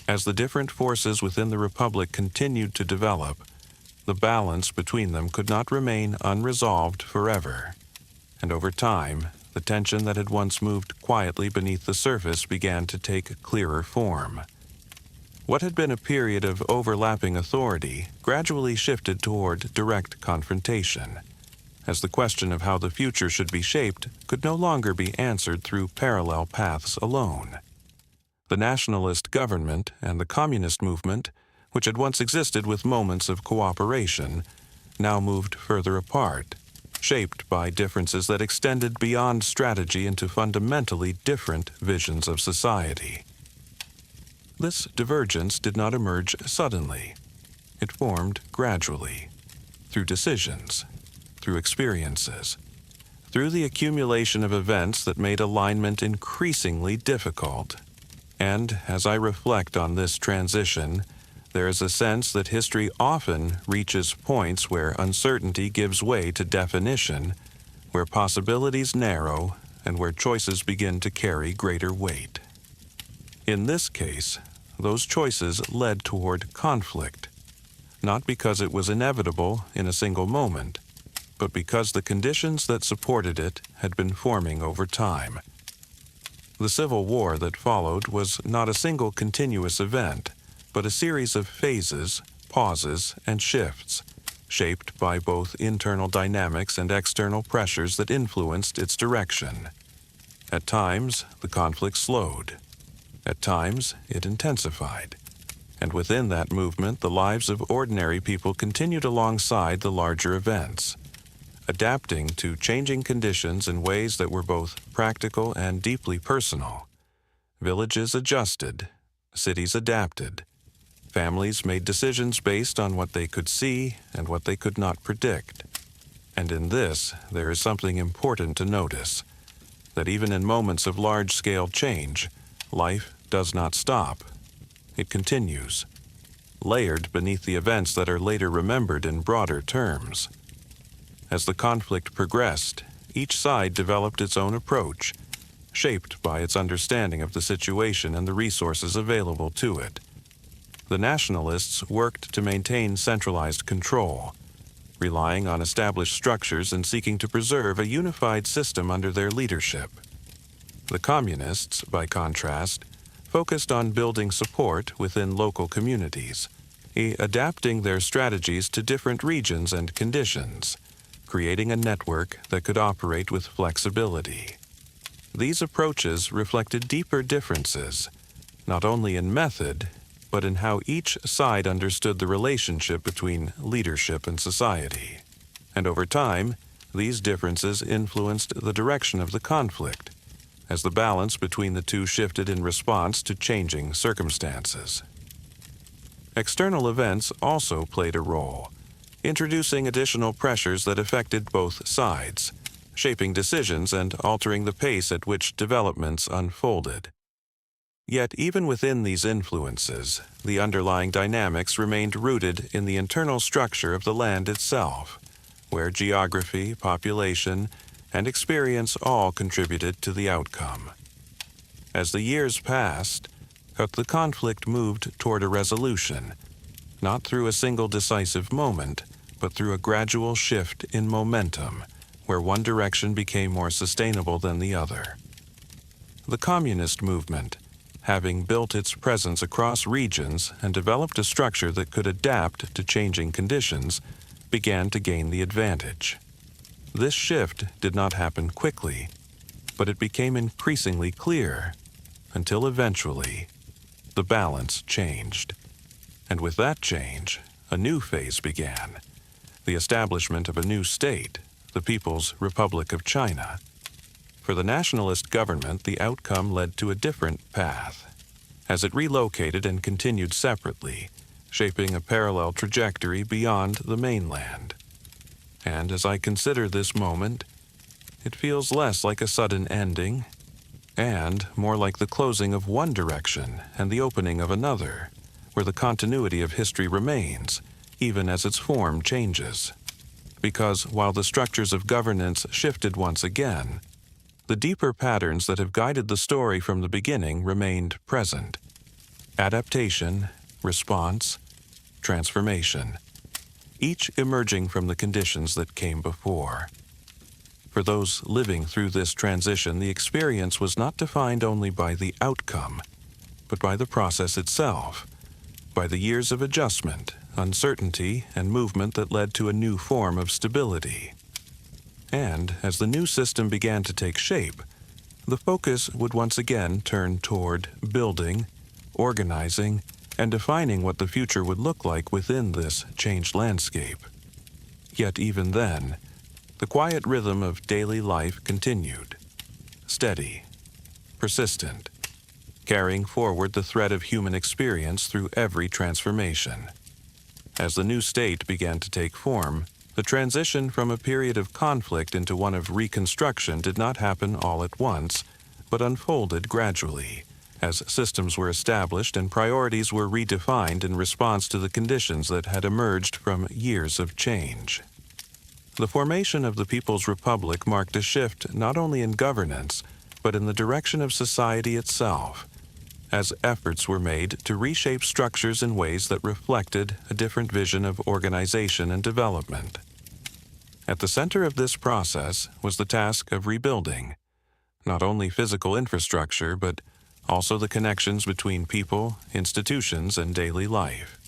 As the different forces within the Republic continued to develop, the balance between them could not remain unresolved forever, and over time, the tension that had once moved quietly beneath the surface began to take clearer form. What had been a period of overlapping authority gradually shifted toward direct confrontation, as the question of how the future should be shaped could no longer be answered through parallel paths alone. The nationalist government and the communist movement, which had once existed with moments of cooperation, now moved further apart, shaped by differences that extended beyond strategy into fundamentally different visions of society. This divergence did not emerge suddenly. It formed gradually, through decisions, through experiences, through the accumulation of events that made alignment increasingly difficult. And as I reflect on this transition, there is a sense that history often reaches points where uncertainty gives way to definition, where possibilities narrow, and where choices begin to carry greater weight. In this case, those choices led toward conflict, not because it was inevitable in a single moment, but because the conditions that supported it had been forming over time. The civil war that followed was not a single continuous event, but a series of phases, pauses, and shifts, shaped by both internal dynamics and external pressures that influenced its direction. At times, the conflict slowed. At times, it intensified. And within that movement, the lives of ordinary people continued alongside the larger events, adapting to changing conditions in ways that were both practical and deeply personal. Villages adjusted, cities adapted. Families made decisions based on what they could see and what they could not predict. And in this, there is something important to notice, that even in moments of large-scale change, life does not stop. It continues, layered beneath the events that are later remembered in broader terms. As the conflict progressed, each side developed its own approach, shaped by its understanding of the situation and the resources available to it. The nationalists worked to maintain centralized control, relying on established structures and seeking to preserve a unified system under their leadership. The communists, by contrast, focused on building support within local communities, adapting their strategies to different regions and conditions, creating a network that could operate with flexibility. These approaches reflected deeper differences, not only in method, but in how each side understood the relationship between leadership and society. And over time, these differences influenced the direction of the conflict, as the balance between the two shifted in response to changing circumstances. External events also played a role, introducing additional pressures that affected both sides, shaping decisions and altering the pace at which developments unfolded. Yet even within these influences, the underlying dynamics remained rooted in the internal structure of the land itself, where geography, population, and experience all contributed to the outcome. As the years passed, the conflict moved toward a resolution, not through a single decisive moment, but through a gradual shift in momentum, where one direction became more sustainable than the other. The communist movement, having built its presence across regions and developed a structure that could adapt to changing conditions, began to gain the advantage. This shift did not happen quickly, but it became increasingly clear, until eventually the balance changed. And with that change, a new phase began, the establishment of a new state, the People's Republic of China. For the nationalist government, the outcome led to a different path, as it relocated and continued separately, shaping a parallel trajectory beyond the mainland. And as I consider this moment, it feels less like a sudden ending, and more like the closing of one direction and the opening of another, where the continuity of history remains, even as its form changes. Because while the structures of governance shifted once again, the deeper patterns that have guided the story from the beginning remained present. Adaptation, response, transformation, each emerging from the conditions that came before. For those living through this transition, the experience was not defined only by the outcome, but by the process itself, by the years of adjustment, uncertainty, and movement that led to a new form of stability. And as the new system began to take shape, the focus would once again turn toward building, organizing, and defining what the future would look like within this changed landscape. Yet even then, the quiet rhythm of daily life continued, steady, persistent, carrying forward the thread of human experience through every transformation. As the new state began to take form, the transition from a period of conflict into one of reconstruction did not happen all at once, but unfolded gradually, as systems were established and priorities were redefined in response to the conditions that had emerged from years of change. The formation of the People's Republic marked a shift not only in governance, but in the direction of society itself, as efforts were made to reshape structures in ways that reflected a different vision of organization and development. At the center of this process was the task of rebuilding, not only physical infrastructure, but also the connections between people, institutions, and daily life,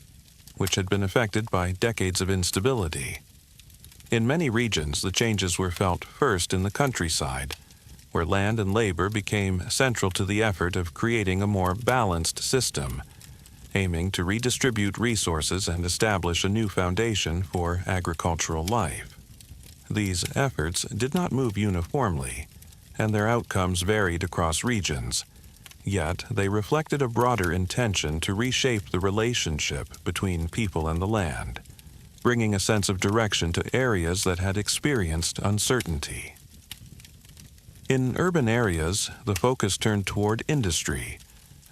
which had been affected by decades of instability. In many regions, the changes were felt first in the countryside, where land and labor became central to the effort of creating a more balanced system, aiming to redistribute resources and establish a new foundation for agricultural life. These efforts did not move uniformly, and their outcomes varied across regions, yet they reflected a broader intention to reshape the relationship between people and the land, bringing a sense of direction to areas that had experienced uncertainty. In urban areas, the focus turned toward industry,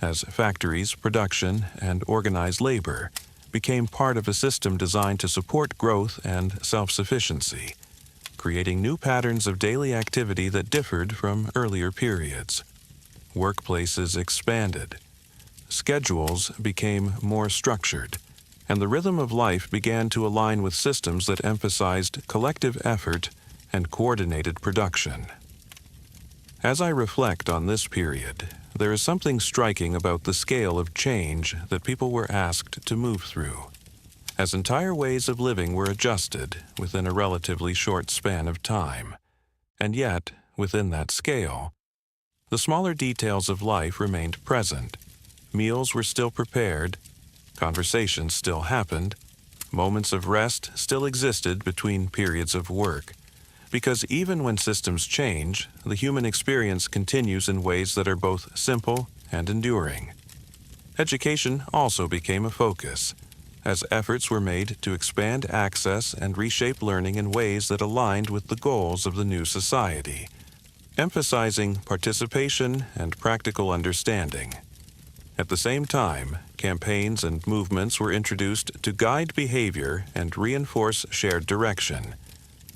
as factories, production, and organized labor became part of a system designed to support growth and self-sufficiency, creating new patterns of daily activity that differed from earlier periods. Workplaces expanded, schedules became more structured, and the rhythm of life began to align with systems that emphasized collective effort and coordinated production. As I reflect on this period, there is something striking about the scale of change that people were asked to move through, as entire ways of living were adjusted within a relatively short span of time. And yet, within that scale, the smaller details of life remained present. Meals were still prepared, conversations still happened, moments of rest still existed between periods of work. Because even when systems change, the human experience continues in ways that are both simple and enduring. Education also became a focus, as efforts were made to expand access and reshape learning in ways that aligned with the goals of the new society, emphasizing participation and practical understanding. At the same time, campaigns and movements were introduced to guide behavior and reinforce shared direction,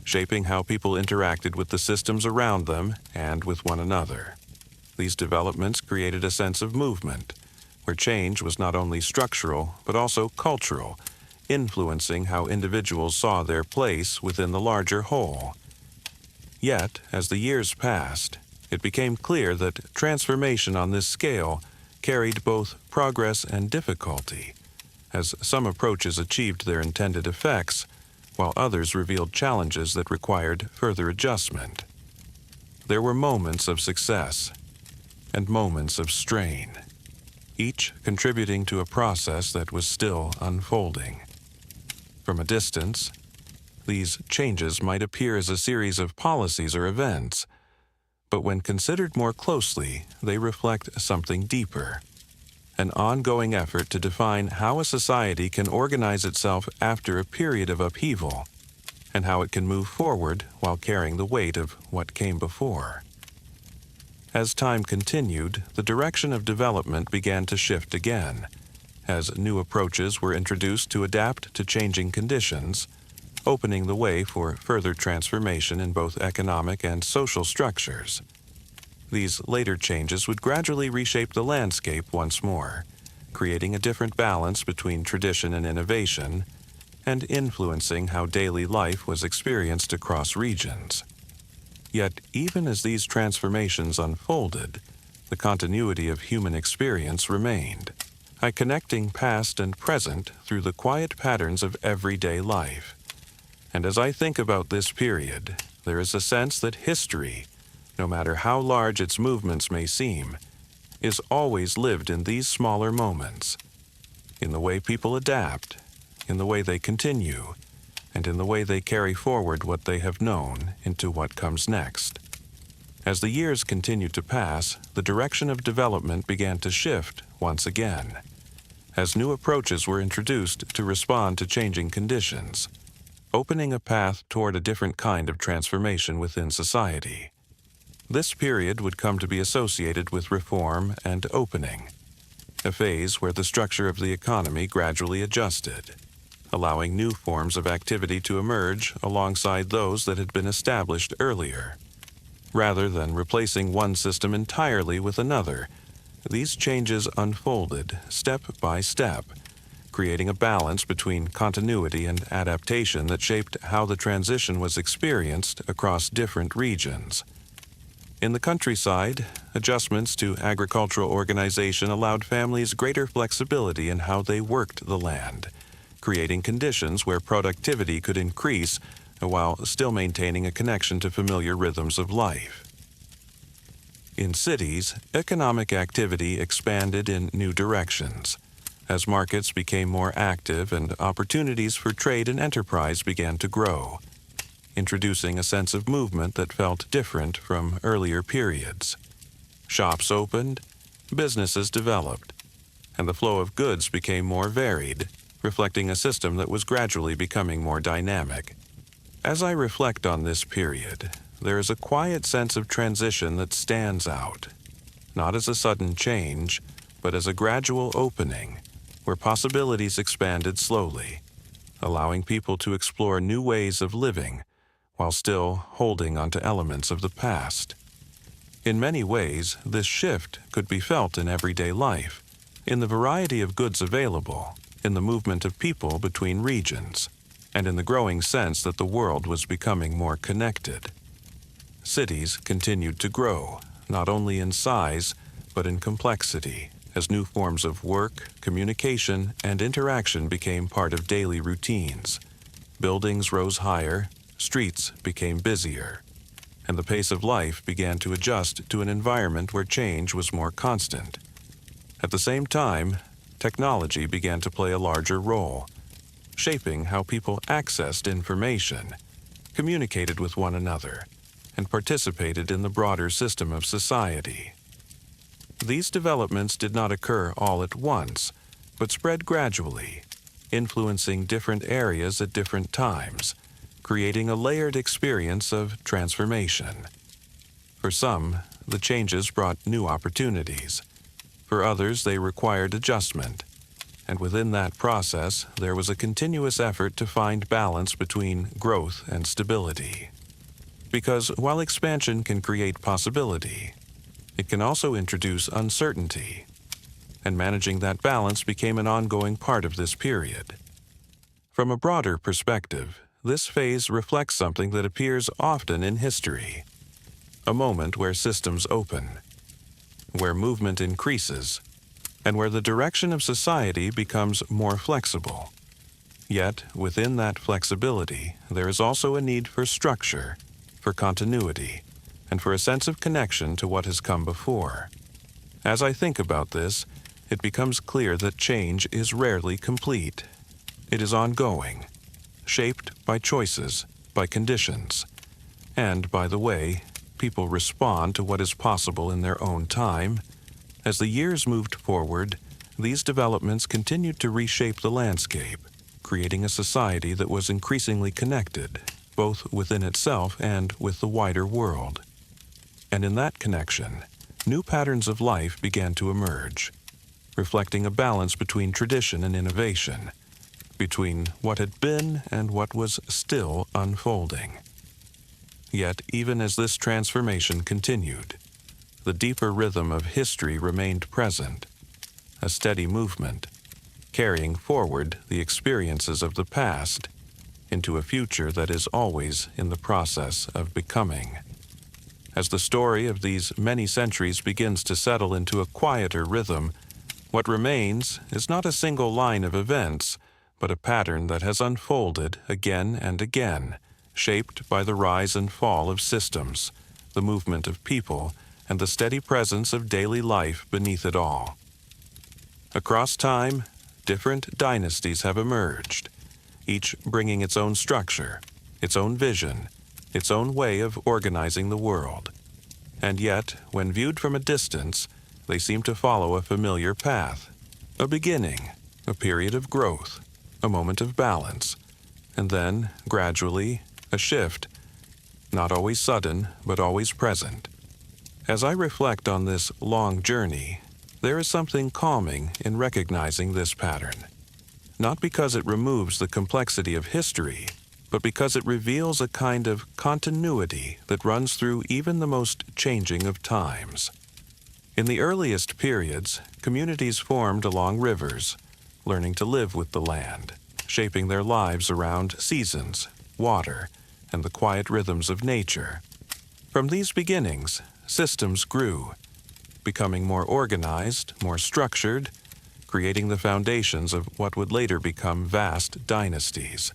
shaping how people interacted with the systems around them and with one another. These developments created a sense of movement, where change was not only structural but also cultural, influencing how individuals saw their place within the larger whole. Yet, as the years passed, it became clear that transformation on this scale carried both progress and difficulty, as some approaches achieved their intended effects, while others revealed challenges that required further adjustment. There were moments of success and moments of strain, each contributing to a process that was still unfolding. From a distance, these changes might appear as a series of policies or events, but when considered more closely, they reflect something deeper, an ongoing effort to define how a society can organize itself after a period of upheaval, and how it can move forward while carrying the weight of what came before. As time continued, the direction of development began to shift again, as new approaches were introduced to adapt to changing conditions, opening the way for further transformation in both economic and social structures. These later changes would gradually reshape the landscape once more, creating a different balance between tradition and innovation, and influencing how daily life was experienced across regions. Yet, even as these transformations unfolded, the continuity of human experience remained, connecting past and present through the quiet patterns of everyday life. And as I think about this period, there is a sense that history, no matter how large its movements may seem, is always lived in these smaller moments, in the way people adapt, in the way they continue, and in the way they carry forward what they have known into what comes next. As the years continued to pass, the direction of development began to shift once again, as new approaches were introduced to respond to changing conditions, opening a path toward a different kind of transformation within society. This period would come to be associated with reform and opening, a phase where the structure of the economy gradually adjusted, allowing new forms of activity to emerge alongside those that had been established earlier. Rather than replacing one system entirely with another, these changes unfolded step by step, creating a balance between continuity and adaptation that shaped how the transition was experienced across different regions. In the countryside, adjustments to agricultural organization allowed families greater flexibility in how they worked the land, creating conditions where productivity could increase while still maintaining a connection to familiar rhythms of life. In cities, economic activity expanded in new directions, as markets became more active and opportunities for trade and enterprise began to grow, introducing a sense of movement that felt different from earlier periods. Shops opened, businesses developed, and the flow of goods became more varied, reflecting a system that was gradually becoming more dynamic. As I reflect on this period, there is a quiet sense of transition that stands out, not as a sudden change, but as a gradual opening, where possibilities expanded slowly, allowing people to explore new ways of living while still holding onto elements of the past. In many ways, this shift could be felt in everyday life, in the variety of goods available, in the movement of people between regions, and in the growing sense that the world was becoming more connected. Cities continued to grow, not only in size, but in complexity, as new forms of work, communication, and interaction became part of daily routines. Buildings rose higher, streets became busier, and the pace of life began to adjust to an environment where change was more constant. At the same time, technology began to play a larger role, shaping how people accessed information, communicated with one another, and participated in the broader system of society. These developments did not occur all at once, but spread gradually, influencing different areas at different times, creating a layered experience of transformation. For some, the changes brought new opportunities. For others, they required adjustment. And within that process, there was a continuous effort to find balance between growth and stability. Because while expansion can create possibility, it can also introduce uncertainty. And managing that balance became an ongoing part of this period. From a broader perspective, this phase reflects something that appears often in history. A moment where systems open, where movement increases, and where the direction of society becomes more flexible. Yet, within that flexibility, there is also a need for structure, for continuity, and for a sense of connection to what has come before. As I think about this, it becomes clear that change is rarely complete. It is ongoing, shaped by choices, by conditions, and by the way people respond to what is possible in their own time. As the years moved forward, these developments continued to reshape the landscape, creating a society that was increasingly connected, both within itself and with the wider world. And in that connection, new patterns of life began to emerge, reflecting a balance between tradition and innovation, between what had been and what was still unfolding. Yet, even as this transformation continued, the deeper rhythm of history remained present, a steady movement, carrying forward the experiences of the past into a future that is always in the process of becoming. As the story of these many centuries begins to settle into a quieter rhythm, what remains is not a single line of events, but a pattern that has unfolded again and again, shaped by the rise and fall of systems, the movement of people, and the steady presence of daily life beneath it all. Across time, different dynasties have emerged, each bringing its own structure, its own vision, its own way of organizing the world. And yet, when viewed from a distance, they seem to follow a familiar path, a beginning, a period of growth, a moment of balance, and then, gradually, a shift, not always sudden, but always present. As I reflect on this long journey, there is something calming in recognizing this pattern. Not because it removes the complexity of history, but because it reveals a kind of continuity that runs through even the most changing of times. In the earliest periods, communities formed along rivers, learning to live with the land, shaping their lives around seasons, water, and the quiet rhythms of nature. From these beginnings, systems grew, becoming more organized, more structured, creating the foundations of what would later become vast dynasties.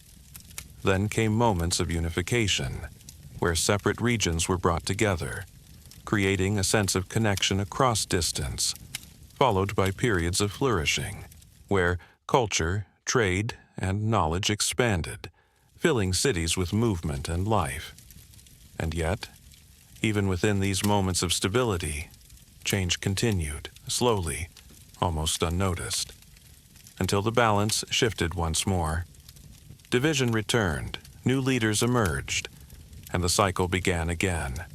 Then came moments of unification, where separate regions were brought together, creating a sense of connection across distance, followed by periods of flourishing, where culture, trade, and knowledge expanded, filling cities with movement and life. And yet, even within these moments of stability, change continued, slowly, almost unnoticed, until the balance shifted once more. Division returned, new leaders emerged, and the cycle began again.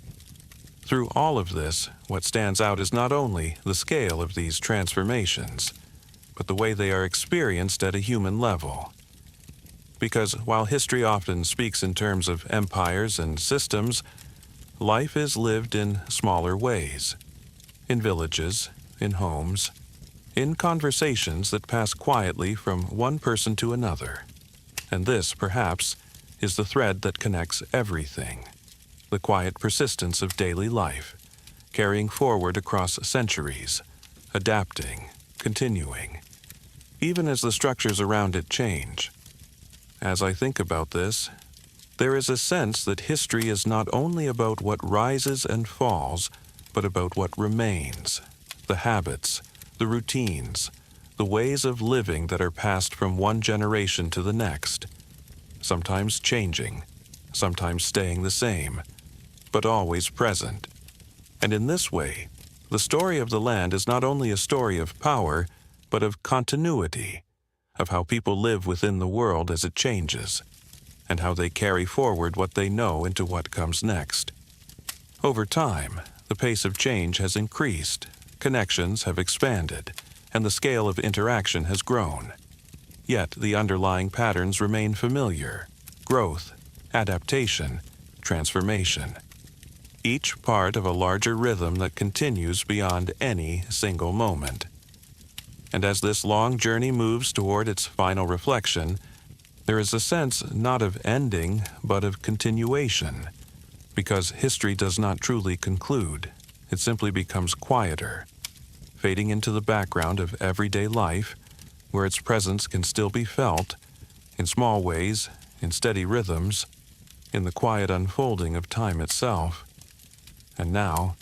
Through all of this, what stands out is not only the scale of these transformations, but the way they are experienced at a human level. Because while history often speaks in terms of empires and systems, life is lived in smaller ways, in villages, in homes, in conversations that pass quietly from one person to another. And this, perhaps, is the thread that connects everything, the quiet persistence of daily life, carrying forward across centuries, adapting, continuing, even as the structures around it change. As I think about this, there is a sense that history is not only about what rises and falls, but about what remains, the habits, the routines, the ways of living that are passed from one generation to the next, sometimes changing, sometimes staying the same, but always present. And in this way, the story of the land is not only a story of power, but of continuity, of how people live within the world as it changes, and how they carry forward what they know into what comes next. Over time, the pace of change has increased, connections have expanded, and the scale of interaction has grown. Yet the underlying patterns remain familiar: growth, adaptation, transformation. Each part of a larger rhythm that continues beyond any single moment. And as this long journey moves toward its final reflection, there is a sense not of ending, but of continuation. Because history does not truly conclude, it simply becomes quieter, fading into the background of everyday life, where its presence can still be felt, in small ways, in steady rhythms, in the quiet unfolding of time itself. And now,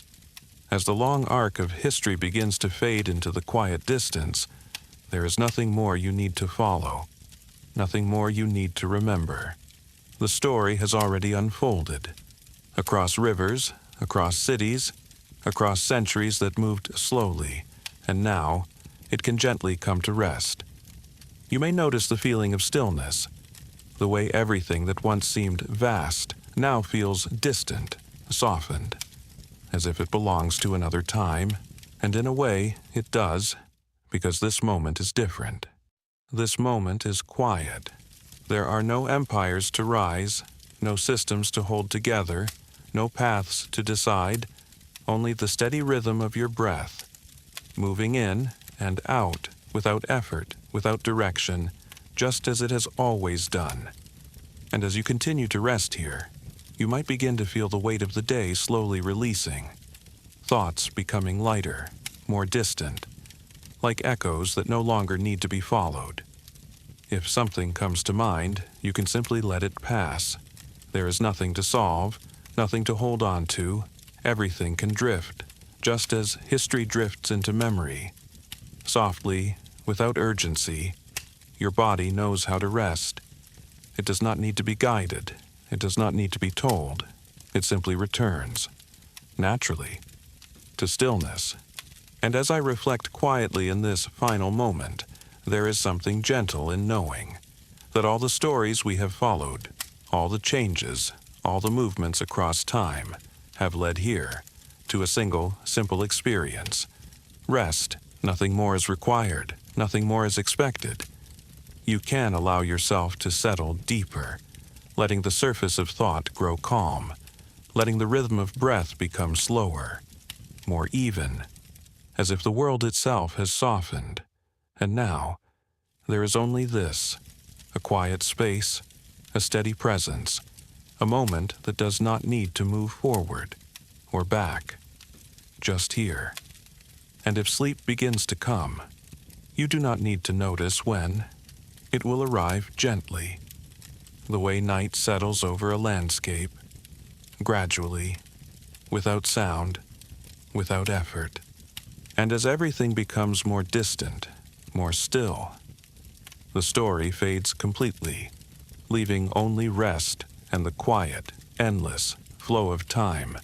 as the long arc of history begins to fade into the quiet distance, there is nothing more you need to follow, nothing more you need to remember. The story has already unfolded, across rivers, across cities, across centuries that moved slowly, and now it can gently come to rest. You may notice the feeling of stillness, the way everything that once seemed vast now feels distant, softened, as if it belongs to another time, and in a way it does, because this moment is different. This moment is quiet. There are no empires to rise, no systems to hold together, no paths to decide, only the steady rhythm of your breath, moving in and out without effort, without direction, just as it has always done. And as you continue to rest here, you might begin to feel the weight of the day slowly releasing, thoughts becoming lighter, more distant, like echoes that no longer need to be followed. If something comes to mind, you can simply let it pass. There is nothing to solve, nothing to hold on to. Everything can drift, just as history drifts into memory. Softly, without urgency, your body knows how to rest. It does not need to be guided. It does not need to be told. It simply returns, naturally, to stillness. And as I reflect quietly in this final moment, there is something gentle in knowing that all the stories we have followed, all the changes, all the movements across time, have led here to a single, simple experience. Rest. Nothing more is required. Nothing more is expected. You can allow yourself to settle deeper, letting the surface of thought grow calm, letting the rhythm of breath become slower, more even, as if the world itself has softened. And now, there is only this, a quiet space, a steady presence, a moment that does not need to move forward or back, just here. And if sleep begins to come, you do not need to notice when. It will arrive gently, the way night settles over a landscape, gradually, without sound, without effort. And as everything becomes more distant, more still, the story fades completely, leaving only rest and the quiet, endless flow of time